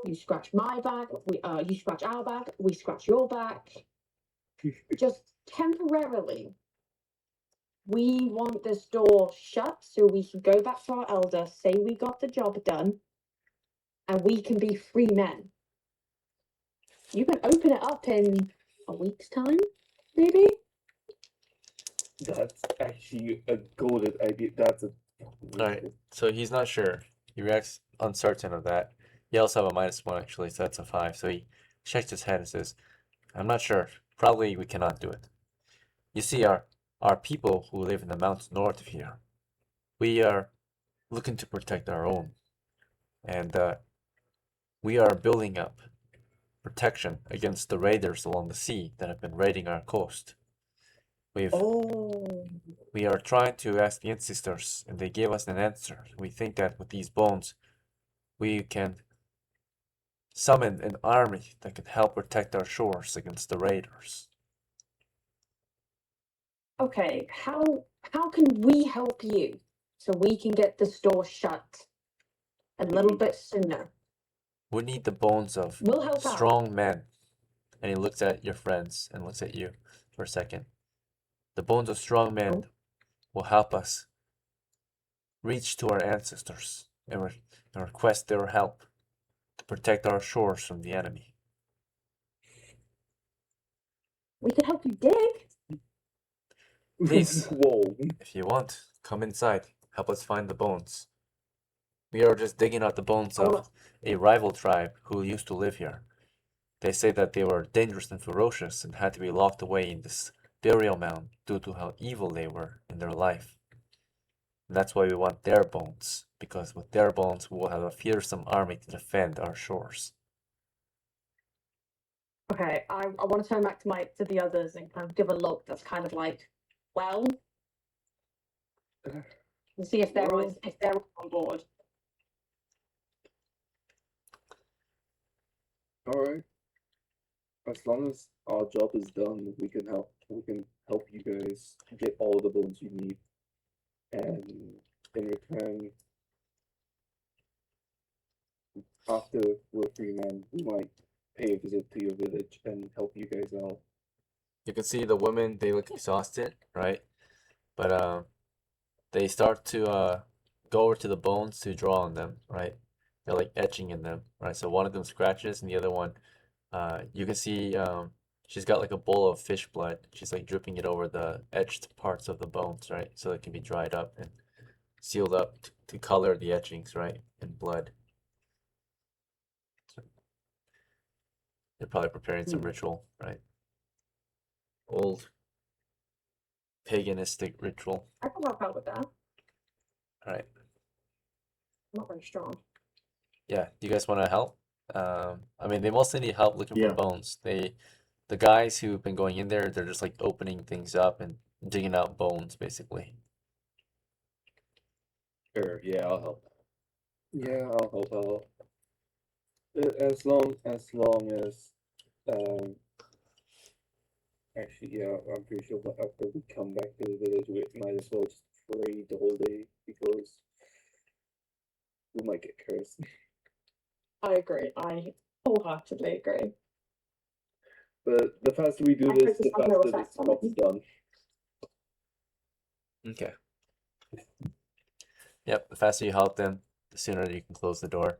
You scratch my back, you scratch our back, we scratch your back. Just temporarily. We want this door shut so we can go back to our elder, say we got the job done, and we can be free men. You can open it up in a week's time, maybe? That's actually a golden idea. That's a. Alright, so he's not sure. He reacts uncertain of that. He also have a -1 actually, so that's a 5. So he shakes his head and says, I'm not sure. Probably we cannot do it. You see, our people who live in the mountains north of here, we are looking to protect our own. And we are building up protection against the raiders along the sea that have been raiding our coast. We are trying to ask the ancestors, and they gave us an answer. We think that with these bones, we can summon an army that can help protect our shores against the raiders. Okay, how can we help you so we can get this door shut a little bit sooner? We need the bones of We'll help out. strong men. And he looks at your friends and looks at you for a second. The bones of strong men will help us reach to our ancestors and request their help to protect our shores from the enemy. We can help you dig. Please, Whoa. if you want, come inside. Help us find the bones. We are just digging out the bones of a rival tribe who used to live here. They say that they were dangerous and ferocious and had to be locked away in this burial mound due to how evil they were in their life. And that's why we want their bones, because with their bones we will have a fearsome army to defend our shores. Okay, I want to turn back to the others and kind of give a look that's kind of like, well, and see if they're on board. All right. As long as our job is done, we can help. We can help you guys get all the bones you need, and in return, after we're free men, we might pay a visit to your village and help you guys out. You can see the women, they look exhausted, right? But they start to go over to the bones to draw on them, right? They're like etching in them, right? So one of them scratches and the other one, you can see she's got like a bowl of fish blood. She's like dripping it over the etched parts of the bones, right? So it can be dried up and sealed up to color the etchings, right? In blood. They're probably preparing some ritual, right? Old paganistic ritual. I can help out with that. All right. I'm not very strong. Yeah. Do you guys want to help? I mean, they mostly need help looking Yeah. for bones. The guys who've been going in there, they're just like opening things up and digging out bones, basically. Sure, yeah, I'll help. Yeah, I'll help out. As long as actually, yeah, I'm pretty sure that after we come back to the village, we might as well just pray the whole day because we might get cursed. I agree. I wholeheartedly agree. But the faster we do I this, hope the it's not no faster this effect on job's it. done. Okay. Yep. The faster you help them, the sooner you can close the door.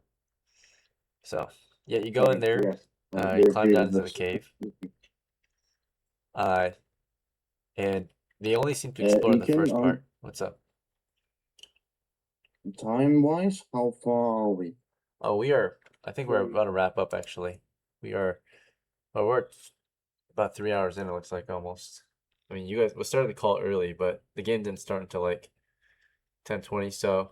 So yeah, you go in there. Yes. You climb down into the cave. And they only seem to explore the Ekin, first part. What's up? Time wise, how far are we? Oh, I think we're about to wrap up actually. Well, we're about 3 hours in, it looks like almost. I mean, you guys, we started the call early, but the game didn't start until like 10:20, so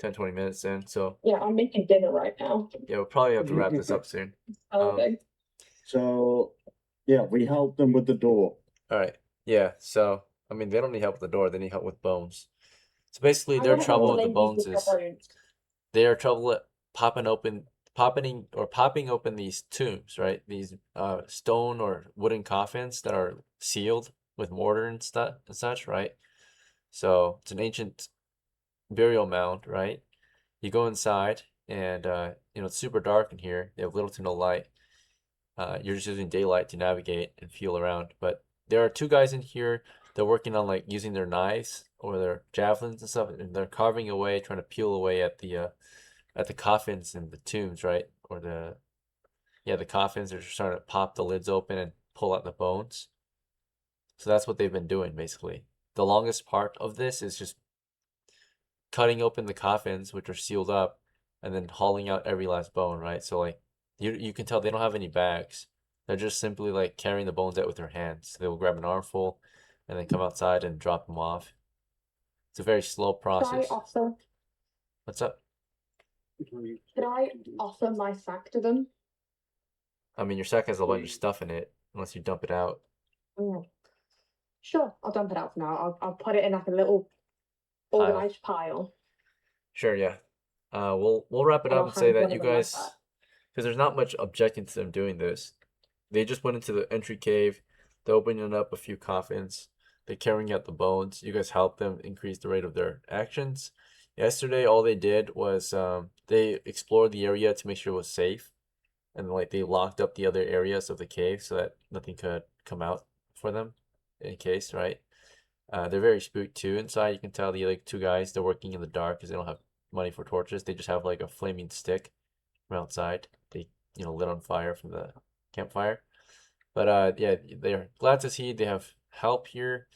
10-20 minutes in. So Yeah, I'm making dinner right now. yeah, we'll probably have to wrap this up soon. Starving. So, yeah, we helped them with the door. All right. Yeah. So, I mean, they don't need help with the door. They need help with bones. So basically, I their wanna help trouble the with the ladies bones with is their bones. they are trouble at popping open these tombs, right? These stone or wooden coffins that are sealed with mortar and stuff and such, right? So it's an ancient burial mound, right? You go inside and it's super dark in here. They have little to no light. You're just using daylight to navigate and feel around. But there are two guys in here. They're working on like using their knives or their javelins and stuff, and they're carving away, trying to peel away at the coffins and the tombs, right? Or the coffins. They're just trying to pop the lids open and pull out the bones. So that's what they've been doing basically. The longest part of this is just cutting open the coffins, which are sealed up, and then hauling out every last bone, right? So like you can tell they don't have any bags. They're just simply like carrying the bones out with their hands. They will grab an armful and then come outside and drop them off. It's a very slow process. What's up? Could I offer my sack to them? I mean, your sack has a bunch of stuff in it, unless you dump it out. Sure, I'll dump it out for now. I'll put it in like a little organized pile. Sure, yeah. We'll wrap it And up I'll and say hand that one you of them like guys, that. because there's not much objecting to them doing this. They just went into the entry cave. They're opening up a few coffins. They're carrying out the bones. You guys helped them increase the rate of their actions. Yesterday, all they did was they explored the area to make sure it was safe, and like they locked up the other areas of the cave so that nothing could come out for them, in case, right? They're very spooked too inside. You can tell the other two guys, they're working in the dark because they don't have money for torches. They just have like a flaming stick from outside. They lit on fire from the campfire. But yeah, they're glad to see they have help here.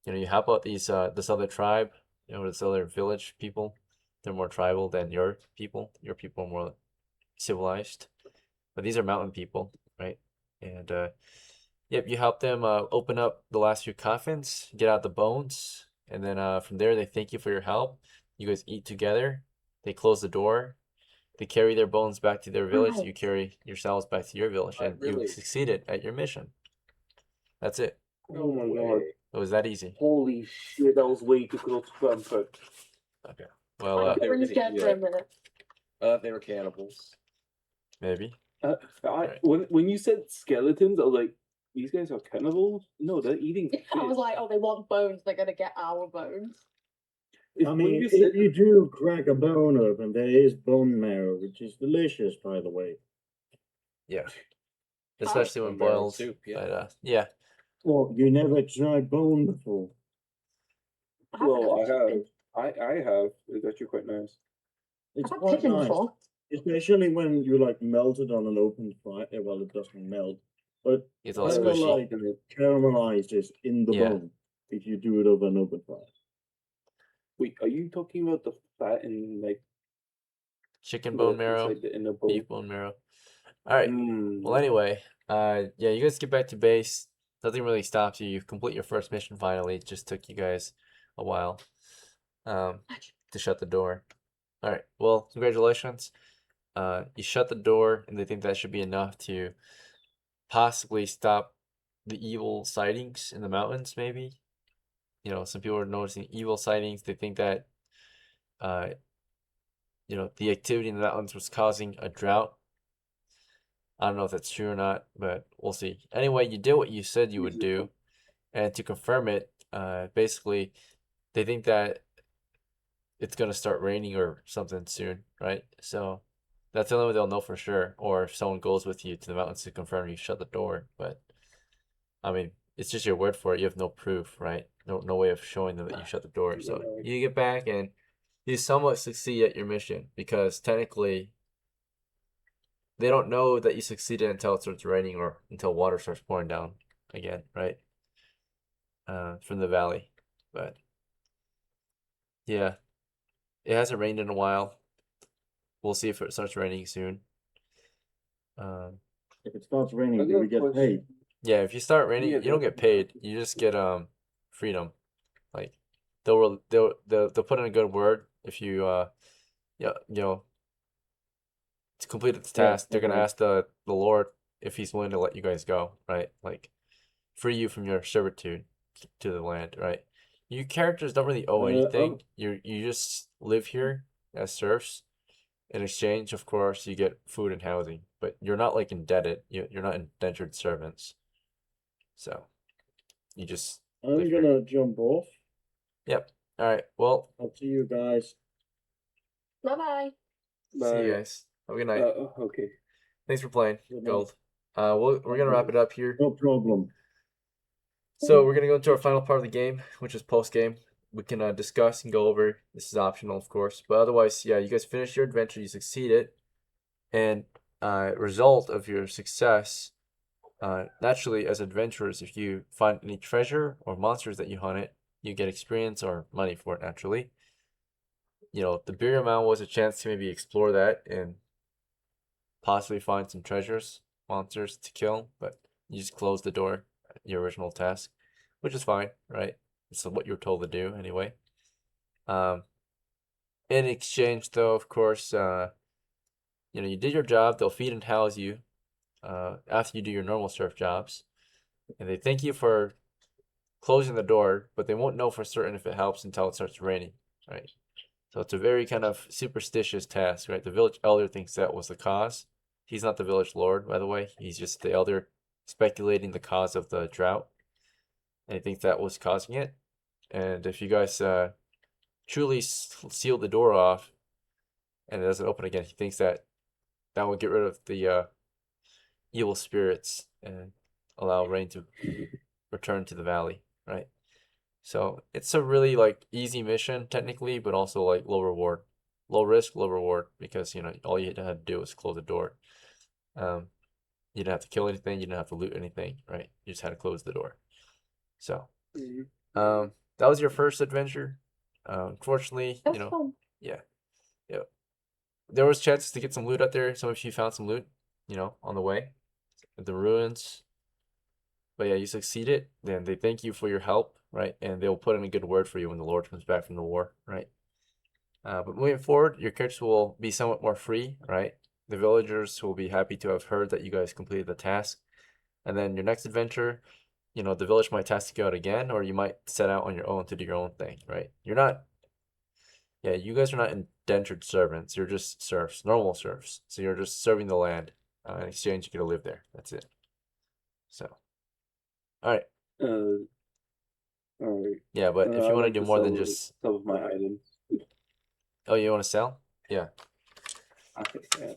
You help out this other tribe, this other village people. They're more tribal than your people. Your people are more civilized. But these are mountain people, right? And yep, you help them open up the last few coffins, get out the bones, and then from there they thank you for your help. You guys eat together. They close the door. They carry their bones back to their village. You carry yourselves back to your village, and you succeeded at your mission. That's it. Oh my god. It was that easy. Holy shit, that was way too close to comfort. Okay. Well, I really scared for a minute. They were cannibals. maybe. When you said skeletons, I was like, these guys are cannibals? No, they're eating fish. I was like, oh, they want bones. They're gonna get our bones. If I when mean, you if said you do crack a bone open, there is bone marrow, which is delicious, by the way. Yeah. Especially when Bone marrow boiled. soup, yeah. But yeah. Well, you never tried bone before. well, I have. It's actually quite nice. It's I've had quite pigeon nice, before. especially when you like melt it on an open fire. Well, it doesn't melt, but It's all kind of squishy. like caramelizes in the Yeah. bone if you do it over an open fire. Wait, are you talking about the fat and like Chicken bone marrow, inside the inner bone? beef bone marrow. All right. Mm. Well, anyway, yeah, you guys get back to base. nothing really stops you. You complete your first mission finally. It just took you guys a while to shut the door. All right. Well, congratulations. You shut the door, and they think that should be enough to possibly stop the evil sightings in the mountains. Maybe, you know, some people are noticing evil sightings. They think that, you know, the activity in the mountains was causing a drought. I don't know if that's true or not, but we'll see. Anyway, you did what you said you would do, and to confirm it, basically, they think that it's gonna start raining or something soon, right? So that's the only way they'll know for sure. Or if someone goes with you to the mountains to confirm you shut the door. But I mean, it's just your word for it. You have no proof, right? No way of showing them that you shut the door. So you get back and you somewhat succeed at your mission because technically they don't know that you succeeded until it starts raining or until water starts pouring down again, right? From the valley. But yeah, it hasn't rained in a while. We'll see if it starts raining soon. If it starts raining, do we get paid? Yeah, if you start raining, Yeah, you don't get paid. You just get freedom. Like they'll put in a good word if you yeah, you know, to complete the task. They're gonna ask the Lord if he's willing to let you guys go, right? Like free you from your servitude to the land, right? You characters don't really owe anything. You just live here as serfs. In exchange, of course, you get food and housing, but you're not like indebted. You're not indentured servants. So you just I'm live here. gonna jump off. Yep. All right. Well, Up to you guys. Bye-bye. see you guys. Have a good night. Okay. Thanks for playing, Good night. Gold. We're gonna wrap it up here. No problem. So we're gonna go into our final part of the game, which is post game. We can discuss and go over. This is optional, of course, but otherwise, yeah, you guys finished your adventure. You succeeded, and result of your success. Naturally, as adventurers, if you find any treasure or monsters that you hunted, you get experience or money for it. Naturally, you know the burial mound was a chance to maybe explore that and possibly find some treasures, monsters to kill, but you just closed the door at your original task, which is fine, right? It's what you were told to do anyway. In exchange, though, of course, you know, you did your job. They'll feed and house you after you do your normal serf jobs, and they thank you for closing the door, but they won't know for certain if it helps until it starts raining, right? So it's a very kind of superstitious task, right? The village elder thinks that was the cause. He's not the village lord, by the way. He's just the elder speculating the cause of the drought. And he thinks that was causing it. And if you guys truly seal the door off and it doesn't open again, he thinks that that will get rid of the evil spirits and allow rain to return to the valley, right? So it's a really like easy mission technically, but also like low reward, low risk, low reward, because you know all you had to do was close the door. You didn't have to kill anything, you didn't have to loot anything, right? You just had to close the door. So, that was your first adventure. Unfortunately, That's you know, fun. yeah, there was chances to get some loot out there. Some of you found some loot, you know, on the way, at the ruins. But yeah, you succeeded. Then they thank you for your help, right? And they'll put in a good word for you when the Lord comes back from the war, right? But moving forward, your characters will be somewhat more free, right? The villagers will be happy to have heard that you guys completed the task. And then your next adventure, you know, the village might task you out again, or you might set out on your own to do your own thing, right? You're not, yeah, you guys are not indentured servants. You're just serfs, normal serfs. So you're just serving the land. In exchange, you get to live there. That's it. So, all right. All right. Yeah, but if you want to do more than just, some of my items. oh, you want to sell? Yeah. Okay, yeah.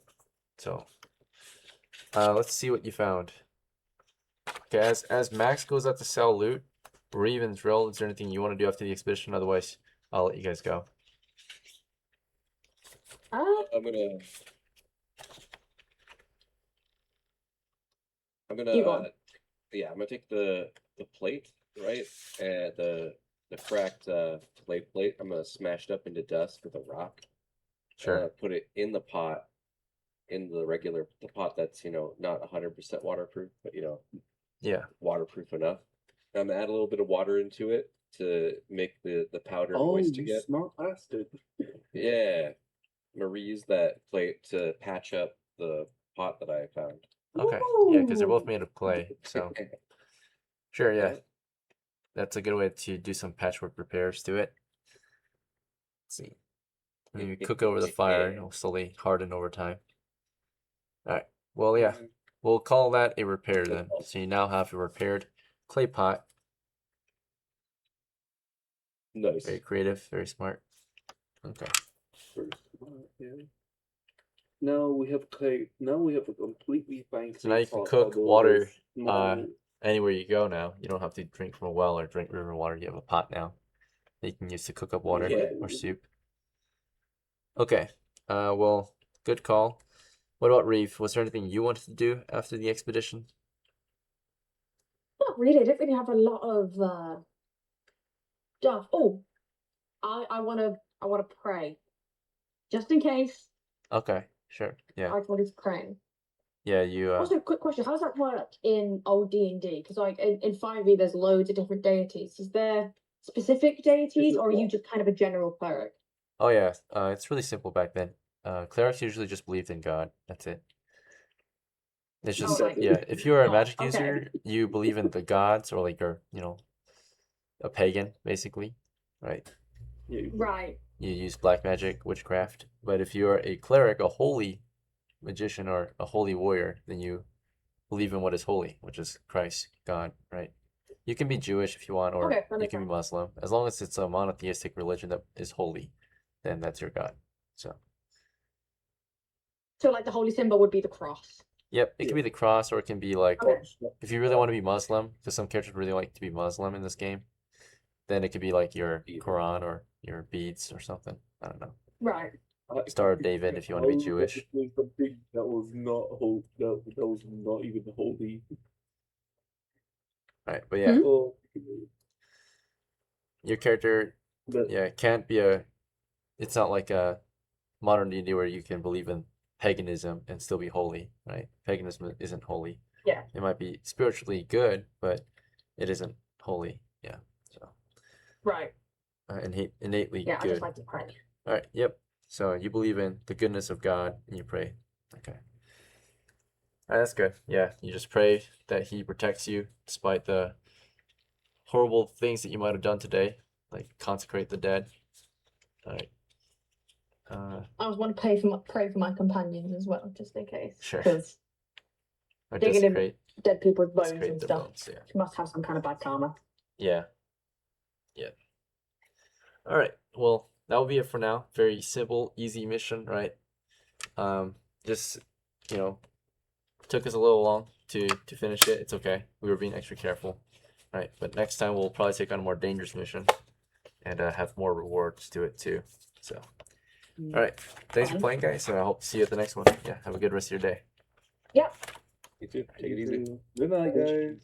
So, let's see what you found. Okay, as Max goes out to sell loot, REEVE and ZRILL, is there anything you want to do after the expedition? Otherwise, I'll let you guys go. I'm You gonna go. yeah, I'm gonna take the plate, right? And the cracked plate. I'm gonna smash it up into dust with a rock. Sure. Put it in the pot, in the pot that's, you know, not 100% waterproof, but you know, Yeah. waterproof enough. Add a little bit of water into it to make the powder moist you again. smart bastard. Yeah, I'm gonna reuse that plate to patch up the pot that I found. Okay. Yeah, because they're both Ooh. made of clay. So sure, yeah. Yeah. That's a good way to do some patchwork repairs to it. Let's see. And you cook over the fire, it'll slowly harden over time. Alright. Well, yeah. We'll call that a repair then. So you now have a repaired clay pot. Nice. Very creative, very smart. Okay. Now we have clay. Now we have a completely fine. So now you can cook water anywhere you go now. You don't have to drink from a well or drink river water. You have a pot now that you can use to cook up water or soup. Okay. Well, good call. What about Reeve? Was there anything you wanted to do after the expedition? Not really. I don't really have a lot of stuff. Oh, I wanna pray. Just in case. Okay, sure. Yeah. I wanted to pray. Yeah, you Also, quick question: how does that work in old D&D? Because like in 5e, there's loads of different deities. Is there specific deities, or are you just kind of a general cleric? Oh yeah, it's really simple back then. Clerics usually just believed in God. That's it. It's just like- yeah. If you are a magic okay. user, you believe in the gods, or like you're a pagan basically, right? Right. You use black magic, witchcraft. But if you are a cleric, a holy magician, or a holy warrior, then you believe in what is holy, which is Christ, God, right? You can be Jewish if you want, or Okay, that you makes can be sense. Muslim. As long as it's a monotheistic religion that is holy, then that's your God. So, So like the holy symbol would be the cross. yep, it can be the cross, or it can be like, Okay. if you really want to be Muslim, because some characters really like to be Muslim in this game, then it could be like your Quran or your beads or something. I don't know. Right. Star of David if you want to be Jewish. Something that was not holy. That was not even holy. Right, but yeah, Oh, your character, but yeah, can't be a. It's not like a modern D&D where you can believe in paganism and still be holy, right? Paganism isn't holy. Yeah. It might be spiritually good, but it isn't holy. Yeah. So Right. innately Yeah, I good. just like to pray. All right. Yep. So you believe in the goodness of God and you pray. Okay. All right, that's good. Yeah, you just pray that He protects you despite the horrible things that you might have done today, like consecrate the dead. All right. I was want to pray for my companions as well, just in case. Sure. Because Or digging in desecrate, dead people's bones desecrate and the stuff. bones. Yeah. You must have some kind of bad karma. Yeah. Yeah. All right. Well, that will be it for now. Very simple, easy mission, right? Just took us a little long to finish it. It's okay. We were being extra careful, right? But next time we'll probably take on a more dangerous mission and have more rewards to it too. So, all right. Thanks for playing, guys. I hope to see you at the next one. Yeah. Have a good rest of your day. Yep. You too. Take it easy. Good night, guys.